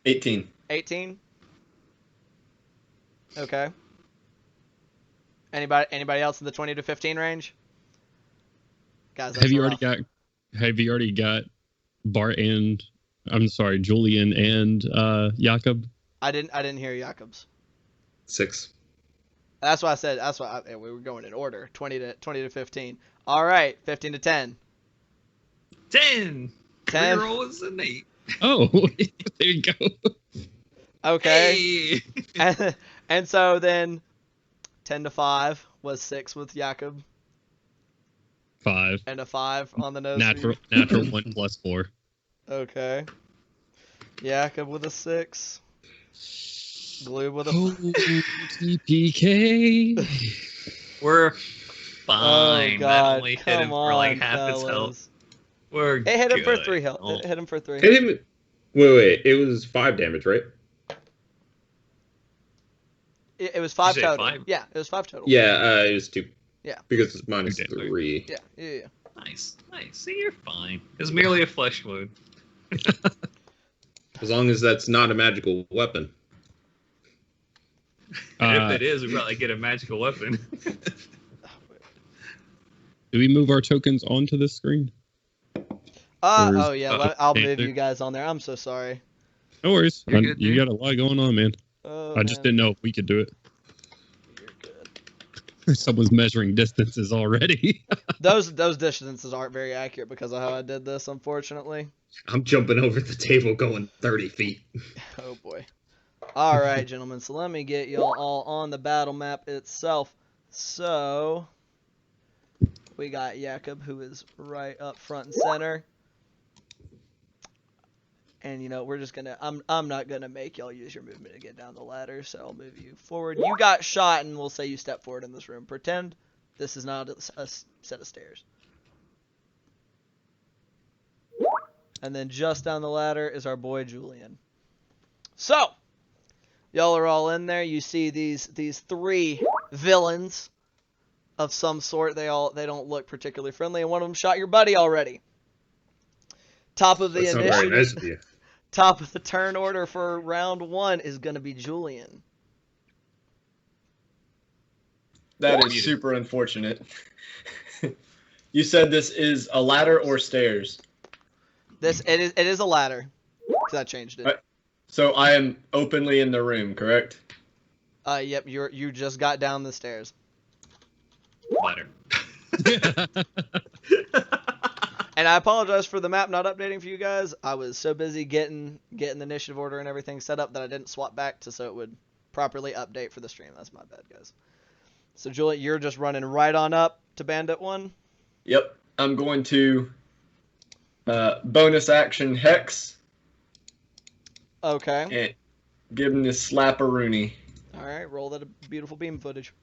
18. 18. Okay. Anybody else in the 20 to 15 range? Guys, that's Have you rough. already got Bart and Julian and Jakob? I didn't hear Jakob's. 6. That's why I said. That's why we were going in order. 20 to 15. All right, 15 to 10. 10. 10. Reroll is an 8. Oh, there you go. Okay. Hey. And so then 10 to 5 was 6 with Jakob 5. and a 5 on the nose. Natural 1 plus 4. Okay. Jakob with a 6. Glue with a Oh, TPK. We're fine. Oh, that God. only hit Come him for like on, half his health. fellas. We're It hit him for good. 3 health. Oh. It hit him for 3. Hit him. Wait. It was 5 damage, right? It was 5 Did you say total. 5? Yeah, it was 5 total. Yeah, it was 2. Yeah. Because it's minus Okay. 3. Yeah. Nice. See, you're fine. It's merely a flesh wound. As long as that's not a magical weapon. If it is, we probably get a magical weapon. Do we move our tokens onto the screen? Or is- Oh yeah, I'll okay, move there- you guys on there. I'm so sorry. No worries. You're good, You dude. got a lot going on, man. Oh, I just man. didn't know if we could do it. You're good. Someone's measuring distances already. Those distances aren't very accurate because of how I did this, unfortunately. I'm jumping over the table going 30 feet. Oh boy. All right, gentlemen. So let me get y'all all on the battle map itself. So we got Jakob, who is right up front and center. And we're just gonna. I'm not gonna make y'all use your movement to get down the ladder, so I'll move you forward. You got shot, and we'll say you step forward in this room. Pretend this is not a set of stairs. And then just down the ladder is our boy Julian. So, y'all are all in there. You see these 3 villains of some sort. They don't look particularly friendly, and one of them shot your buddy already. Top of the That's not very initiative. nice of you. Top of the turn order for round 1 is going to be Julian. That is super unfortunate. You said this is a ladder or stairs? It is a ladder. Cause I changed it. Right. So I am openly in the room, correct? Yep. You just got down the stairs. Ladder. And I apologize for the map not updating for you guys. I was so busy getting the initiative order and everything set up that I didn't swap back so it would properly update for the stream. That's my bad, guys. So Julian, you're just running right on up to Bandit 1? Yep. I'm going to bonus action Hex. Okay. And give him this slap-a-rooney. Alright, roll that beautiful beam footage.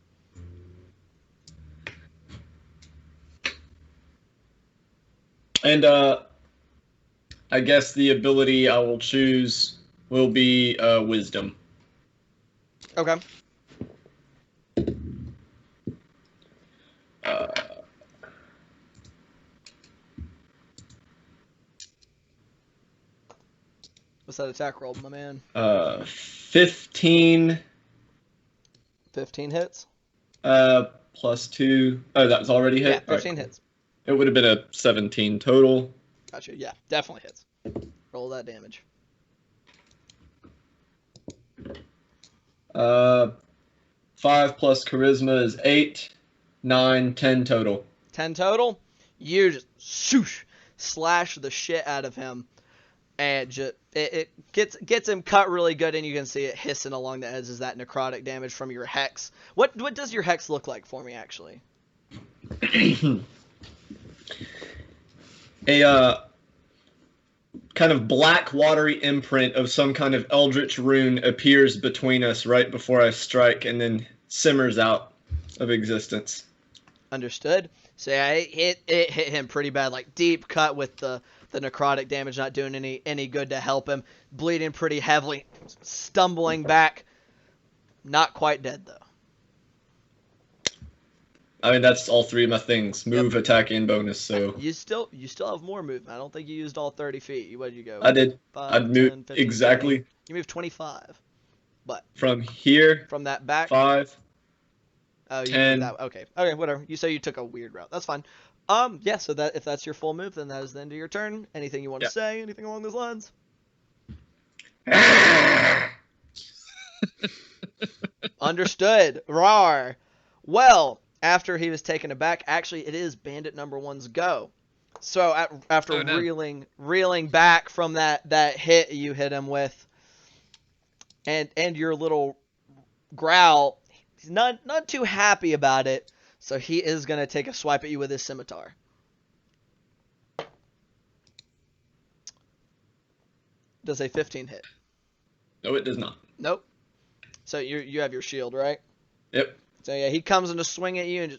And I guess the ability I will choose will be Wisdom. Okay. What's that attack roll, my man? 15. 15 hits? Plus 2. Oh, that was already hit? Yeah, 15 hits. It would have been a 17 total. Gotcha. Yeah, definitely hits. Roll that damage. 5 plus charisma is 8, 9, 10 total. 10 total. You just swoosh, slash the shit out of him, and just it gets him cut really good, and you can see it hissing along the edges. That necrotic damage from your hex. What does your hex look like for me, actually? A kind of black watery imprint of some kind of eldritch rune appears between us right before I strike, and then simmers out of existence. Understood. So yeah, it hit him pretty bad, like deep cut with the necrotic damage not doing any good to help him. Bleeding pretty heavily, stumbling back. Not quite dead though. I mean, that's all 3 of my things: move, attack, and bonus. So you still have more movement. I don't think you used all 30 feet. What did you go? I did. 5, I'd move 10, 15, exactly. 20. You moved 25. But from here. From that back. 5. Oh, you 10. That, okay, whatever. You say you took a weird route. That's fine. Yeah. So that if that's your full move, then that is the end of your turn. Anything you want to say? Anything along those lines? Understood. Rawr. Well, after he was taken aback, actually, it is Bandit number 1's go. So after reeling back from that hit you hit him with, and your little growl, he's not too happy about it. So he is gonna take a swipe at you with his scimitar. Does a 15 hit? No, it does not. Nope. So you have your shield, right? Yep. So yeah, he comes in to swing at you, and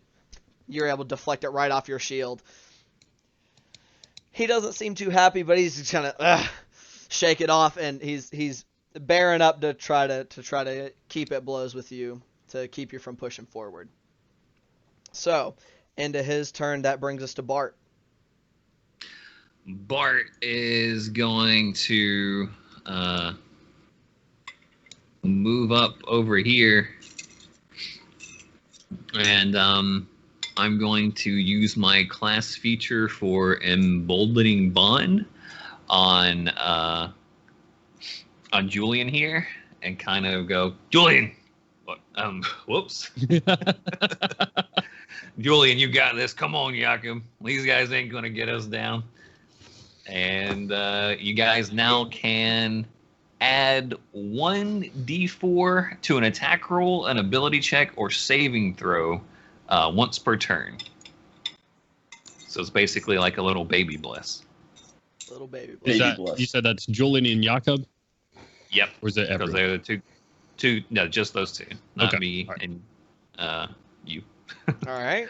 you're able to deflect it right off your shield. He doesn't seem too happy, but he's just gonna shake it off, and he's bearing up to try to keep at blows with you to keep you from pushing forward. So, into his turn, that brings us to Bart. Bart is going to move up over here, and I'm going to use my class feature for Emboldening Bond on Julian here, and kind of go, Julian, what? Whoops. Julian, you got this. Come on, Yakum. These guys ain't gonna get us down. And you guys now can add 1d4 to an attack roll, an ability check, or saving throw once per turn. So it's basically like a little baby bless. Little baby bless. You said that's Julian and Jakob? Yep. Or is it everyone? Because they're the two. No, just those two. Not Okay. me Right. and you. All right.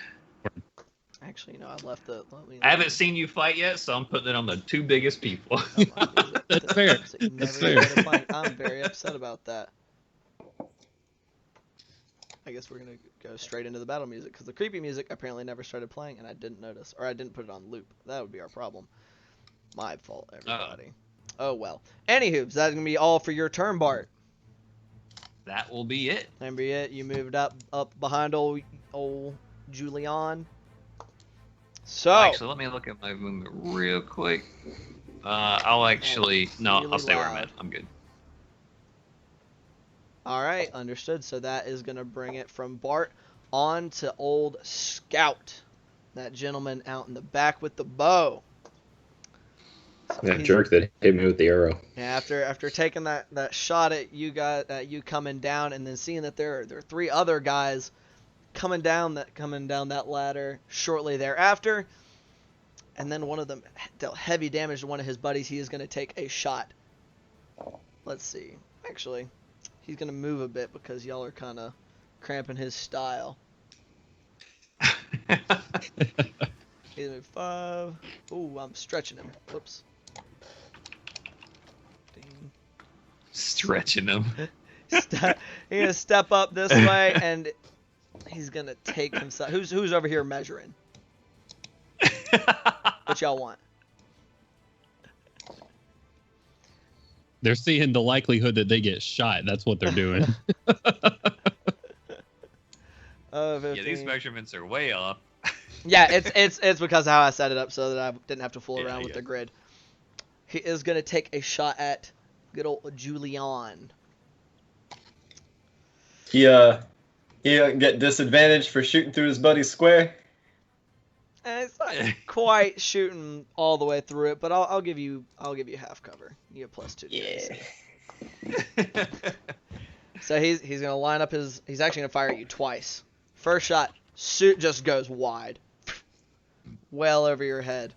Actually, I left the. I haven't seen you fight yet, so I'm putting it on the 2 biggest people. That's fair. That's fair. I'm very upset about that. I guess we're gonna go straight into the battle music because the creepy music apparently never started playing, and I didn't notice, or I didn't put it on loop. That would be our problem. My fault, everybody. Oh well. Anywho, that's gonna be all for your turn, Bart. That will be it. Remember it? You moved up behind old old Julian. So Actually, let me look at my movement real quick. I'll actually no, really I'll stay where I'm loud. at. I'm good. all right, understood. So that is gonna bring it from Bart on to old Scout, that gentleman out in the back with the bow. So That he's- jerk that hit me with the arrow. Yeah, after taking that shot at you guys, at you coming down, and then seeing that there are 3 other guys coming down that ladder shortly thereafter, and then one of them dealt heavy damage to one of his buddies. He is going to take a shot. Let's see. Actually, he's going to move a bit because y'all are kind of cramping his style. He's going to move 5. Ooh, I'm stretching him. Whoops. Ding. Stretching him. He's gonna step up this way, and he's gonna take himself. Who's over here measuring? What y'all want? They're seeing the likelihood that they get shot. That's what they're doing. Yeah, 15. these measurements are way off. Yeah, it's because of how I set it up, so that I didn't have to fool around with yeah. the grid. He is gonna take a shot at good old Julian. He get disadvantaged for shooting through his buddy's square. And it's not quite shooting all the way through it, but I'll give you half cover. You get +2. Yeah. So he's gonna line up his. He's actually gonna fire at you twice. First shot, suit just goes wide, well over your head.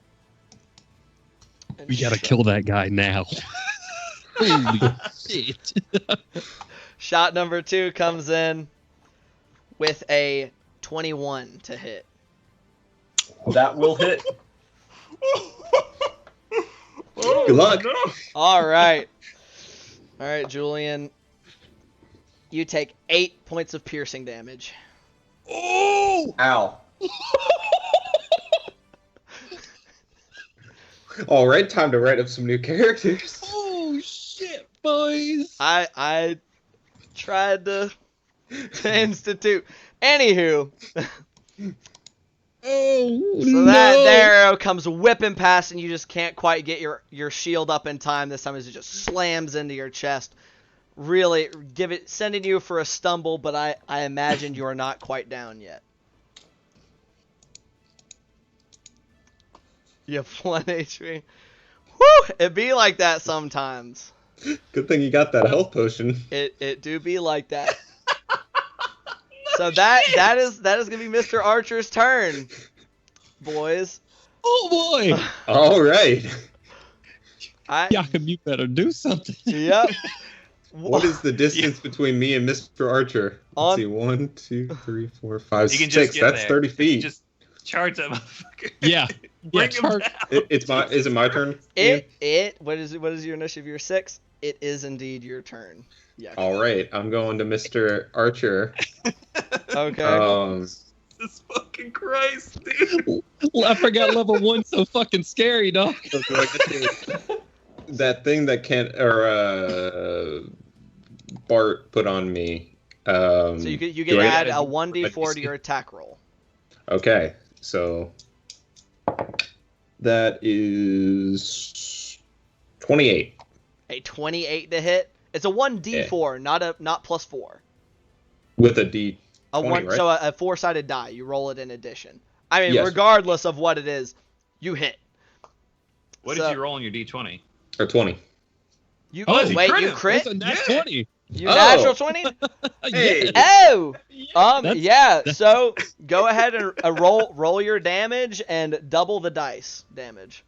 And We gotta shot- kill that guy now. Holy shit. Shot number 2 comes in with a 21 to hit. That will hit. Good luck. All right, Julian. You take 8 points of piercing damage. Oh! Ow. All right, time to write up some new characters. Oh shit, boys! I tried to institute. Anywho, Oh so no! that arrow comes whipping past, and you just can't quite get your shield up in time. This time, as it just slams into your chest, really sending you for a stumble. But I imagine you are not quite down yet. You have 1 HP. Whew! It be like that sometimes. Good thing you got that health potion. It do be like that. So that is gonna be Mr. Archer's turn, boys. Oh boy! All right. Jakob, you better do something. Yep. What is the distance between me and Mr. Archer? On- Let's see, 1, 2, 3, 4, 5, You can 6. just get That's there. 30 feet. Just charge that motherfucker. Yeah. Bring him charge- down. Is it my turn? Ian? What is your initiative? Your 6. It is indeed your turn. Yeah. All right, I'm going to Mr. Archer. Okay. Jesus fucking Christ, dude. I forgot level 1 so fucking scary, dog. So do I get to- that thing that Bart put on me. So you can do I add get- a 1d4 to your attack roll. Okay, so that is 28. A 28 to hit. It's a 1d4, not plus 4. With a D. A 20, one, right? so a 4-sided die. You roll it in addition. I mean, Yes. regardless of what it is, you hit. What So- did you roll on your D20? Or 20. You Oh, he wait, crit you him. crit? That's a nat Yeah. 20. You Oh. natural 20? Hey. Oh! That's- Yeah, so go ahead and roll your damage and double the dice damage.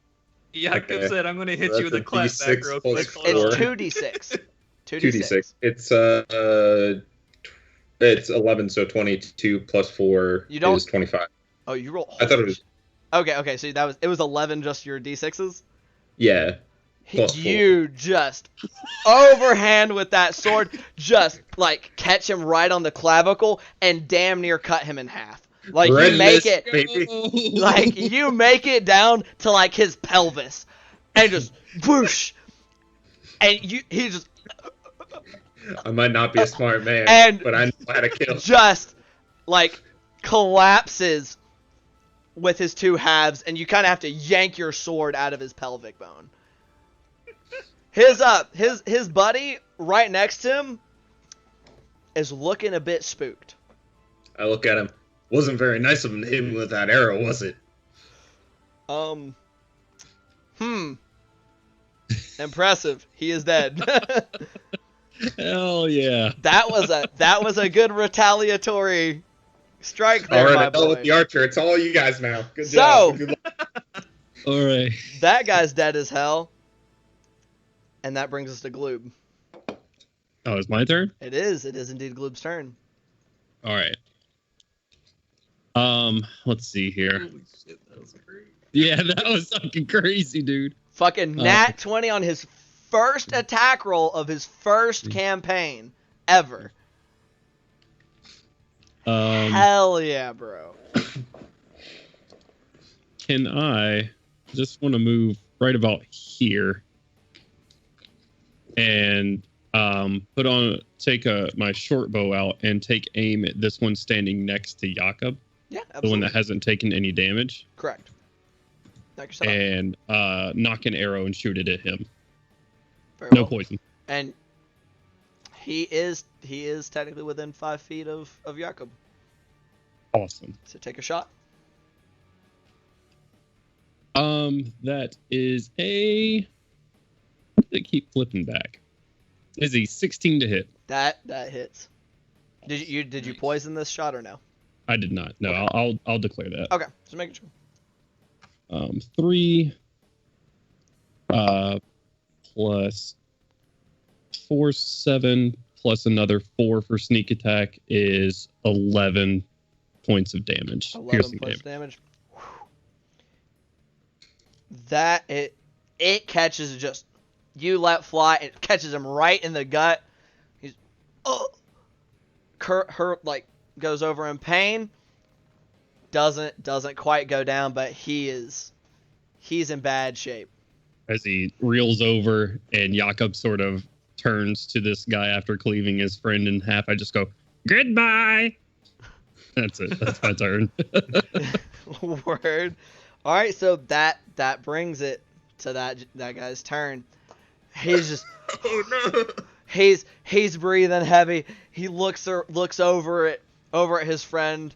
Jakob Okay. said, I'm going to hit So you with a that's a clap back D6 real plus quick. It's Hold on. 2d6. 2d6. It's 11, so 22 plus 4 You don't- is 25. Oh, you roll. I thought it was, Okay, so it was 11 just your d6s? yeah. Plus You just overhand with that sword, just like catch him right on the clavicle and damn near cut him in half. Like you make Redness, it, baby. like you make it down to like his pelvis, and just whoosh, and he just I might not be a smart man, And- but I know how to kill. just like collapses with his two halves, and you kind of have to yank your sword out of his pelvic bone. His buddy right next to him is looking a bit spooked. I look at him. Wasn't very nice of him to hit me with that arrow, was it? Impressive. He is dead. Hell yeah. That was a good retaliatory strike there, All my right, I with boy. the archer. It's all you guys now. Good So- job. Good luck. All right. That guy's dead as hell. And that brings us to Gloob. Oh, it's my turn? It is indeed Gloob's turn. All right. Let's see here. Holy shit, that was great. Yeah, that was fucking crazy, dude. Fucking nat 20 on his first attack roll of his first campaign ever. Hell yeah, bro. Can I just want to move right about here and take my short bow out and take aim at this one standing next to Jakob, Yeah, the absolutely. one that hasn't taken any damage, Correct. Knock yourself out. and knock an arrow and shoot it at him. Very No well. poison. And he is technically within 5 feet of Jakob. Awesome. So take a shot. That is a. They keep flipping back. Is he 16 to hit? That hits. Did you Nice. poison this shot or no? I did not. No, I'll declare that. Okay, just making sure. 3 plus 4, 7 plus another 4 for sneak attack is 11 points of damage. 11 Piercing points damage. damage. That it catches just you let fly. It catches him right in the gut. He's hurt like goes over in pain. Doesn't quite go down, but he's in bad shape. As he reels over and Jakob sort of turns to this guy after cleaving his friend in half, I just go, goodbye. That's it. That's my turn. Word. All right, so that brings it to that guy's turn. He's just Oh no! he's breathing heavy. He looks over at his friend,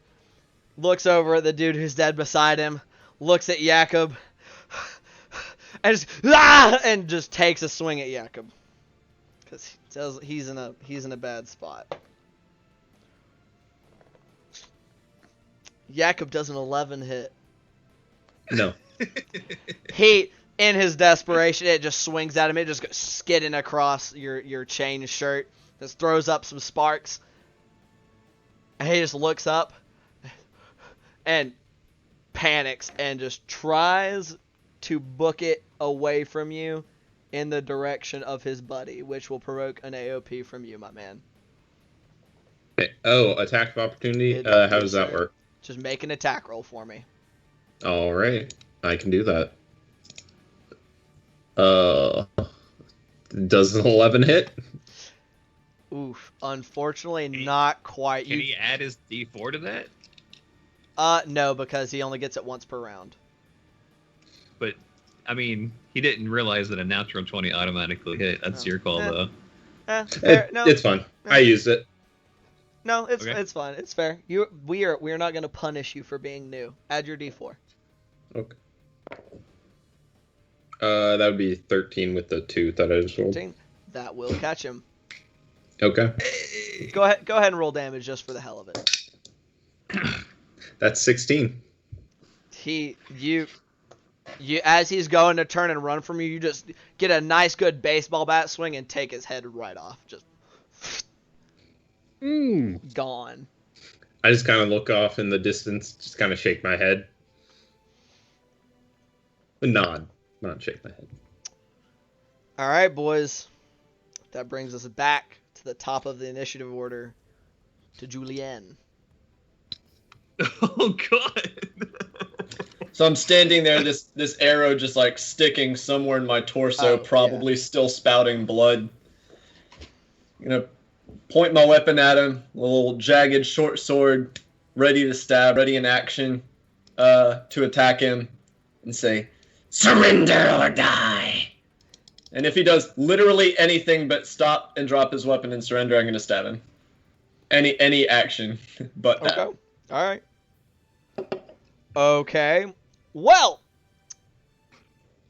looks over at the dude who's dead beside him, looks at Jakob, and just takes a swing at Jakob because he says he's in a bad spot. Jakob does an 11 hit. No. He, in his desperation, it just swings at him. It just goes skidding across your chain shirt. Just throws up some sparks. And he just looks up and panics and just tries to book it away from you in the direction of his buddy, which will provoke an AOP from you, my man. Oh, attack of opportunity? It- How does that work? Just make an attack roll for me. All right, I can do that. Does an 11 hit? Oof. Unfortunately, not quite. Can he add his D4 to that? No, because he only gets it once per round. But, I mean, he didn't realize that a natural 20 automatically hit. That's Oh. your call, Eh. though. Fair. No, It's fine. I used it. no, it's Okay. it's fine. It's fair. We are not going to punish you for being new. Add your D4. Okay. That would be 13 with the 2 that I just rolled. 13. That will catch him. Okay. Go ahead and roll damage just for the hell of it. That's 16. You as he's going to turn and run from you, you just get a nice good baseball bat swing and take his head right off. Just gone. I just kind of look off in the distance, just kind of shake my head. Nod. Not shake my head. All right, boys. That brings us back to the top of the initiative order to Julien. Oh, God. So I'm standing there, this arrow just like sticking somewhere in my torso, Oh, probably still spouting blood. I'm gonna point my weapon at him, a little jagged short sword, ready to stab, ready in action to attack him and say, "Surrender or die." And if he does literally anything but stop and drop his weapon and surrender, I'm going to stab him. Any action but that. Okay. All right. Okay. Well,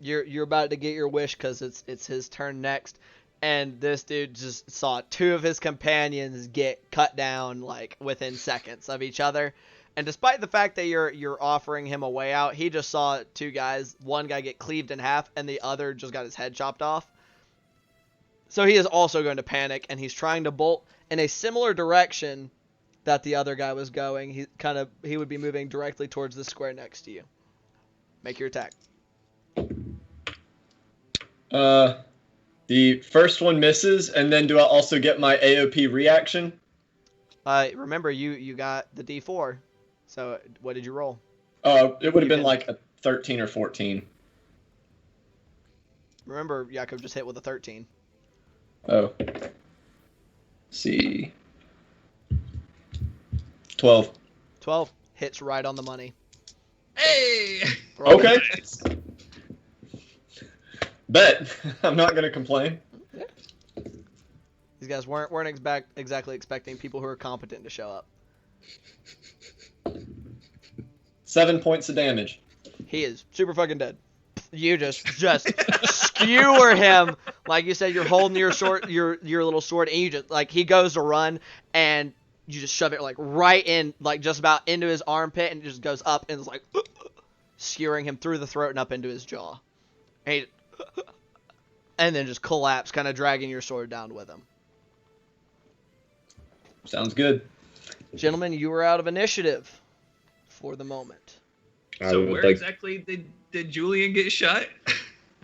you're about to get your wish because it's his turn next, and this dude just saw two of his companions get cut down like within seconds of each other. And despite the fact that you're offering him a way out, he just saw two guys, one guy get cleaved in half and the other just got his head chopped off. So he is also going to panic, and he's trying to bolt in a similar direction that the other guy was going. He would be moving directly towards the square next to you. Make your attack. The first one misses, and then do I also get my AOP reaction? Remember you got the D4. So what did you roll? It would have been like a 13 or 14. Remember, Jakob just hit with a 13. Oh. Let's see. 12. 12 hits right on the money. Hey! Okay. Bet. I'm not gonna complain. Yeah. These guys weren't exactly expecting people who are competent to show up. 7 points of damage. He is super fucking dead. You just skewer him, like you said. You're holding your sword, your little sword, and you just like he goes to run, and you just shove it like right in, like just about into his armpit, and it just goes up and it's like skewering him through the throat and up into his jaw, and then just collapse, kind of dragging your sword down with him. Sounds good. Gentlemen, you are out of initiative for the moment. So where exactly did Julian get shot?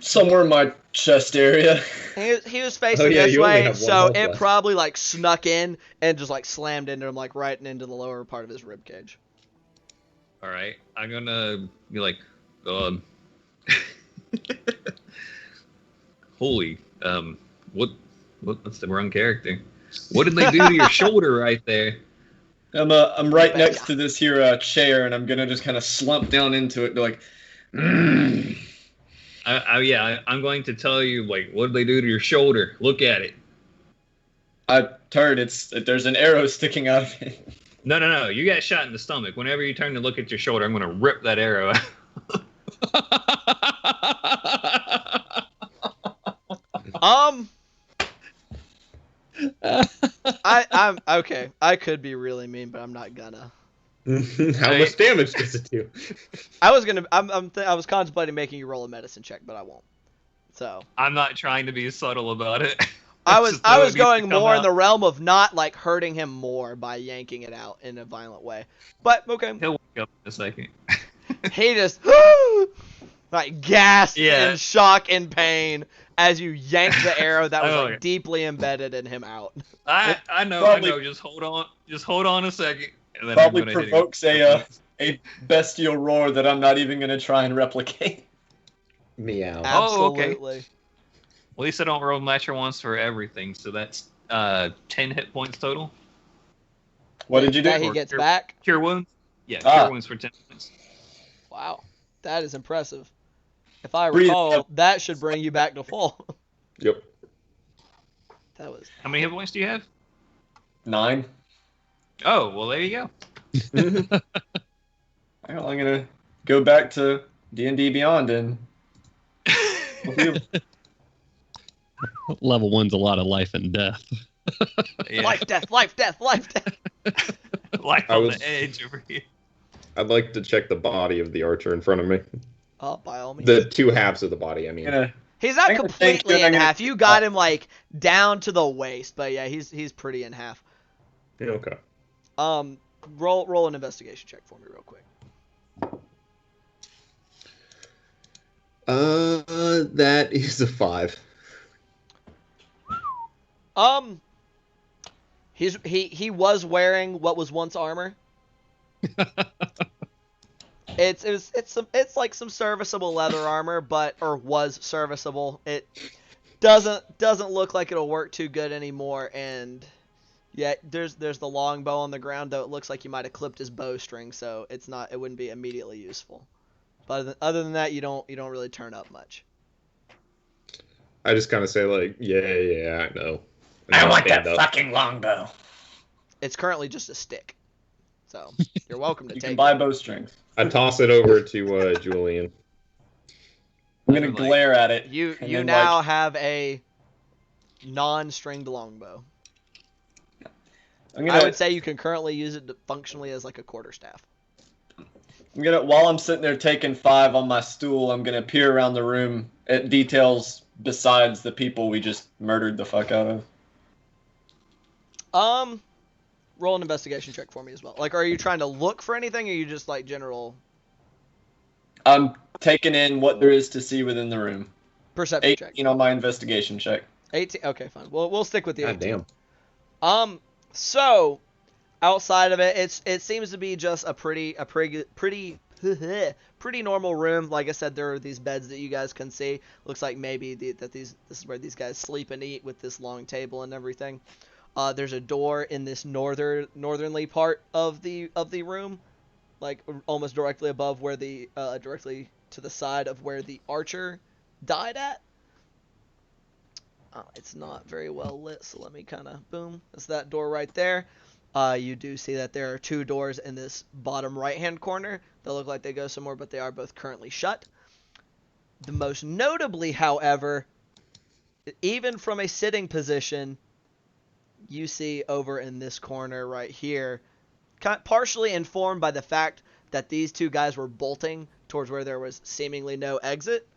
Somewhere in my chest area. He was facing this you only way, have one so health it left. probably like snuck in and just like slammed into him, like right into the lower part of his rib cage. All right, I'm gonna be like, holy, what's the wrong character? What did they do to your shoulder right there? I'm right next to this here chair, and I'm gonna just kind of slump down into it, and be like, I'm going to tell you, like, what did they do to your shoulder? Look at it. I turned. There's an arrow sticking out of it. No. You got shot in the stomach. Whenever you turn to look at your shoulder, I'm going to rip that arrow out. I'm okay. I could be really mean, but I'm not gonna. How much damage does it do? I was contemplating making you roll a medicine check, but I won't. So I'm not trying to be subtle about it. I was going more in the realm of not like hurting him more by yanking it out in a violent way. But okay. He'll wake up in a second. He just like gasped in shock and pain as you yanked the arrow that was like deeply embedded in him out. I know. Just hold on a second. And then probably provokes a bestial roar that I'm not even gonna try and replicate. Meow. Absolutely. Oh, okay. At least I don't roll natural ones for everything, so that's 10 hit points total. What did you do? That he gets back? Cure wounds? Yeah, cure wounds for 10 points. Wow. That is impressive. If I recall, that should bring you back to full. Yep. That was. How many hit points do you have? 9. Oh, well, there you go. I'm gonna go back to D&D Beyond and. Level 1's a lot of life and death. Yeah. Life, death. Life on the edge over here. I'd like to check the body of the archer in front of me. Oh, by all means. The two halves of the body, I mean. He's not completely in half. You got him like down to the waist, but yeah, he's pretty in half. Okay. Roll an investigation check for me real quick. That is a 5. He was wearing what was once armor. It's like some serviceable leather armor, or was serviceable. It doesn't look like it'll work too good anymore, and Yeah, there's the longbow on the ground, though it looks like you might have clipped his bowstring, so it wouldn't be immediately useful. But other than that, you don't really turn up much. I just kind of say like, yeah, I know. And I then want that stand up. fucking longbow. It's currently just a stick, so you're welcome to You take can buy it. bowstrings. I toss it over to Julian. I'm gonna Like- glare at it. You and you then, now like, have a non-stringed longbow. I'm I gonna, would say you can currently use it functionally as like a quarterstaff. while I'm sitting there taking 5 on my stool, I'm gonna peer around the room at details besides the people we just murdered the fuck out of. Roll an investigation check for me as well. Like, are you trying to look for anything, or are you just like general I'm taking in what there is to see within the room. perception check? 18 on my investigation check. 18. Okay, fine. We'll stick with the God 18. damn. So outside of it, it seems to be just a pretty pretty normal room. Like I said, there are these beds that you guys can see. Looks like maybe this is where these guys sleep and eat with this long table and everything. There's a door in this northernly part of the room, like almost directly above where directly to the side of where the archer died at. It's not very well lit, so let me kind of boom. That's that door right there. You do see that there are 2 doors in this bottom right-hand corner. They look like they go somewhere, but they are both currently shut. The most notably, however, even from a sitting position, you see over in this corner right here, partially informed by the fact that these 2 guys were bolting towards where there was seemingly no exit,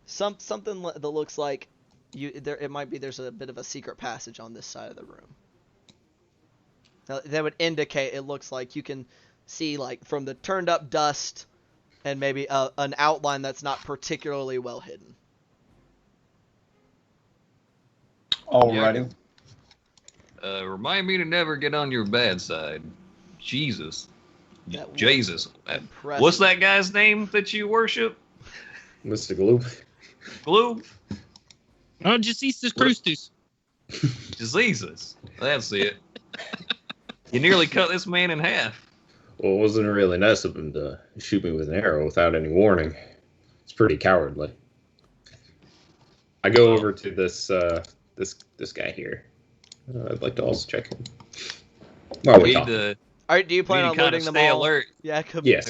something that looks like there's a bit of a secret passage on this side of the room. Now, that would indicate it looks like you can see like from the turned up dust and maybe an outline that's not particularly well hidden. Alrighty. Remind me to never get on your bad side. Jesus. That was Jesus. impressive. What's that guy's name that you worship? Mr. Gloop. Glue? Oh, Jesus Christus. Jesus. That's it. You nearly cut this man in half. Well, it wasn't really nice of him to shoot me with an arrow without any warning. It's pretty cowardly. I go over to this guy here. I'd like to also check him. While we We talk. need to, Alright, do you we plan need on to kind looting of them stay all? alert. Yeah, it could Yes.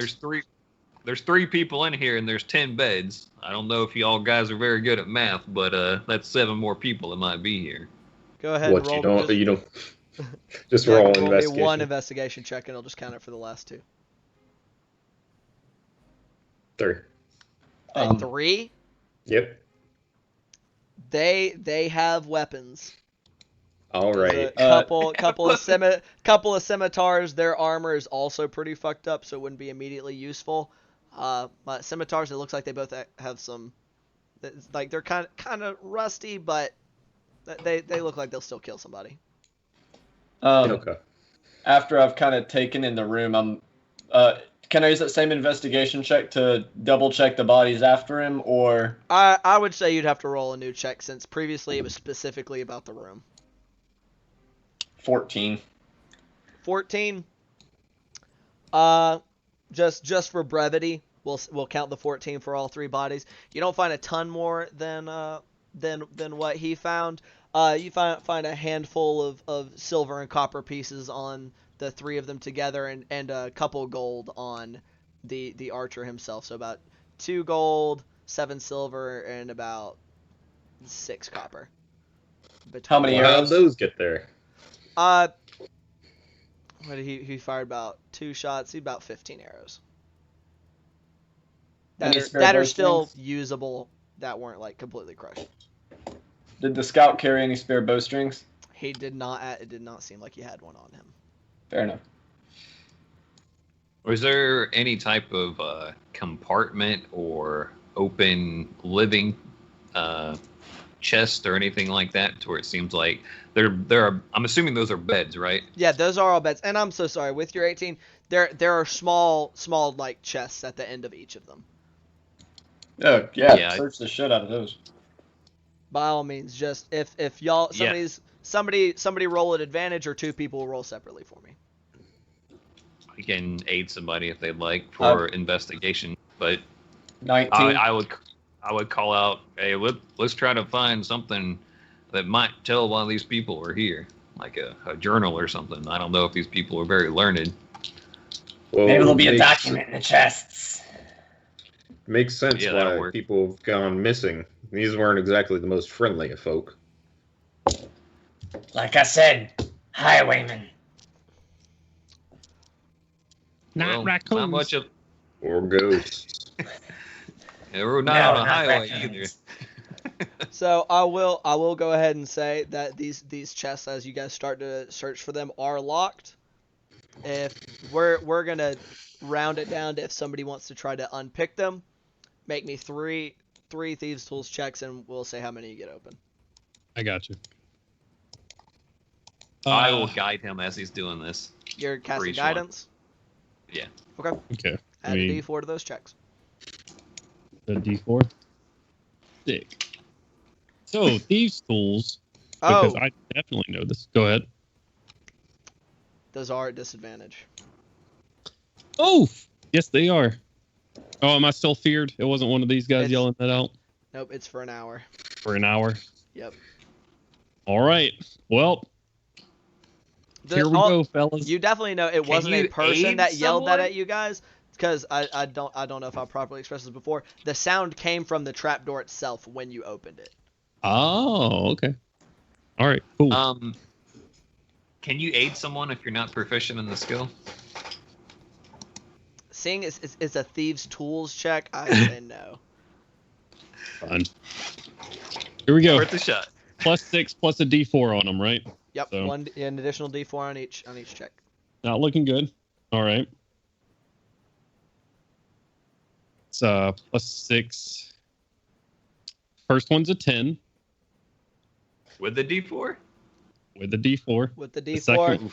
There's 3 people in here and there's 10 beds. I don't know if y'all guys are very good at math, but that's 7 more people that might be here. Go ahead What and roll. you don't just Yeah, roll roll me investigation. 1 investigation check, and it'll just count it for the last 2. 3. At 3, Yep. they have weapons. All There's right. a couple of scimitars. Their armor is also pretty fucked up, so it wouldn't be immediately useful. But scimitars, it looks like they both have some, like they're kind of rusty, but they look like they'll still kill somebody. Okay. After I've kind of taken in the room, can I use that same investigation check to double check the bodies after him, or? I would say you'd have to roll a new check since previously it was specifically about the room. 14. 14. Just for brevity, we'll count the 14 for all 3 bodies. You don't find a ton more than what he found. You find a handful of silver and copper pieces on the 3 of them together, and a couple gold on the archer himself. So about 2 gold, 7 silver, and about 6 copper. How many How'd arrows? those get there? What did he fired about 2 shots? He about 15 arrows. Any That spare are bowstrings? still usable. That weren't like completely crushed. Did the scout carry any spare bowstrings? He did not. It did not seem like he had one on him. Fair enough. Was there any type of compartment or open living chest or anything like that, to where it seems like there are? I'm assuming those are beds, right? Yeah, those are all beds. And I'm so sorry. With your 18, there are small like chests at the end of each of them. Yeah, Yeah. search the shit out of those. By all means, just if y'all Yeah. somebody roll at advantage, or 2 people roll separately for me. I can aid somebody if they'd like for investigation, but 19. I would call out, hey, let's try to find something that might tell why these people are here, like a journal or something. I don't know if these people are very learned. Well, Maybe there'll be a document in the chests. Makes sense Yeah, that'll why work. people have gone missing. These weren't exactly the most friendly of folk. Like I said, highwaymen. Not Well, raccoons. Not much of. Or ghosts. Yeah, we're not No, on a not highway raccoons. either. So I will go ahead and say that these chests, as you guys start to search for them, are locked. If we're gonna round it down to if somebody wants to try to unpick them, make me three thieves tools checks, and we'll say how many you get open. I got you. I will guide him as he's doing this. You're casting each one. guidance. Yeah. Okay. Okay. Add a D4 to those checks. The D4. Sick. So thieves' tools. Because Oh, I definitely know this. Go ahead. those are at disadvantage. Oh, yes, they are. Oh, am I still feared? It wasn't one of these guys It's- yelling that out Nope, it's for an hour. for an hour. Yep. All right. Well, here we go, fellas. You definitely know it Can wasn't a you person aid that yelled that someone? at you guys, because I don't know if I properly expressed this before. The sound came from the trapdoor itself when you opened it. Oh, okay. All right. Cool. Can you aid someone if you're not proficient in the skill? Seeing it's a thieves' tools check, I say no. Fine. Here we go. Worth a shot. +6 plus a D4 on them, right? Yep, So- an additional D4 on each check. Not looking good. All right. It's +6. First one's a 10 With the D4? with a D4. With the The D4, second,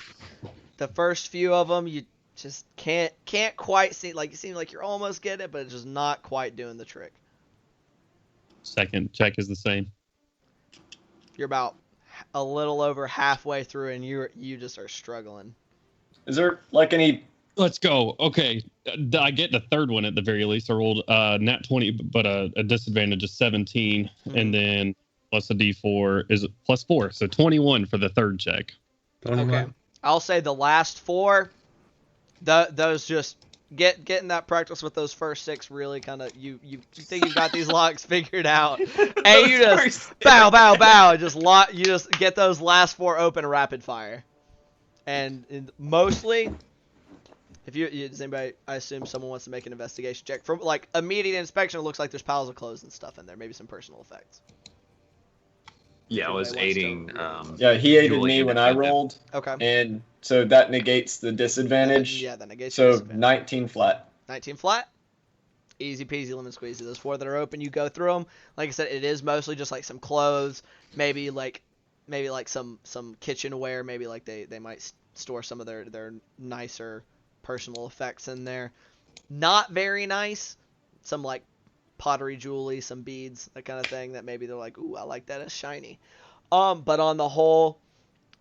the first few of them you just can't quite see. Like, you seem like you're almost getting it, but it's just not quite doing the trick. second check is the same. You're about a little over halfway through, and you just are struggling. Is there like any? Let's go. Okay. I get the third one at the very least. I rolled nat 20, but a disadvantage of 17. And then plus a D4 is +4. So 21 for the third check. Okay. I'll say the last 4, those just getting that practice with those first 6 really kind of you think you've got these locks figured out, and you just bow, you just get those last 4 open rapid fire, and mostly. If does anybody, I assume someone wants to make an investigation check. From like immediate inspection, it looks like there's piles of clothes and stuff in there, maybe some personal effects. Yeah, I was Anybody wants aiding. Yeah, he aided Julian me when I at that. rolled, Okay. and so that negates the disadvantage. Yeah, that negates your So disadvantage. 19 flat. 19 flat. Easy peasy lemon squeezy. Those 4 that are open, you go through them. Like I said, it is mostly just like some clothes, maybe like some kitchenware, maybe like they might store some of their nicer personal effects in there. Not very nice. Some like pottery jewelry, some beads, that kind of thing that maybe they're like, ooh, I like that, it's shiny. But on the whole,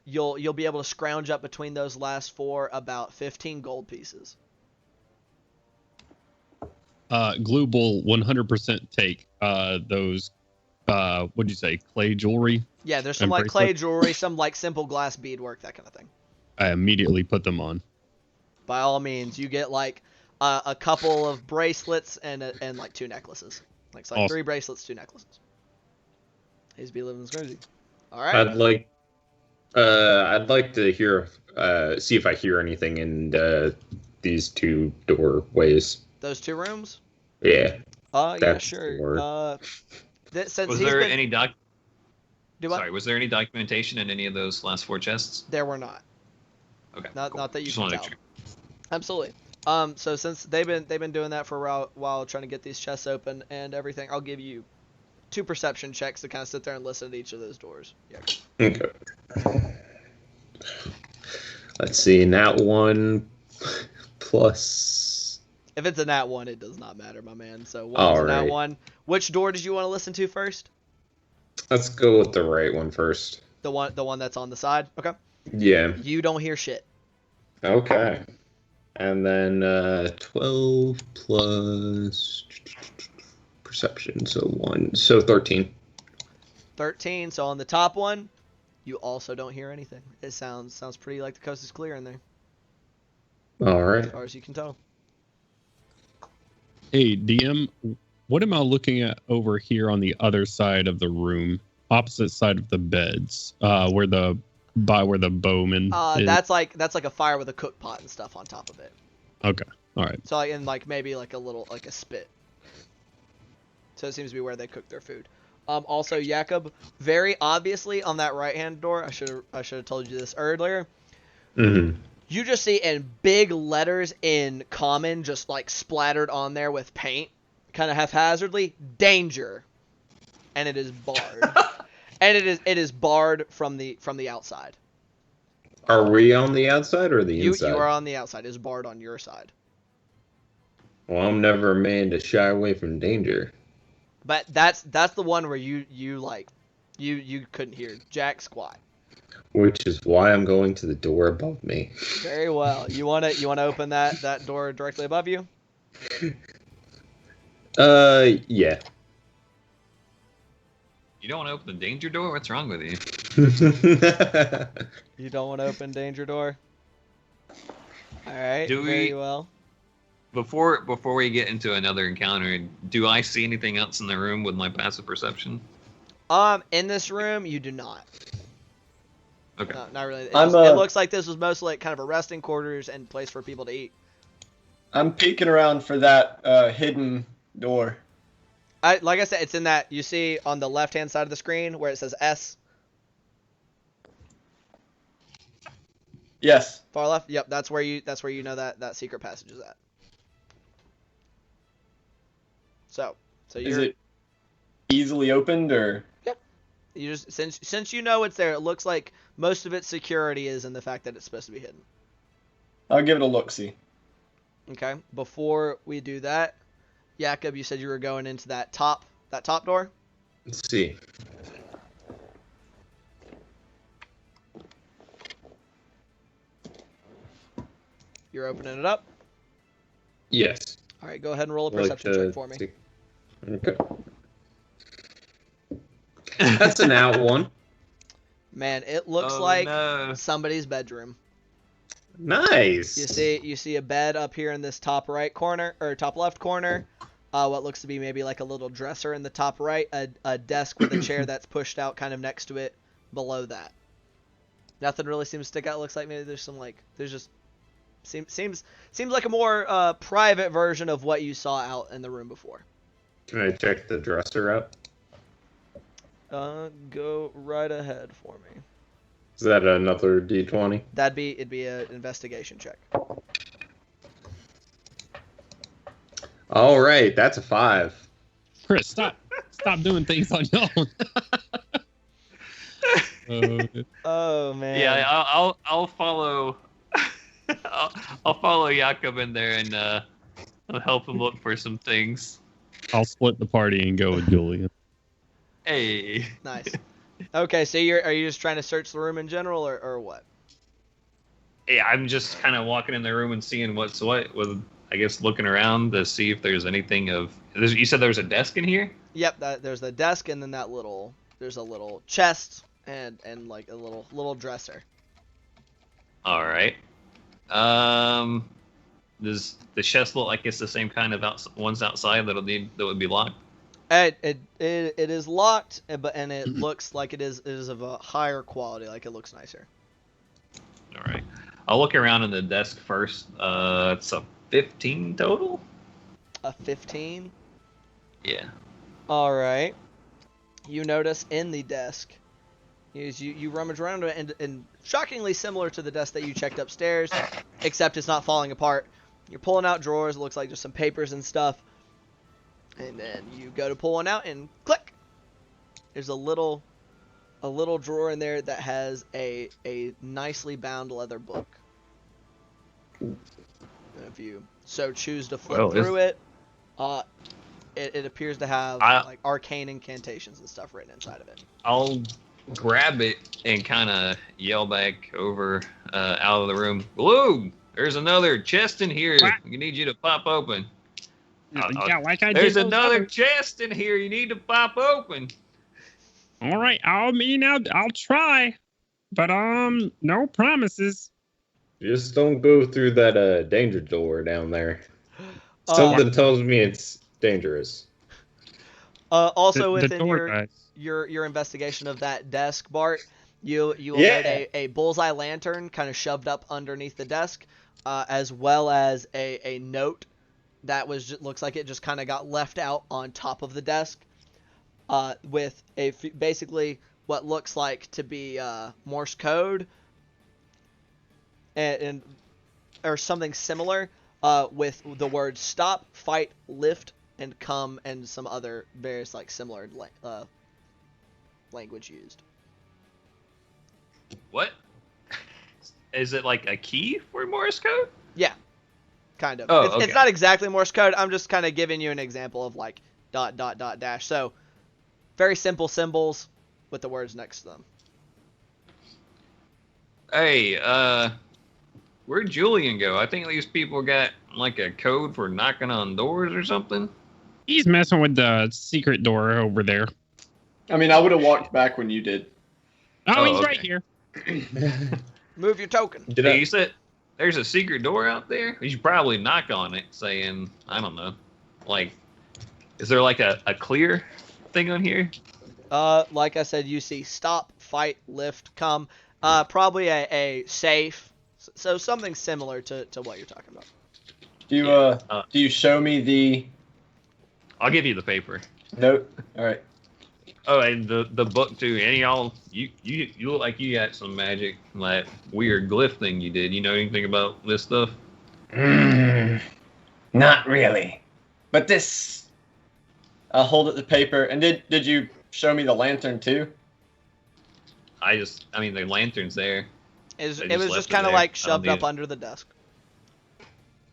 you'll be able to scrounge up between those last 4 about 15 gold pieces. Glue Bull 100% take those, what'd you say, clay jewelry? Yeah, there's some And like clay bracelet? jewelry, some like simple glass beadwork, that kind of thing. I immediately put them on. By all means, you get like a couple of bracelets and like 2 necklaces. Like, it's like Awesome. 3 bracelets, 2 necklaces. He's be living crazy. All right. I'd like to hear, see if I hear anything in these 2 doorways. Those 2 rooms. Yeah. Yeah, That's sure. the word. Since Was he's there been, any do what? Sorry, was there any documentation in any of those last 4 chests? There were not. Okay. Not cool. not that you Just can wanted tell. to check. Absolutely. So since they've been doing that for a while trying to get these chests open and everything, I'll give you 2 perception checks to kind of sit there and listen at each of those doors. Yeah. Okay. Let's see. Nat 1 plus. If it's a nat 1, it does not matter, my man. So one's All a nat right. 1. Which door did you want to listen to first? Let's go with the right one first. The one that's on the side. Okay. Yeah. You don't hear shit. Okay. And then 12 plus perception, so 1, so 13. 13. So on the top one, you also don't hear anything. It sounds pretty like the coast is clear in there, All right. as far as you can tell. Hey, DM, what am I looking at over here on the other side of the room, opposite side of the beds, where the bowman is? That's like a fire with a cook pot and stuff on top of it. Okay, all right. So like, and like maybe like a little like a spit. So it seems to be where they cook their food. Also, Jakob, very obviously on that right-hand door, I should have told you this earlier. Mm-hmm. You just see in big letters in common, just like splattered on there with paint, kind of haphazardly, danger, and it is barred. And it is barred from the outside. Are we on the outside or the inside? You are on the outside. It is barred on your side. Well, I'm never a man to shy away from danger. But that's the one where you couldn't hear jack squat. Which is why I'm going to the door above me. Very well. You wanna open that door directly above you? Yeah. You don't want to open the danger door? What's wrong with you? You don't want to open danger door? Alright, Do very we- well. Before we get into another encounter, do I see anything else in the room with my passive perception? In this room, you do not. Okay. No, not really. It I'm, looks like this was mostly like kind of a resting quarters and place for people to eat. I'm peeking around for that hidden door. Like I said, it's in that, you see on the left-hand side of the screen where it says S. Yes. Far left? Yep, that's where you know that secret passage is at. So Is you're it easily opened or? you just since you know it's there, it looks like most of its security is in the fact that it's supposed to be hidden. I'll give it a look-see. Okay. Before we do that, Jakob, you said you were going into that top door? Let's see. You're opening it up? Yes. All right, go ahead and roll a I'd like perception to check for me. see- Okay. That's an out one. Man, it looks Oh, like no. somebody's bedroom. Nice. You see a bed up here in this top right corner or top left corner. What looks to be maybe like a little dresser in the top right, a desk with a chair that's pushed out kind of next to it below that. Nothing really seems to stick out. Looks like maybe there's just seems like a more private version of what you saw out in the room before. Can I check the dresser out? Go right ahead for me. Is that another D20? It'd be an investigation check. All right, that's a 5. Chris, stop doing things on your own. Oh man. Yeah, I'll follow. I'll follow Jakob in there and I'll help him look for some things. I'll split the party and go with Julian. Hey. Nice. Okay, so are you just trying to search the room in general, or what? Yeah, I'm just kind of walking in the room and seeing what's what. With I guess looking around to see if there's anything of. You said there was a desk in here. Yep, there's the desk and then there's a little chest and like a little dresser. All right. Does the chest look like it's the same kind of ones outside that would be locked? It is locked, and it looks like it is of a higher quality, like it looks nicer. All right. I'll look around in the desk first. It's a 15 total. A 15. Yeah. All right. You notice in the desk, you rummage around it, and shockingly similar to the desk that you checked upstairs, except it's not falling apart. You're pulling out drawers. It looks like just some papers and stuff. And then you go to pull one out, and click. There's a little drawer in there that has a nicely bound leather book. And if you so choose to flip through it, it appears to have like arcane incantations and stuff written inside of it. I'll grab it and kind of yell back over out of the room. Blue, there's another chest in here. What? We need you to pop open. Yeah, like I There's did. another chest in here. You need to pop open. All right, I'll try, but no promises. Just don't go through that danger door down there. Something tells me it's dangerous. Also, The within door guys. your investigation of that desk, Bart, you'll Yeah. note a bullseye lantern kind of shoved up underneath the desk, as well as a note that looks like it just kind of got left out on top of the desk, with basically what looks like to be Morse code and or something similar, with the words stop, fight, lift, and come, and some other various like similar language used. What? Is it like a key for Morse code? Yeah, kind of. Oh, It's okay. not exactly Morse code. I'm just kind of giving you an example of like ... dash. So very simple symbols with the words next to them. Hey, where'd Julian go? I think these people got like a code for knocking on doors or something. He's messing with the secret door over there. I mean, I would have walked back when you did. Oh, he's okay. right here. Move your token. Did Hey, I? you said there's a secret door out there? You should probably knock on it saying, I don't know, like, is there like a clear thing on here? Like I said, you see stop, fight, lift, come. Probably a safe. So something similar to what you're talking about. Do you show me the I'll give you the paper. note? All right. Oh, and the book too. And y'all, you look like you got some magic, like weird glyph thing you did. You know anything about this stuff? Not really. But this... I'll hold up the paper. And did you show me the lantern too? I mean, the lantern's there. It was They just left it kind of there. like I don't shoved up need it. under the desk.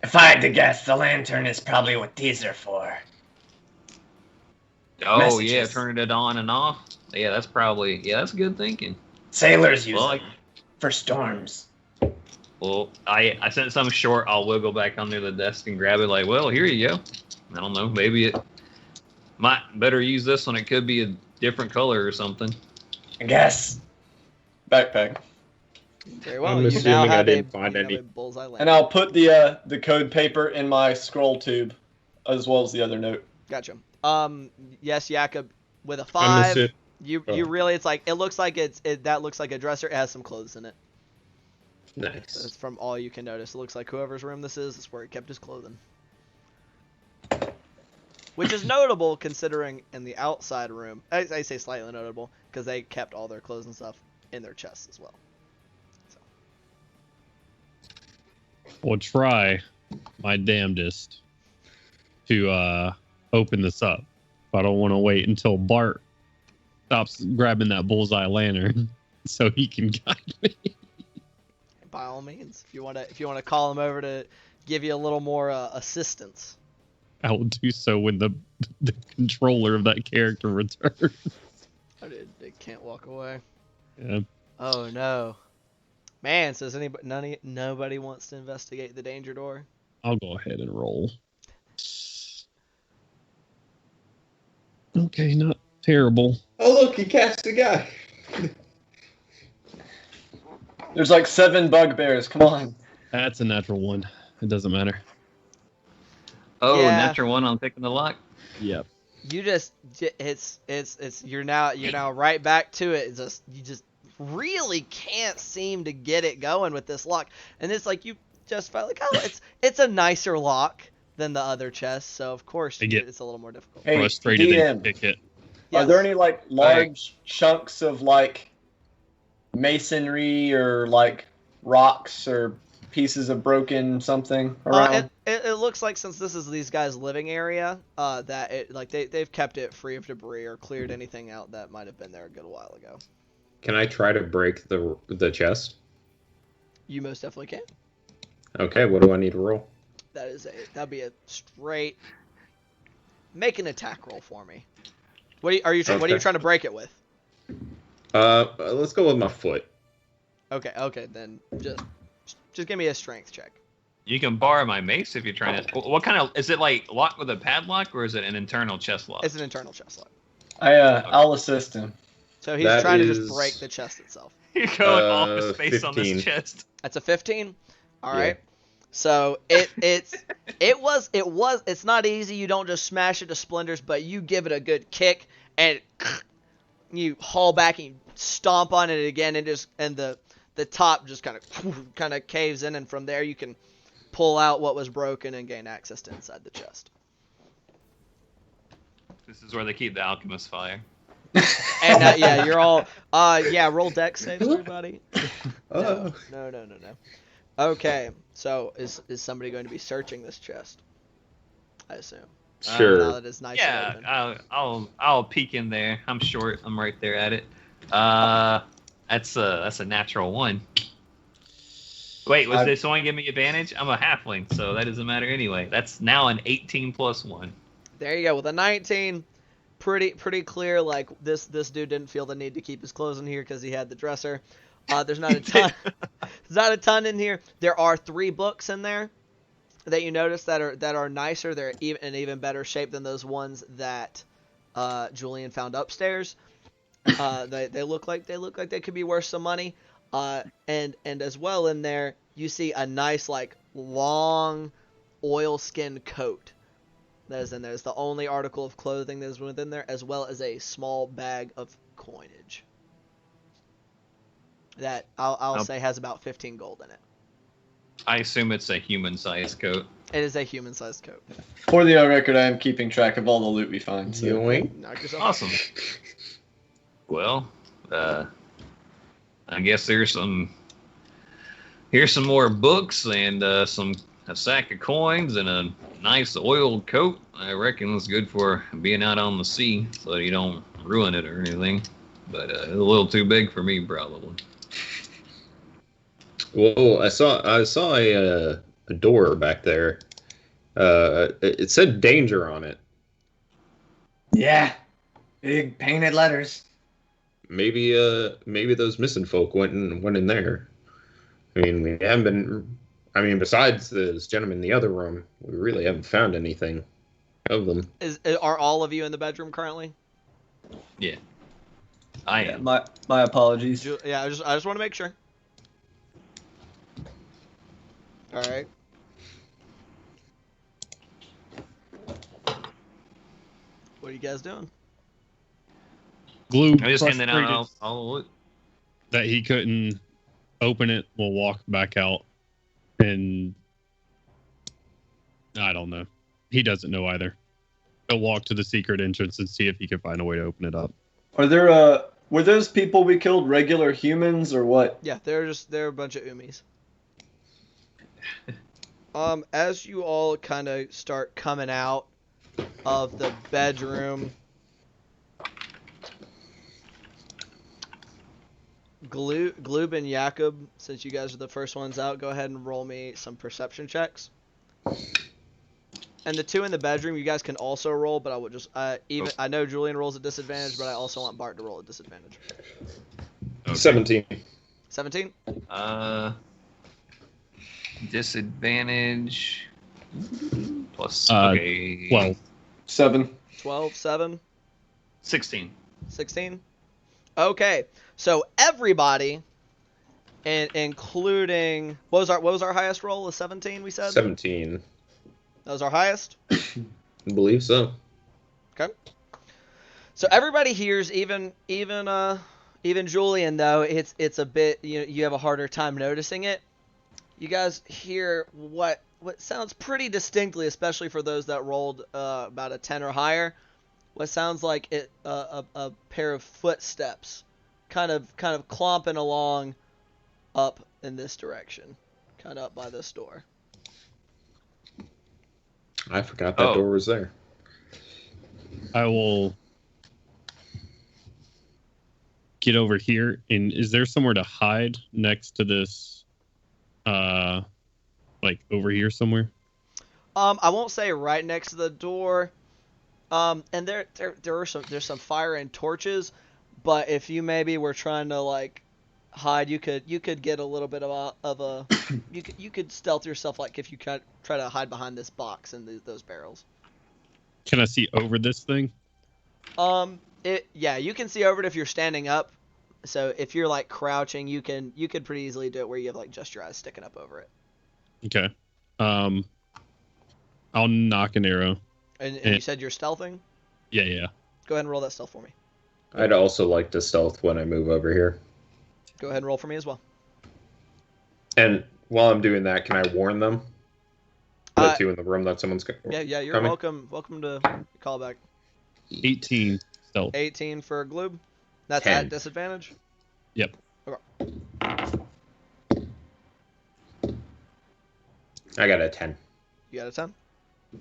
If I had to guess, the lantern is probably what these are for. Oh yeah, Messages. turning it on and off. Yeah, that's good thinking. Sailors use Well, them for storms. Well, I sent some short. I'll wiggle back under the desk and grab it. Like, well, here you go. I don't know. Maybe it might better use this one. It could be a different color or something. I guess. Backpack. Very well. I'm You now assuming I have didn't find you have any. a bullseye lantern. And I'll put the code paper in my scroll tube, as well as the other note. Gotcha. Yes, Jakob, with a I'm 5, assu- you oh. really, it looks like that looks like a dresser. It has some clothes in it. Nice. That's from all you can notice. It looks like whoever's room this is, that's where he kept his clothing. Which is notable considering in the outside room, I say slightly notable, because they kept all their clothes and stuff in their chests as well. We'll try my damnedest to open this up. But I don't want to wait until Bart stops grabbing that bullseye lantern so he can guide me. By all means, if you want to call him over to give you a little more assistance. I will do so when the controller of that character returns. They can't walk away. Yeah. Oh no, man! So nobody wants to investigate the danger door? I'll go ahead and roll. Okay, not terrible. Oh look, he cast a guy. There's like 7 bugbears. Come on. That's a natural one. It doesn't matter. Oh, Yeah. natural one on picking the lock. Yep. You just you're now right back to it. You just really can't seem to get it going with this lock, and it's like you just felt like, oh, it's a nicer lock than the other chest, so of course I get it's a little more difficult. Hey, Frustrated and DM, kick it. are Yes. there any like large chunks of like masonry or like rocks or pieces of broken something around? It looks like, since this is these guys' living area, that they've kept it free of debris or cleared anything out that might have been there a good while ago. Can I try to break the chest? You most definitely can. Okay, what do I need to roll? That'd be a straight. Make an attack roll for me. What are you Okay. trying to break it with? Let's go with my foot. Okay, then just give me a strength check. You can borrow my mace if you're trying to. What kind of is it? Like locked with a padlock, or is it an internal chest lock? It's an internal chest lock. I'll assist him. So he's That trying to just is- break the chest itself. You're going office space on 15. this chest. That's a 15. All Yeah. right. So it's not easy. You don't just smash it to splinters, but you give it a good kick and you haul back and you stomp on it again, and the top just kind of caves in, and from there you can pull out what was broken and gain access to inside the chest. This is where they keep the alchemist fire. And yeah, you're all roll dex saves, everybody. Oh. No. Okay, so is somebody going to be searching this chest? I assume. Now Sure. that it's nice and open. Yeah, I'll peek in there. I'm short. I'm right there at it. That's a natural 1. Wait, was this one give me advantage? I'm a halfling, so that doesn't matter anyway. That's now an 18 plus 1. There you go. With a 19, pretty clear. Like this dude didn't feel the need to keep his clothes in here because he had the dresser. There's not a ton. There's not a ton in here. There are 3 books in there that you notice that are nicer. They're in even better shape than those ones that Julian found upstairs. They look like they could be worth some money. And as well in there, you see a nice like long oilskin coat that is in there. It's the only article of clothing that is within there, as well as a small bag of coinage that I'll say has about 15 gold in it. I assume it's a human-sized coat. It is a human-sized coat. For the record, I am keeping track of all the loot we find. So. Yoink. Knock yourself Awesome. Well, I guess here's some more books and a sack of coins and a nice oiled coat. I reckon it's good for being out on the sea, so you don't ruin it or anything. But it's a little too big for me, probably. Whoa! I saw a door back there. It said danger on it. Yeah. Big painted letters. Maybe those missing folk went in there. I mean, we haven't been. I mean, besides this gentleman in the other room, we really haven't found anything of them. Are all of you in the bedroom currently? Yeah. I am. My apologies. Yeah, I just want to make sure. All right. What are you guys doing? Glue I'm just handing frustrated out all the loot. that he couldn't open it. Will walk back out, and I don't know. He doesn't know either. He'll walk to the secret entrance and see if he can find a way to open it up. Are there were those people we killed regular humans or what? Yeah, they're a bunch of Umis. As you all kind of start coming out of the bedroom, Gloob and Jakob, since you guys are the first ones out, go ahead and roll me some perception checks. And the 2 in the bedroom, you guys can also roll, but I would just I know Julian rolls at disadvantage, but I also want Bart to roll at disadvantage. Okay. 17. 17? Disadvantage plus 12. 7. 12, 7, 16. 16? Okay, so everybody, and including what was our highest roll? A 17, we said. 17. That was our highest. I believe so. Okay. So everybody hears, even Julian, though it's a bit you have a harder time noticing it. You guys hear what sounds pretty distinctly, especially for those that rolled about a 10 or higher. What sounds like a pair of footsteps, kind of clomping along up in this direction, kind of up by this door. I forgot that door was there. I will get over here. And is there somewhere to hide next to this? Like over here somewhere? I won't say right next to the door. And there's some fire and torches, But if you maybe were trying to like hide, you could get a little bit of a you could stealth yourself, like if you try to hide behind this box and those barrels. Can I see over this thing? Yeah, you can see over it if you're standing up. So if you're like crouching, you could pretty easily do it where you have like just your eyes sticking up over it. Okay. I'll knock an arrow. And you said you're stealthing? Yeah. Go ahead and roll that stealth for me. I'd also like to stealth when I move over here. Go ahead and roll for me as well. And while I'm doing that, can I warn them? The two in the room that someone's Yeah, you're coming? welcome to call back. 18 stealth. 18 for Gloob. That's 10. at disadvantage? Yep. Okay. I got a 10. You got a 10?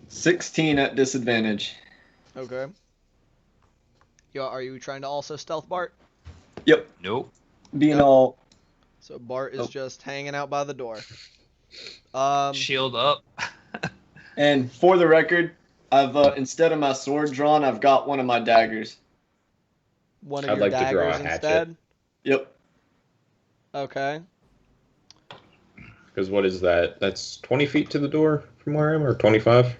16 at disadvantage. Okay. Are you trying to also stealth Bart? Yep. Nope. Being Nope. all. So Bart is just hanging out by the door. Shield up. And for the record, I've instead of my sword drawn, I've got one of my daggers. One of I'd your like to draw a daggers hatchet. instead? Yep. Okay. Because what is that? That's 20 feet to the door from where I am, or 25?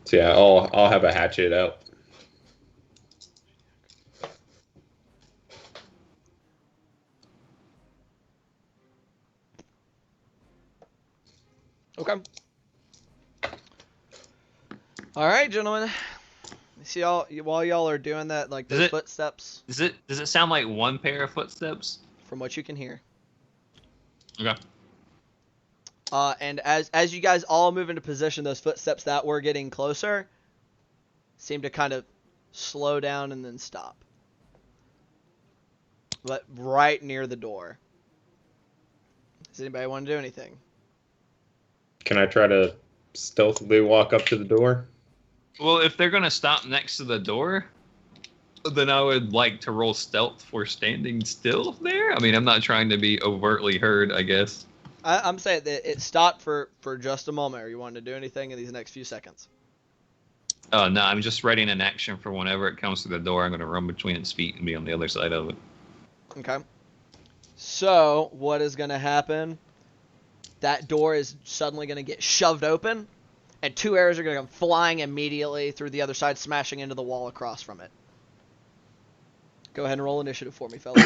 So yeah, I'll have a hatchet out. Okay. All right, gentlemen. See while y'all are doing that, like Does those it- footsteps, Does it sound like one pair of footsteps? from what you can hear. Okay. And as you guys all move into position, those footsteps that were getting closer seem to kind of slow down and then stop. But right near the door. Does anybody want to do anything? Can I try to stealthily walk up to the door? Well, if they're gonna stop next to the door, then I would like to roll stealth for standing still there. I mean, I'm not trying to be overtly heard, I guess. I'm saying that it stopped for just a moment. Are you wanting to do anything in these next few seconds? Oh no, I'm just readying an action for whenever it comes to the door. I'm gonna run between its feet and be on the other side of it. Okay. So, what is going to happen? That door is suddenly going to get shoved open, and 2 arrows are going to come flying immediately through the other side, smashing into the wall across from it. Go ahead and roll initiative for me, fellas.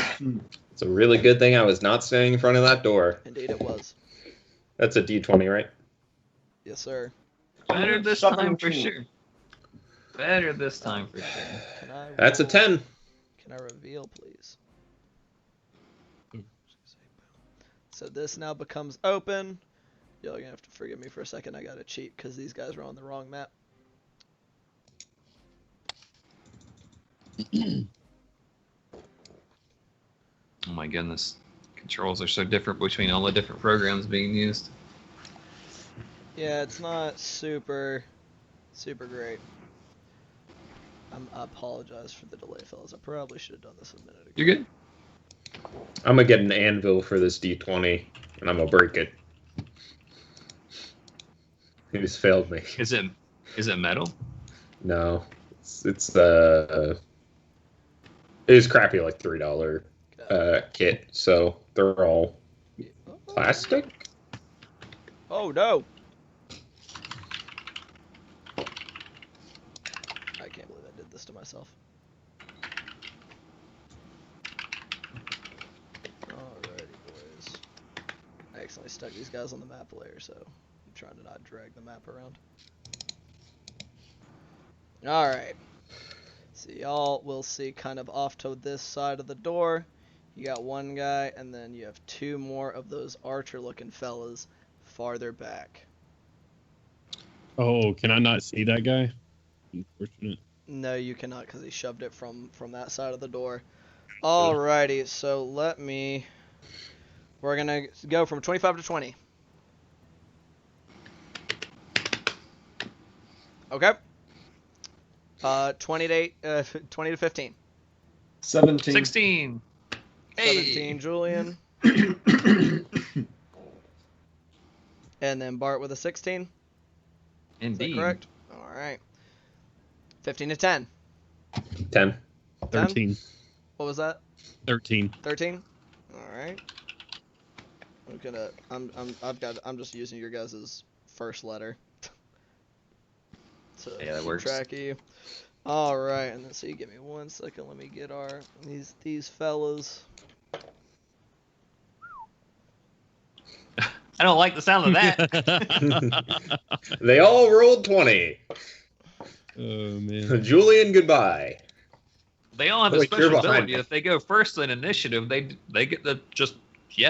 It's a really good thing I was not standing in front of that door. Indeed it was. That's a D20, right? Yes, sir. Better this Suffer time for machine. sure. Better this time for sure. Can I That's a roll- 10. Can I reveal, please? So this now becomes open. Y'all are going to have to forgive me for a second. I got to cheat because these guys are on the wrong map. Oh my goodness. Controls are so different between all the different programs being used. Yeah, it's not super great. I apologize for the delay, fellas. I probably should have done this a minute ago. You're good? I'm gonna get an anvil for this D20, and I'm gonna break it. He just failed me. Is it metal? No, it's it is crappy, like $3 kit. So they're all plastic. Oh no! I can't believe I did this to myself. Alrighty, boys. I accidentally stuck these guys on the map layer, so I'm trying to not drag the map around. Alright. So y'all will see kind of off to this side of the door. You got one guy, and then you have two more of those archer-looking fellas farther back. Oh, can I not see that guy? Unfortunate. No, you cannot, because he shoved it from that side of the door. Alrighty, so we're gonna go from 25 to 20. Okay. 20 to 15. 17. 16. Hey. 17, Julian. And then Bart with a 16. Indeed. Is that correct? All right. 15 to 10. 10. 13. What was that? 13. 13. All right. I'm just using your guys' first letter to Yeah, that keep works. track of you. All right, and then so you give me 1 second. Let me get these fellas. I don't like the sound of that. They all rolled 20. Oh, man. Julian, goodbye. They all have a Wait, you're special behind ability. me. If they go first in initiative, they get to just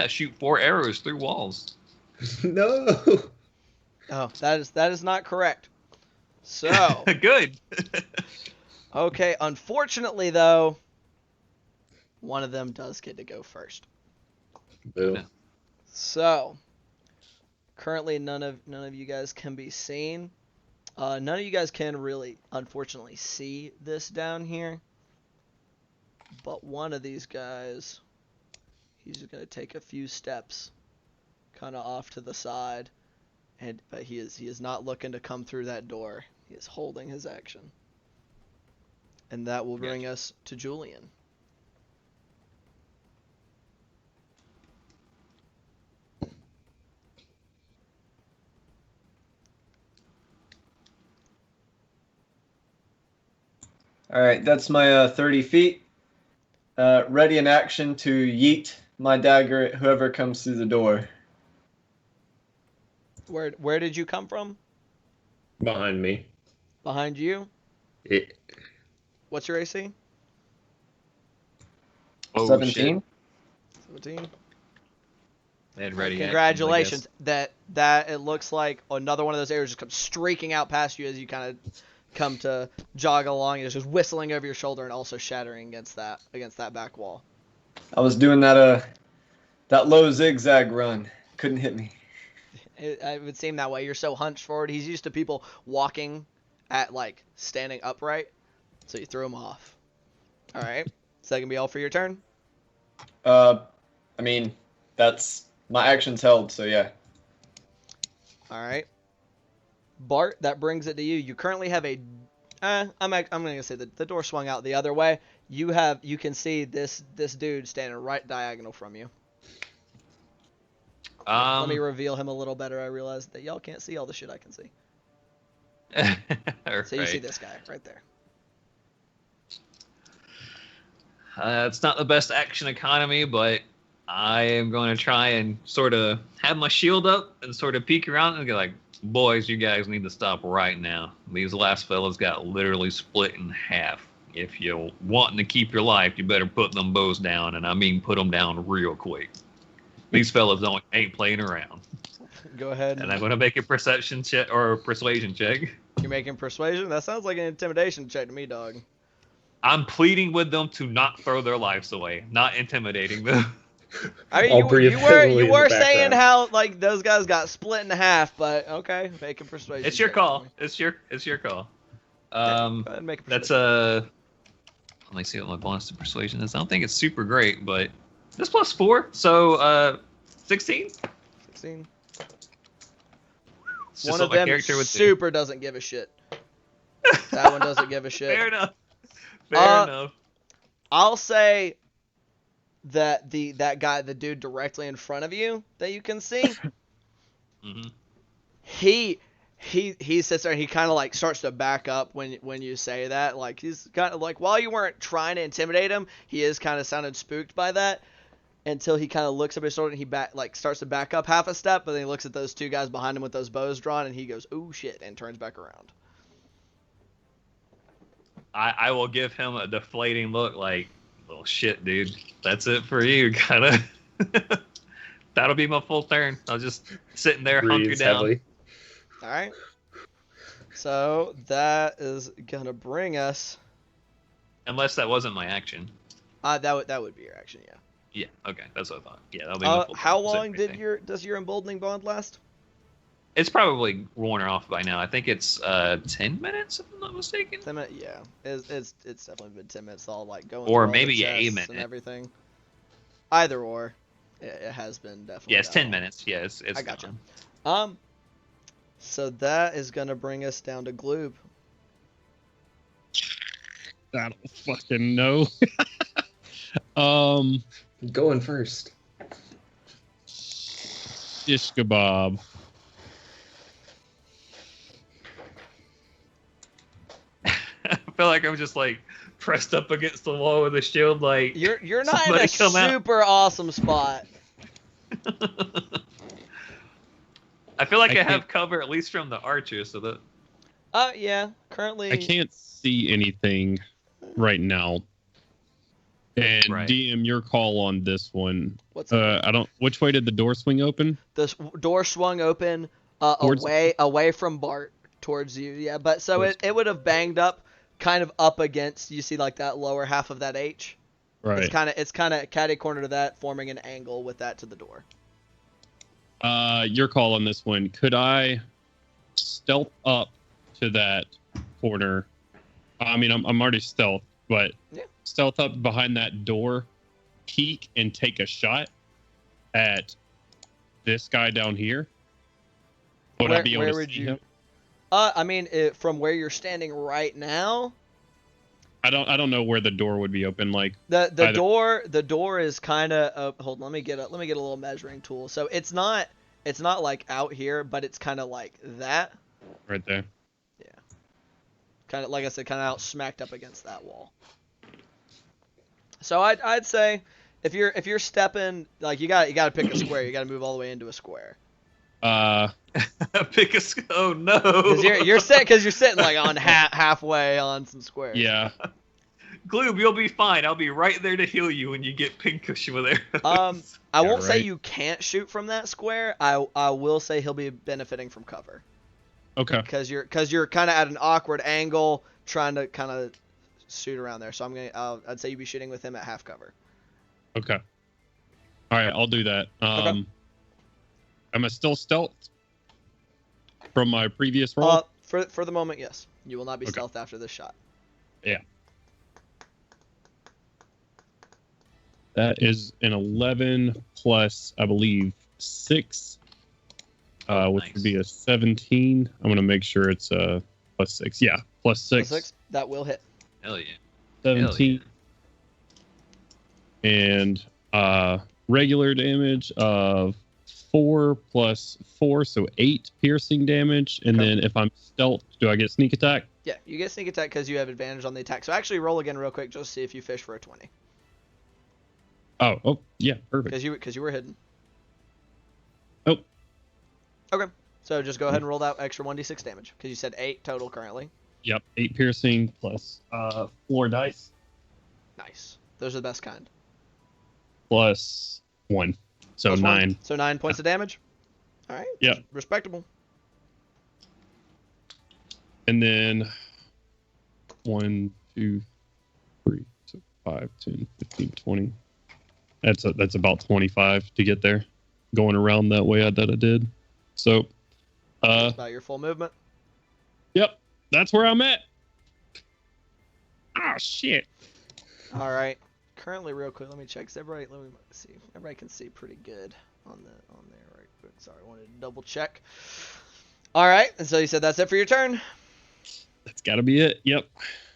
shoot 4 arrows through walls. No. Oh, that is not correct. So, Good. okay, unfortunately though, one of them does get to go first. Boo. No. So, currently none of you guys can be seen. None of you guys can really, unfortunately, see this down here. But one of these guys, he's just gonna take a few steps, kind of off to the side, but he is not looking to come through that door. He is holding his action, and that will bring us to Julian. All right, that's my 30 feet. Ready in action to yeet my dagger at whoever comes through the door. Where did you come from? Behind me. Behind you? It, What's your AC? Oh, 17. shit. 17. And ready. Congratulations. That it looks like another one of those arrows just comes streaking out past you as you kind of come to jog along. It's just whistling over your shoulder and also shattering against that back wall. I was doing that low zigzag run. Couldn't hit me. It would seem that way. You're so hunched forward. He's used to people walking at like standing upright, so you threw him off. All right. Is that gonna be all for your turn? I mean, that's my action's held, so yeah. All right. Bart, that brings it to you. You currently have a. I'm gonna say the door swung out the other way. You can see this dude standing right diagonal from you. Let me reveal him a little better. I realize that y'all can't see all the shit I can see. So you see this guy right there. It's not the best action economy, but I am going to try and sort of have my shield up and sort of peek around and go like, boys, you guys need to stop right now. These last fellas got literally split in half. If you're wanting to keep your life, you better put them bows down, and I mean put them down real quick. These fellas ain't playing around. Go ahead. And I'm going to make a perception check or a persuasion check. You're making persuasion? That sounds like an intimidation check to me, dog. I'm pleading with them to not throw their lives away, not intimidating them. I mean, you were saying how like those guys got split in half, but okay, make a persuasion. It's your call. It's your call. Go ahead and make a persuasion. That's let me see what my bonus to persuasion is. I don't think it's super great, but this plus 4, so 16. 16. It's just One what of my them character would do. super doesn't give a shit. That one doesn't give a shit. Fair enough. Fair enough. I'll say that the dude directly in front of you that you can see, Mm-hmm. he sits there and he kind of like starts to back up when you say that. Like he's kind of like, while you weren't trying to intimidate him, he is kind of sounded spooked by that until he kind of looks up his shoulder and he starts to back up half a step, but then he looks at those two guys behind him with those bows drawn and he goes, "Ooh shit," and turns back around. I will give him a deflating look like, well, shit, dude. That's it for you, kind of. That'll be my full turn. I'll just sitting there, hunkered down. Heavily. All right. So that is gonna bring us. Unless that wasn't my action. That would be your action, yeah. Yeah. Okay, that's what I thought. Yeah, that'll be my full How turn. long Everything. does your emboldening bond last? It's probably worn off by now. I think it's 10 minutes, if I'm not mistaken. 10 minutes, yeah. It's definitely been 10 minutes. All like going. Or through all maybe the a tests minute. and everything. Either or, it has been definitely. Yeah, it's that 10 long. minutes. Yeah, it's. I gotcha. gone. So that is gonna bring us down to Gloob. I don't fucking know. Going first. Shish kebab. I feel like I'm just like pressed up against the wall with a shield, like You're not in somebody a come out. super awesome spot. I feel like I I have can't- cover at least from the archer, so that Yeah. Currently. I can't see anything right now. And Right. DM, your call on this one. What's I don't. Which way did the door swing open? the door swung open Towards- away from Bart towards you. Yeah, but so Towards- it would have banged up kind of up against, you see like that lower half of that H. Right. It's kind of catty corner to that, forming an angle with that to the door. Your call on this one. Could I stealth up to that corner? I mean, I'm already stealth, but Yeah. stealth up behind that door, peek and take a shot at this guy down here. Would I be able Where to would see you- him? I mean, from where you're standing right now, I don't know where the door would be open. Like the either- door is kind of hold on, let me get a little measuring tool. So it's not like out here, but it's kind of like that. right there. Kind of like I said, kind of out smacked up against that wall. So I'd say if you're stepping, like you got to pick a square. You got to move all the way into a square. pick a. Oh no! Because you're sitting like on halfway on some squares. Yeah. Gloob, you'll be fine. I'll be right there to heal you when you get pincushion with arrows. I Yeah, won't say right. you can't shoot from that square. I will say he'll be benefiting from cover. Okay. Because you're kind of at an awkward angle trying to kind of shoot around there. So I'd say you'd be shooting with him at half cover. Okay. All right, I'll do that. Okay. Am I still stealth from my previous roll? For the moment, yes. You will not be Okay. stealth after this shot. That is an 11 plus, I believe, 6, which would be a 17. I'm going to make sure it's plus 6. Yeah, plus 6. Plus 6, that will hit. Hell yeah. 17. And regular damage of 4 plus 4, so 8 piercing damage. And Okay. then if I'm stealth, do I get sneak attack? Yeah, you get sneak attack because you have advantage on the attack. So actually roll again real quick just to see if you fish for a 20. Oh, yeah, perfect. Because you were hidden. Oh. Okay. So just go ahead and roll that extra 1d6 damage because you said 8 total currently. Yep, 8 piercing plus 4 dice Nice. Those are the best kind. plus 1. So Plus 1. 9. So 9 points of damage. All right. Yep. Respectable. And then 1, 2, 3, 5, 10, 15, 20. That's about 25 to get there, going around that way that I did. So, That's about your full movement. yep, that's where I'm at. Ah, shit. All right. Currently, real quick, let me check. 'Cause let me see. Everybody can see pretty good on there, right quick. Sorry, I wanted to double check. All right. And so you said that's it for your turn. That's got to be it. Yep.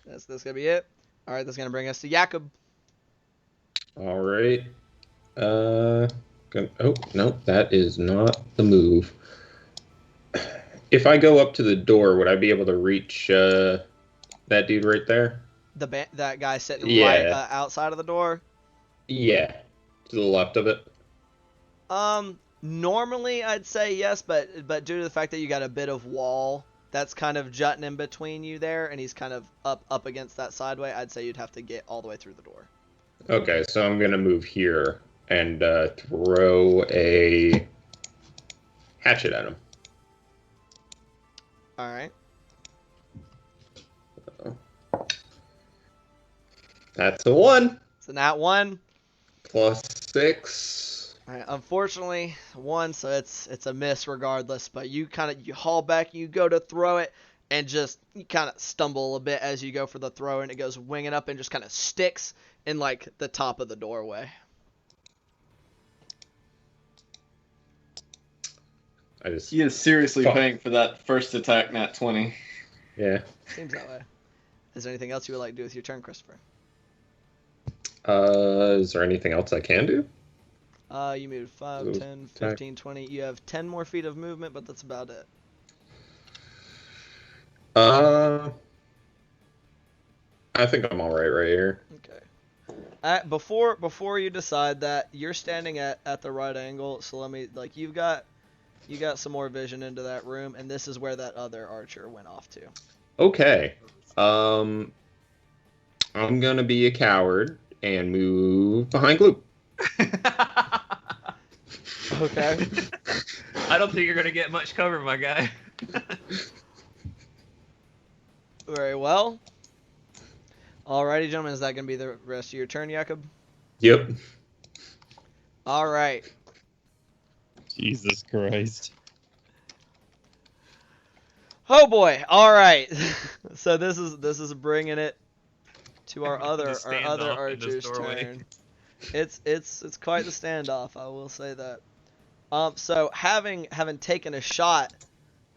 That's gonna be it. All right. That's gonna bring us to Jakob. All right. Oh no, that is not the move. If I go up to the door, would I be able to reach that dude right there? That guy sitting Yeah. right outside of the door. Yeah, to the left of it. Normally I'd say yes, but due to the fact that you got a bit of wall that's kind of jutting in between you there, and he's kind of up against that sideway, I'd say you'd have to get all the way through the door. Okay, so I'm gonna move here and throw a hatchet at him. All right. That's a 1 So nat 1. plus 6. All right. Unfortunately, 1, so it's a miss regardless. But you haul back, you go to throw it, and just you kind of stumble a bit as you go for the throw, and it goes winging up and just kind of sticks in like the top of the doorway. I just He is seriously Fuck. paying for that first attack, nat 20. yeah. Seems that way. Is there anything else you would like to do with your turn, Christopher? Is there anything else I can do? You moved 5, 10, 15, 20. You have 10 more feet of movement, but that's about it. I think I'm all right here. Okay. Before you decide that, you're standing at the right angle, so let me, like, you got some more vision into that room, and this is where that other archer went off to. Okay. I'm gonna be a coward and move behind Gloop. Okay. I don't think you're gonna get much cover, my guy. Very well. Alrighty, gentlemen, is that going to be the rest of your turn, Jakob? Yep. Alright. Jesus Christ. Oh boy. Alright. So this is bringing it to our other archer's turn. It's quite the standoff, I will say that. So having taken a shot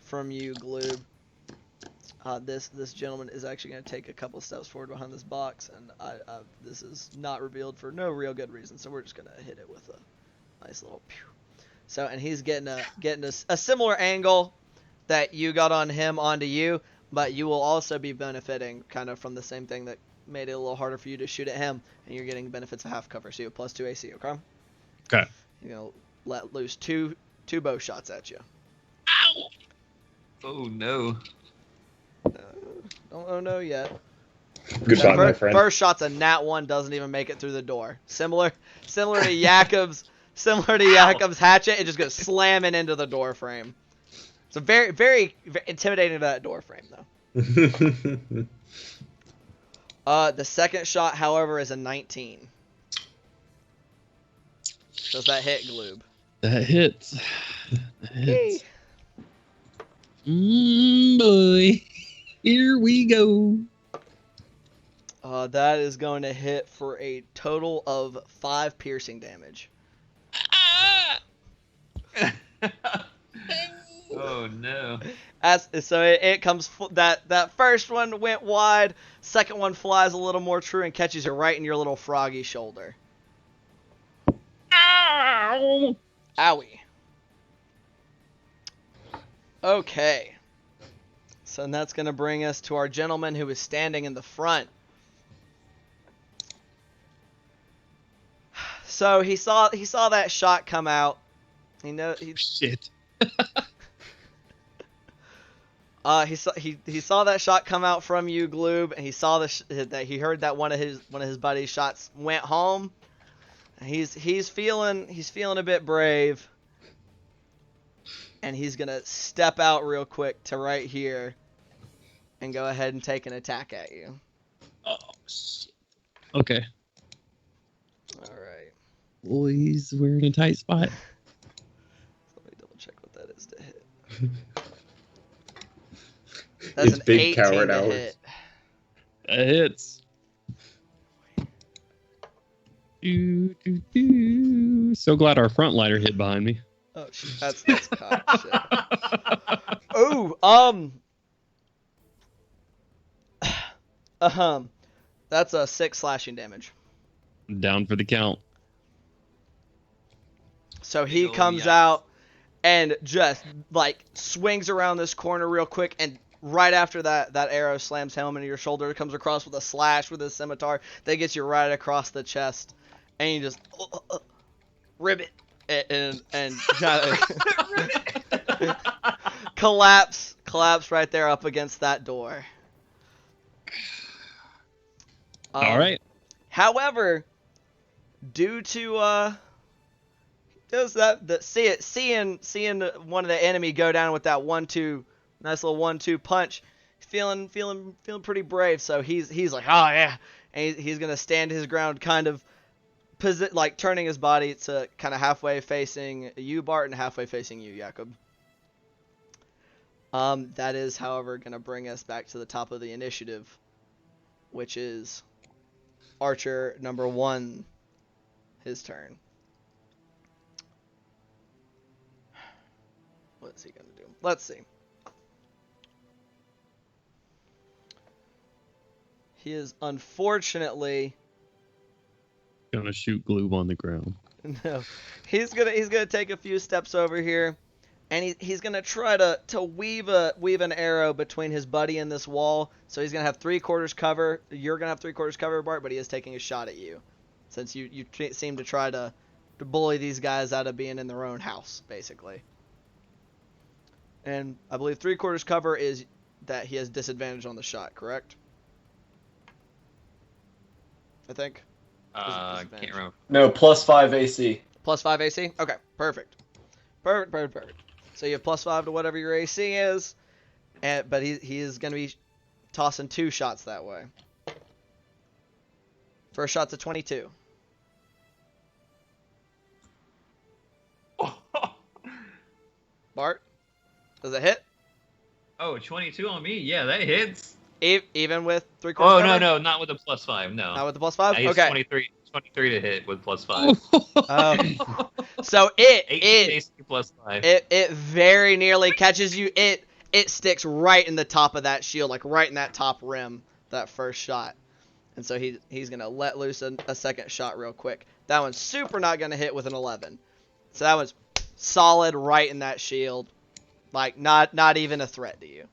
from you, Gloob, this gentleman is actually going to take a couple steps forward behind this box, and this is not revealed for no real good reason, so we're just going to hit it with a nice little pew. So, and he's getting a similar angle that you got on him onto you, but you will also be benefiting kind of from the same thing that made it a little harder for you to shoot at him, and you're getting benefits of half cover, so you have +2 AC, okay? Okay. You're going to let loose two bow shots at you. Ow! Oh no. Don't oh no yet. Goodbye, my friend. First shot's a nat 1, doesn't even make it through the door. Similar to Jakob's hatchet, it just goes slamming into the door frame. So very, very, very intimidating to that door frame though. The second shot, however, is a 19. Does that hit, Gloob? That hits. That hits. Hey. Boy. Here we go. That is going to hit for a total of 5 piercing damage. Oh no. So it comes that first one went wide, second one flies a little more true and catches you right in your little froggy shoulder. Ow! Owie. Okay. So that's going to bring us to our gentleman who is standing in the front. So he saw that shot come out. Shit. He saw that shot come out from you, Gloob, and he saw that he heard that one of his buddy's shots went home. He's feeling a bit brave, and he's gonna step out real quick to right here, and go ahead and take an attack at you. Oh shit. Okay. All right. Boys, we're in a tight spot. Let me double check what that is to hit. That's It's an big 18 coward to hours. hit. That hits. So glad our frontliner hit behind me. Oh shit, that's cocked. Shit. Oh, that's a 6 slashing damage. Down for the count. So he Big ol' comes yikes. out and just like swings around this corner real quick, and right after that arrow slams home into your shoulder, comes across with a slash with his scimitar that gets you right across the chest, and you just ribbit and collapse right there up against that door. All right. However, due to seeing one of the enemy go down with that 1-2, nice little 1-2 punch, feeling pretty brave. So he's like, oh yeah, and he's gonna stand his ground, kind of like turning his body to kind of halfway facing you, Bart, and halfway facing you, Jakob. That is, however, gonna bring us back to the top of the initiative, which is Archer number 1, his turn. What's he gonna do? Let's see. He is unfortunately Gonna shoot Gloob on the ground. no. He's gonna take a few steps over here, and he's gonna try to weave an arrow between his buddy and this wall. So he's gonna have 3/4 cover. You're gonna have 3/4 cover, Bart, but he is taking a shot at you, since you seem to try to bully these guys out of being in their own house, basically. And I believe 3/4 cover is that he has disadvantage on the shot, correct? I think. Can't remember. No, +5 AC. +5 AC? Okay, perfect. Perfect. So you have +5 to whatever your AC is, but he is going to be tossing 2 shots that way. First shot's a 22. Bart, does it hit? Oh, 22 on me? Yeah, that hits. Even with 3/4 Oh, cover? no, not with the +5, no. Not with the +5? I used Okay. 23 to hit with +5. So 18 AC +5. it very nearly catches you. It sticks right in the top of that shield, like right in that top rim, that first shot. And so he's going to let loose a second shot real quick. That one's super not going to hit with an 11. So that one's solid right in that shield. Like, not even a threat to you.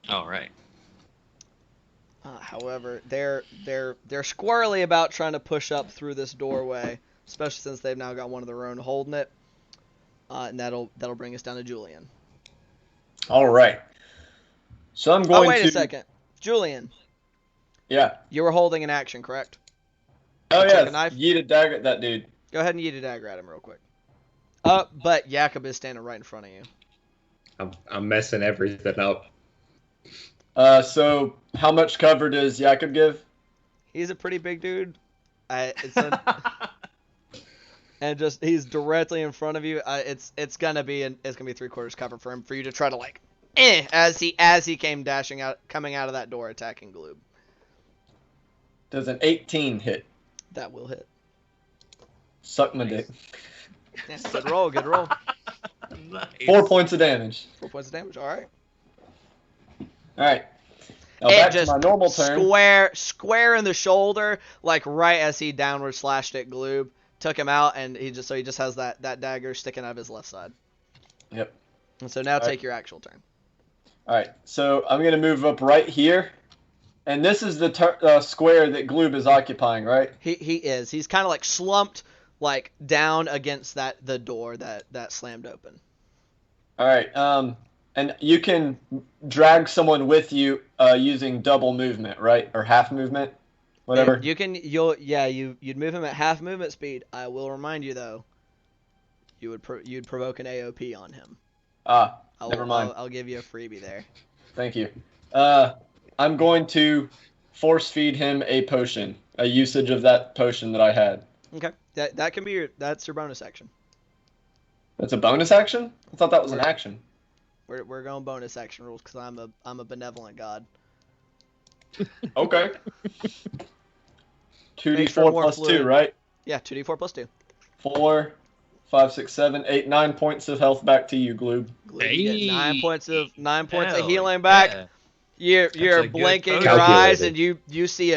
All right. However, they're squirrely about trying to push up through this doorway, especially since they've now got one of their own holding it. And that'll bring us down to Julian. All right. So I'm going to... Oh, wait a second. Julian, Yeah. you were holding an action, correct? Oh, Take yeah. a knife? Yeet a dagger at that dude. Go ahead and yeet a dagger at him real quick. But Jakob is standing right in front of you. I'm messing everything up. So how much cover does Jakob give? He's a pretty big dude. And just he's directly in front of you. It's gonna be 3/4 cover for him for you to try to like, as he came coming out of that door attacking Gloob. Does an 18 hit? That will hit. Suck my dick. Yeah, good roll. Nice. 4 points of damage. 4 points of damage. All right. All right. Now It back to just my normal turn. Square in the shoulder, like right as he downward slashed at Gloob, took him out, and he just has that dagger sticking out of his left side. Yep. And so now All take right. your actual turn. All right. So I'm gonna move up right here, and this is the square that Gloob is occupying, right? He is. He's kind of like slumped, like down against the door that slammed open. All right. And you can drag someone with you using double movement, right, or half movement, whatever. And you'd move him at half movement speed. I will remind you though. You'd provoke an AOP on him. Never mind. I'll give you a freebie there. Thank you. I'm going to force feed him a potion, a usage of that potion that I had. Okay. That can be that's your bonus action. That's a bonus action? I thought that was an action. We're going bonus action rules because I'm a benevolent god. Okay. Thanks for 2d4 more plus fluid. 2, right? Yeah, 2d4 plus 2. 4, 5, 6, 7, 8, 9 points of health back to you, Gloob. Gloob, you get 9 points of Hell healing back. yeah. You're a good blinking potion. your eyes Calculated. and you see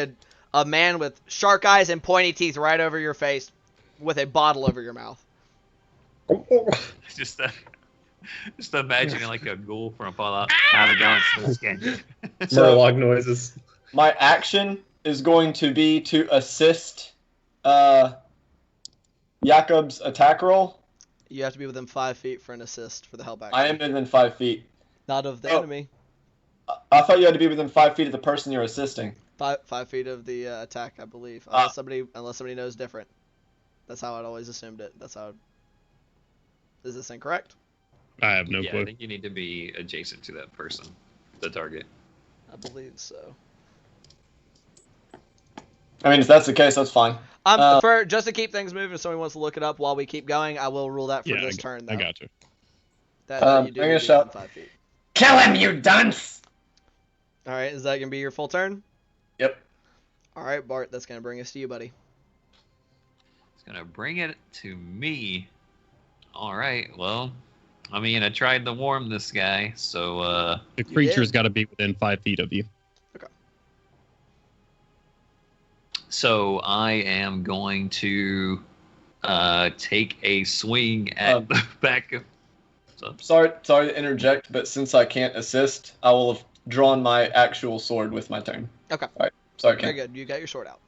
a man with shark eyes and pointy teeth right over your face with a bottle over your mouth. Just imagining like a ghoul from Fallout. How's it going, Skin? So- Murloc noises. My action is going to be to assist Jakob's attack roll. You have to be within 5 feet for an assist for the help action. I am within 5 feet. Not of the Oh. enemy. I thought you had to be within 5 feet of the person you're assisting. 5 feet of the attack, I believe. Ah. Unless somebody knows different. That's how I'd always assumed it. Is this incorrect? I have no Yeah, I clue. think you need to be adjacent to that person, the target. I believe so. I mean, if that's the case, that's fine. For just to keep things moving, if somebody wants to look it up while we keep going, I will rule that for Yeah, this turn. Though. I got you. That I'm you do gonna need to be shout- within 5 feet. Kill him, you dunce! All right, is that gonna be your full turn? Yep. All right, Bart, that's gonna bring us to you, buddy. It's gonna bring it to me. All right, well, I mean, I tried to warm this guy, so The creature's did. got to be within 5 feet of you. so I am going to take a swing at the back of. Sorry to interject, but since I can't assist, I will have drawn my actual sword with my turn. Okay. All right. Sorry, Very Ken. good. You got your sword out.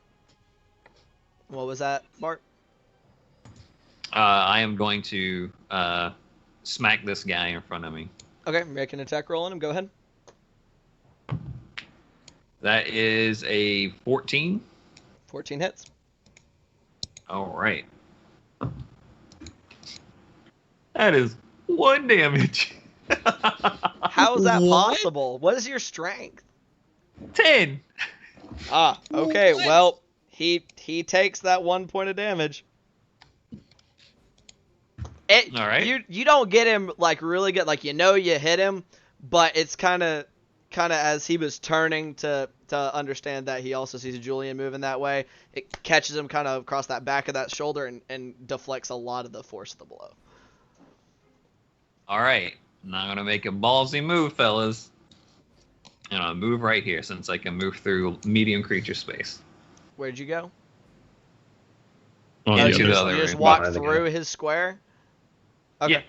What was that, Bart? I am going to smack this guy in front of me. Okay, make an attack roll on him. Go ahead. That is a 14. 14 hits. All right. That is 1 damage. How is that What? possible? What is your strength? 10. Ah, okay. What? Well, he takes that 1 point of damage. All right. You don't get him like really good. Like you hit him, but it's kind of as he was turning to understand that he also sees Julian moving that way. It catches him kind of across that back of that shoulder and deflects a lot of the force of the blow. All right. Now I'm going to make a ballsy move, fellas. And I'll move right here since I can move through medium creature space. Where'd you go? On Yeah, the to other the side. other You just room. walk Behind the through guy. his square. Okay. Yeah.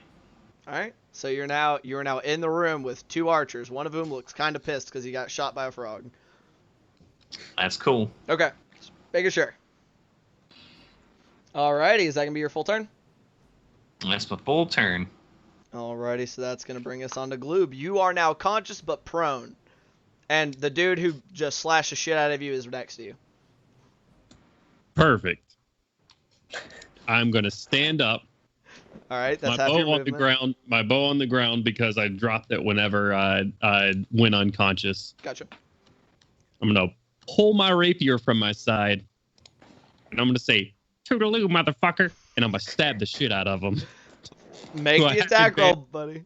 All right. So you're now in the room with 2 archers. One of whom looks kind of pissed because he got shot by a frog. That's cool. Okay. Just making sure. Alrighty. Is that gonna be your full turn? That's my full turn. Alrighty. So that's gonna bring us on to Gloob. You are now conscious but prone, and the dude who just slashed the shit out of you is next to you. Perfect. I'm going to stand up. All right. That's My half your bow on movement. the ground. My bow on the ground because I dropped it whenever I went unconscious. Gotcha. I'm going to pull my rapier from my side, and I'm going to say, "Toodaloo, motherfucker," and I'm going to stab the shit out of him. Make Do I the have attack roll, advantage? buddy.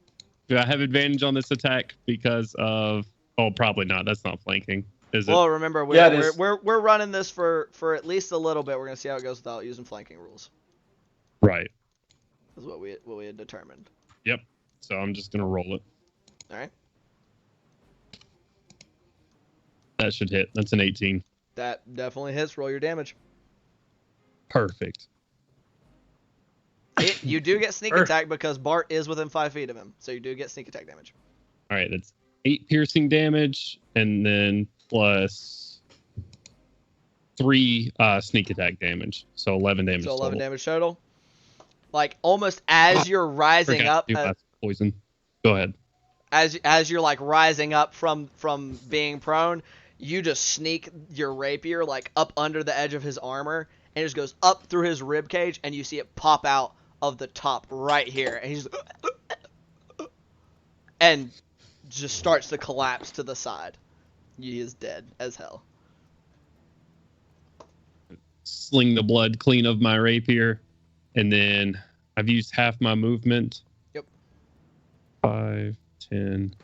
Do I have advantage on this attack because of? Oh, probably not. That's not flanking, is it? Well, remember Yeah, it we're is. we're running this for at least a little bit. We're gonna see how it goes without using flanking rules. Right. Is what we had determined. Yep. So I'm just gonna roll it. All right. That should hit. That's an 18. That definitely hits. Roll your damage. Perfect. You do get sneak Perfect. attack because Bart is within 5 feet of him, so you do get sneak attack damage. All right. That's 8 piercing damage, and then plus 3 sneak attack damage. So 11 damage. So 11 total. damage total. Like almost as you're rising Forgot up, to do last poison. Go ahead. as you're like rising up from being prone, you just sneak your rapier like up under the edge of his armor, and it just goes up through his rib cage, and you see it pop out of the top right here, and he's and just starts to collapse to the side. He is dead as hell. Sling the blood clean of my rapier, and then I've used half my movement. Yep. 5, 10.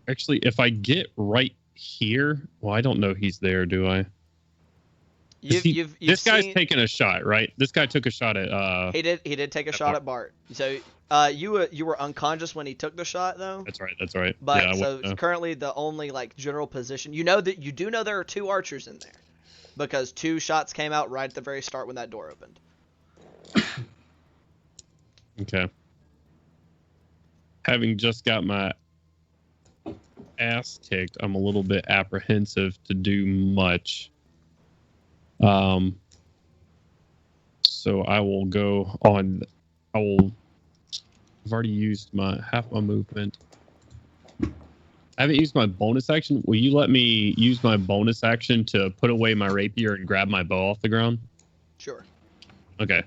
Actually, if I get right here, well, I don't know he's there, do I? You've This guy's seen, taking a shot, right? This guy took a shot at. he did take a at shot Bart. at Bart. So you were unconscious when he took the shot though. That's right. That's right. But yeah, I so wouldn't know. currently the only like general position, you know there are 2 archers in there, because 2 shots came out right at the very start when that door opened. Okay. Having just got my ass kicked, I'm a little bit apprehensive to do much. So I will go on. I've already used my half my movement. I haven't used my bonus action. Will you let me use my bonus action to put away my rapier and grab my bow off the ground? Sure. Okay.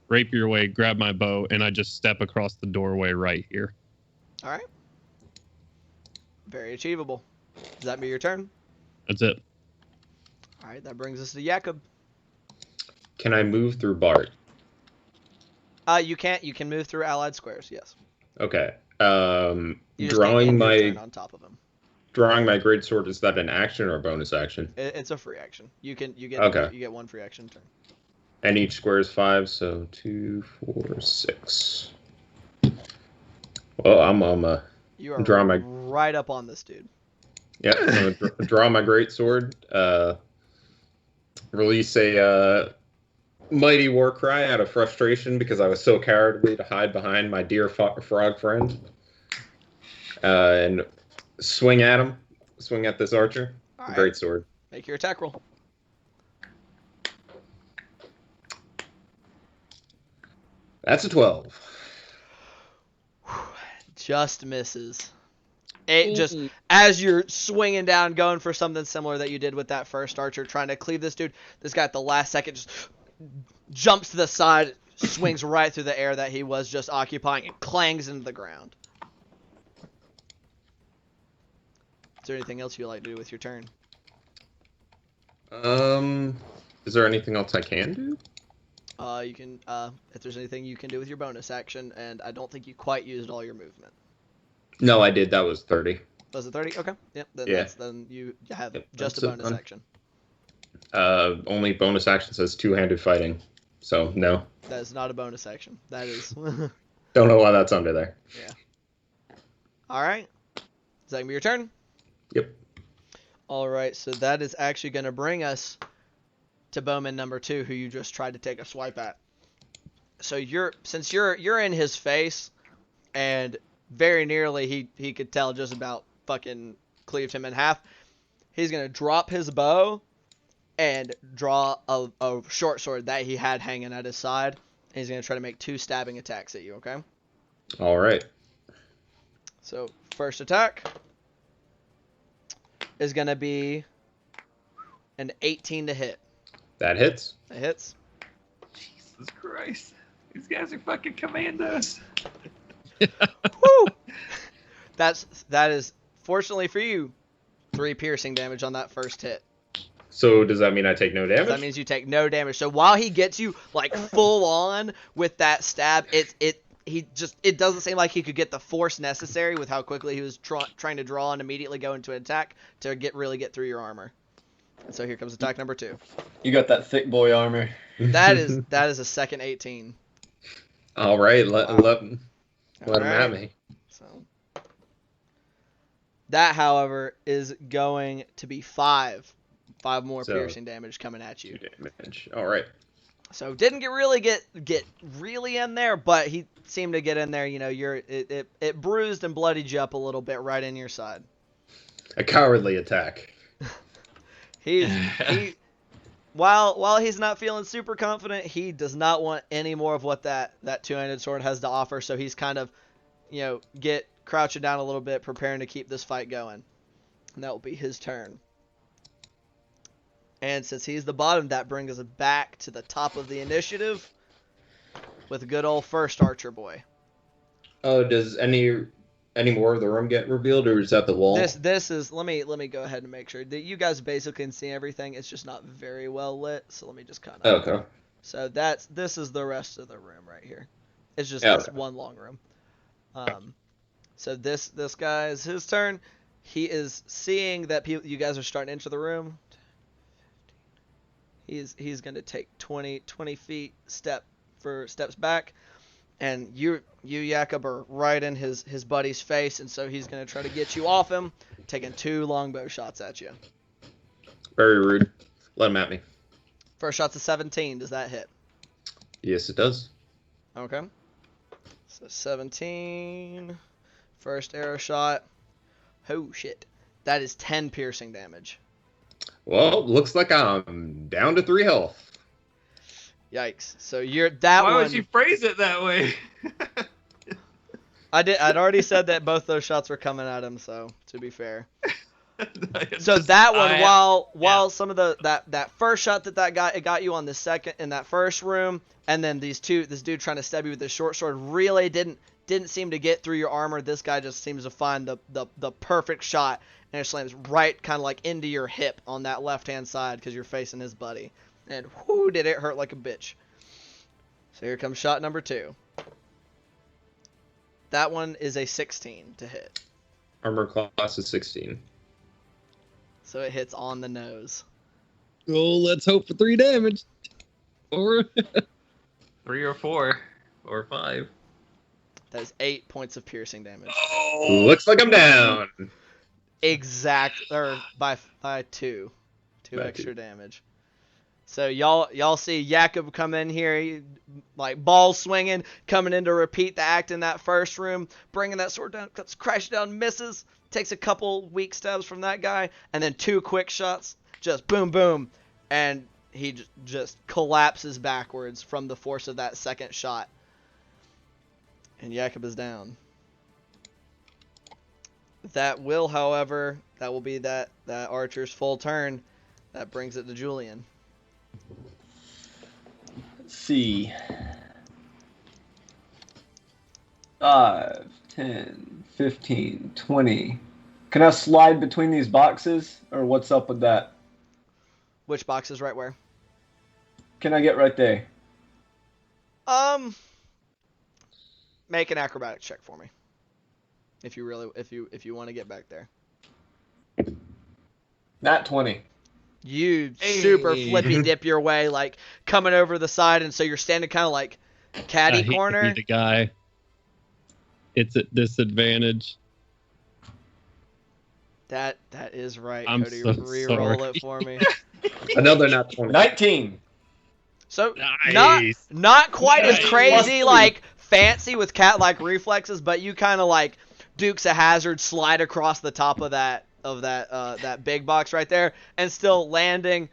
Rapier away, grab my bow, and I just step across the doorway right here. All right. Very achievable. Does that be your turn? That's it. All right, that brings us to Jakob. Can I move through Bart? You can't. You can move through allied squares. Yes. Okay. You just can't Drawing end your my turn on top of him. greatsword, is that an action or a bonus action? It's a free action. You get Okay. you get 1 free action turn. And each square is 5, so 2, 4, 6. Well, I'm You are draw my right up on this dude. yeah. I'm gonna draw my great sword. Release a mighty war cry out of frustration because I was so cowardly to hide behind my dear frog friend. And swing at him. Swing at this archer. All right. Great sword. Make your attack roll. That's a 12. Just misses. It just, as you're swinging down, going for something similar that you did with that first archer, trying to cleave this dude, this guy at the last second just jumps to the side, swings right through the air that he was just occupying, and clangs into the ground. Is there anything else you'd like to do with your turn? Is there anything else I can do? You can, if there's anything you can do with your bonus action, and I don't think you quite used all your movement. No, I did. That was 30. Was it 30? Okay. Yep. Then, Yeah. then you have Yep, just a that's bonus it, action. Only bonus action says two-handed fighting, so no. That is not a bonus action. That is. Don't know why that's under there. Yeah. All right. Is that gonna be your turn? Yep. All right. So that is actually gonna bring us to Bowman number 2, who you just tried to take a swipe at. So since you're in his face, and very nearly he could tell just about fucking cleaved him in half. He's gonna drop his bow and draw a short sword that he had hanging at his side. And he's gonna try to make 2 stabbing attacks at you. Okay. All right. So first attack is gonna be an 18 to hit. That hits. That hits. Jesus Christ. These guys are fucking commandos. Woo! That is fortunately for you 3 piercing damage on that first hit. So does that mean I take no damage? That means you take no damage. So while he gets you like full on with that stab, it doesn't seem like he could get the force necessary with how quickly he was trying to draw and immediately go into an attack to really get through your armor. And so here comes attack number 2. You got that thick boy armor. That is a second 18. All right, let him at me. So that, however, is going to be 5 more piercing damage coming at you. 2 damage. All right. So didn't get really in there, but he seemed to get in there. You know, it bruised and bloodied you up a little bit right in your side. A cowardly attack. While he's not feeling super confident, he does not want any more of what that two-handed sword has to offer. So he's kind of, crouching down a little bit, preparing to keep this fight going. And that will be his turn. And since he's the bottom, that brings us back to the top of the initiative with a good old first archer boy. Oh, does any more of the room get revealed, or is that the wall? This is let me go ahead and make sure that you guys basically can see everything. It's just not very well lit, so let me just kind of. Okay. So this is the rest of the room right here. It's just Okay. this one long room. So this guy is his turn. He is seeing that you guys are starting to enter the room. He's going to take 20 feet steps back. And you Jakob, are right in his buddy's face, and so he's going to try to get you off him, taking 2 longbow shots at you. Very rude. Let him at me. First shot's a 17. Does that hit? Yes, it does. Okay. So 17. First arrow shot. Oh, shit. That is 10 piercing damage. Well, looks like I'm down to 3 health. Yikes. So you're that Why one. would you phrase it that way? I'd already said that both those shots were coming at him, so to be fair. So that one, while some of that first shot that got you on the second in that first room, and then this dude trying to stab you with his short sword really didn't seem to get through your armor. This guy just seems to find the perfect shot, and it slams right kind of like into your hip on that left hand side because you're facing his buddy. And whoo, did it hurt like a bitch. So here comes shot number 2. That one is a 16 to hit. Armor class is 16. So it hits on the nose. Oh, let's hope for 3 damage. Or 3 or 4 or 5. That is 8 points of piercing damage. Looks like I'm down. Exact, or by 2. 2 By extra 2. damage. So y'all see Jakob come in here, he, like ball swinging, coming in to repeat the act in that first room, bringing that sword down, cuts, crashes down, misses, takes a couple weak stabs from that guy, and then 2 quick shots, just boom, boom, and he just collapses backwards from the force of that second shot. And Jakob is down. That will, however, that will be that archer's full turn. That brings it to Julian. Let's see. 5, 10, 15, 20. Can I slide between these boxes, or what's up with that? Which box is right where? Can I get right there? Make an acrobatics check for me. If you want to get back there. Not 20. You super flippy dip your way, like coming over the side, and so you're standing kind of like caddy corner. The guy. It's at disadvantage. That is right. I'm Cody, so re-roll sorry. it for me. Another not 20. 19. So Nice. not quite as Nice. crazy, like fancy with cat-like reflexes, but you kind of like Dukes of Hazzard slide across the top of that big box right there, and still landing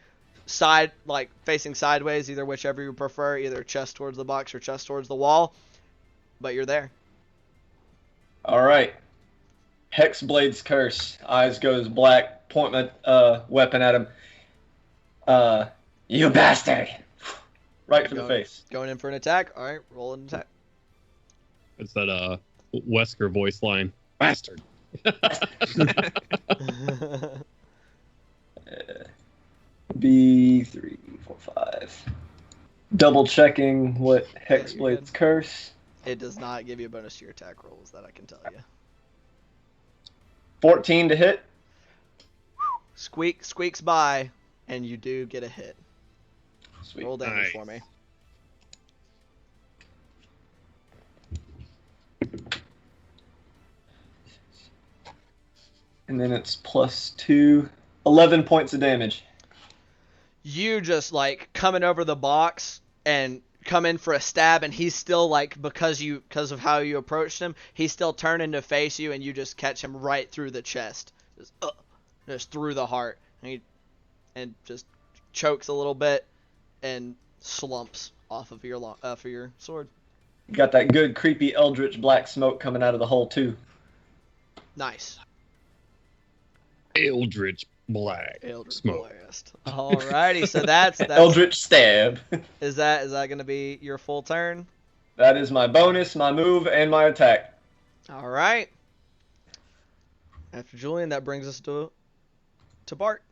facing sideways, either whichever you prefer, either chest towards the box or chest towards the wall. But you're there. All right. Hexblade's curse. Eyes goes black. Point my weapon at him. You bastard! Right for the face. Going in for an attack. All right, roll an attack. It's that Wesker voice line. Bastard. B 3, 4, 5. Double checking what you're Hexblade's good. curse. It does not give you a bonus to your attack rolls, that I can tell you. 14 to hit. Squeaks by, and you do get a hit. Sweet. Roll damage for me. And then it's +2. 11 points of damage. You just like coming over the box and come in for a stab, and he's still like, because of how you approached him, he's still turning to face you, and you just catch him right through the chest, just through the heart, and just chokes a little bit and slumps off of your sword. You got that good creepy eldritch black smoke coming out of the hole too. Nice. Eldritch Black. Eldritch Smoke. Blast. Alrighty, so that's Eldritch stab. Is that gonna be your full turn? That is my bonus, my move, and my attack. All right. After Julian, that brings us to Bart.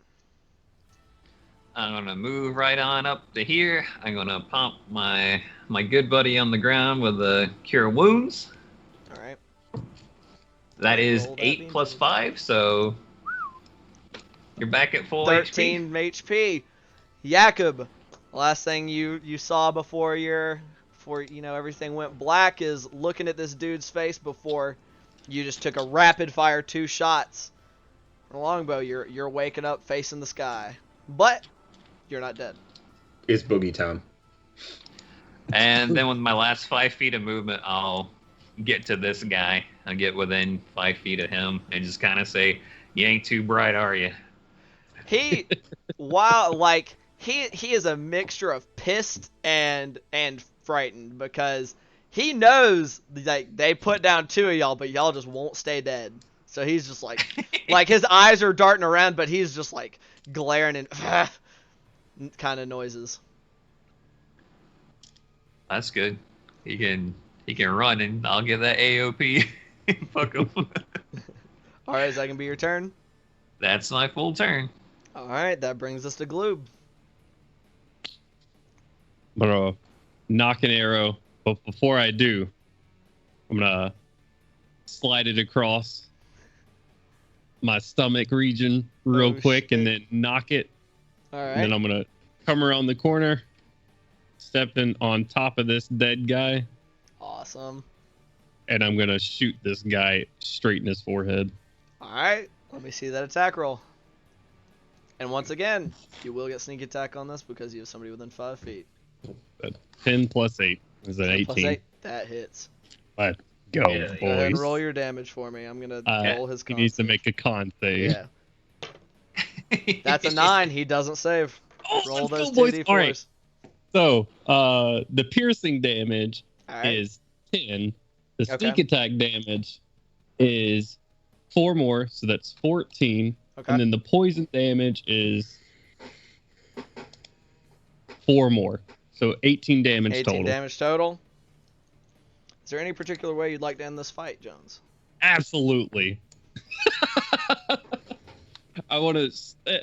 I'm gonna move right on up to here. I'm gonna pump my good buddy on the ground with a Cure Wounds. All right. That is Roll that 8 beam, plus please. 5, so you're back at full 13 HP. Jakob, last thing you saw before everything went black is looking at this dude's face before you just took a rapid fire 2 shots. From a longbow, you're waking up facing the sky, but you're not dead. It's Boogie Town. And then with my last 5 feet of movement, I'll get to this guy. I'll get within 5 feet of him and just kind of say, "You ain't too bright, are you?" He, he is a mixture of pissed and frightened, because he knows like they put down 2 of y'all, but y'all just won't stay dead. So he's just like his eyes are darting around, but he's just like glaring and kind of noises. That's good. He can run, and I'll get that AOP. Fuck him. All right, is that gonna be your turn? That's my full turn. All right, that brings us to Gloob. I'm gonna knock an arrow, but before I do, I'm gonna slide it across my stomach region real quick, shit. and then knock it. All right. And then I'm gonna come around the corner, stepping on top of this dead guy, Awesome. and I'm gonna shoot this guy straight in his forehead. All right, let me see that attack roll. And once again, you will get sneak attack on this because you have somebody within 5 feet. 10 plus 8 is an 18. Plus 8, that hits. Let's go, Yeah, boys. Go ahead and roll your damage for me. I'm gonna roll his He con. needs to make a con save. Yeah. That's a 9. He doesn't save. Oh, Roll let's those go, boys. 2d4s. All right. So, the piercing damage All right. is 10. The Okay. sneak attack damage is 4 more, so that's 14. Okay. And then the poison damage is 4 more, so 18 damage 18 total. damage total. Is there any particular way you'd like to end this fight, Jones? Absolutely. I want to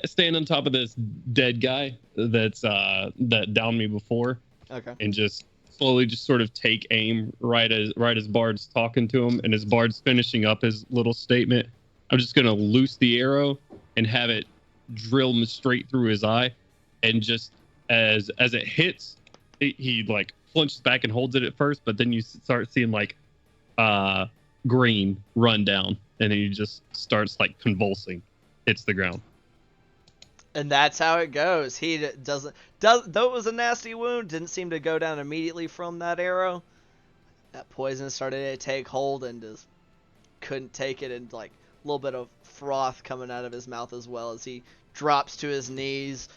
stand on top of this dead guy that downed me before, Okay. and just slowly just sort of take aim right as Bard's talking to him, and as Bard's finishing up his little statement, I'm just gonna loose the arrow and have it drill him straight through his eye, and just as it hits, he like plunges back and holds it at first, but then you start seeing like green run down, and then he just starts like convulsing, hits the ground. And that's how it goes. He doesn't. Though it was a nasty wound, didn't seem to go down immediately from that arrow. That poison started to take hold and just couldn't take it, and like a little bit of froth coming out of his mouth as well as he drops to his knees,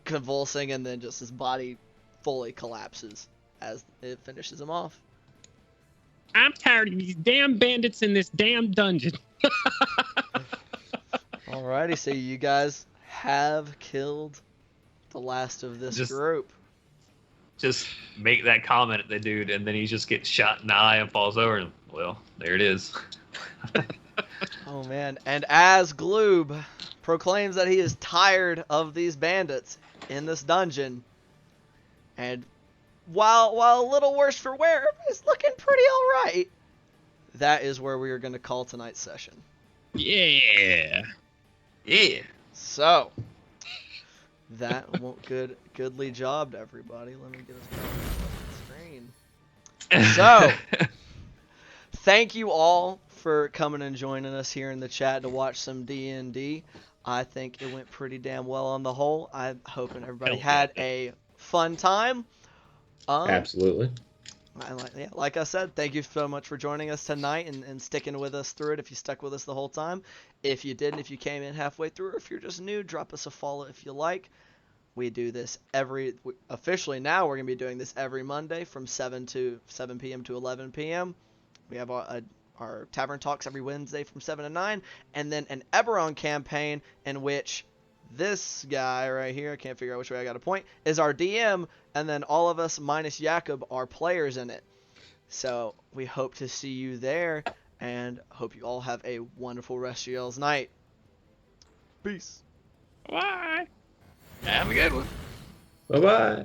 convulsing, and then just his body fully collapses as it finishes him off. I'm tired of these damn bandits in this damn dungeon. Alrighty, so you guys have killed the last of this Just- group. Just make that comment at the dude, and then he just gets shot in the eye and falls over, and well, there it is. Oh man, and as Gloob proclaims that he is tired of these bandits in this dungeon, and while a little worse for wear, it's looking pretty alright, that is where we are going to call tonight's session. Yeah. Yeah. So, that goodly job, everybody. Let me get us back on the screen. So, thank you all for coming and joining us here in the chat to watch some D&D. I think it went pretty damn well on the whole. I'm hoping everybody had a fun time. Absolutely. Like I said, thank you so much for joining us tonight and sticking with us through it if you stuck with us the whole time. If you didn't, if you came in halfway through, or if you're just new, drop us a follow if you like. We do this officially now, we're going to be doing this every Monday from 7 p.m. to 11 p.m. We have our Tavern Talks every Wednesday from 7 to 9, and then an Eberron campaign in which this guy right here, I can't figure out which way I got to point, is our DM, and then all of us minus Jakob are players in it. So we hope to see you there, and hope you all have a wonderful rest of y'all's night. Peace. Bye. Have a good one. Bye bye.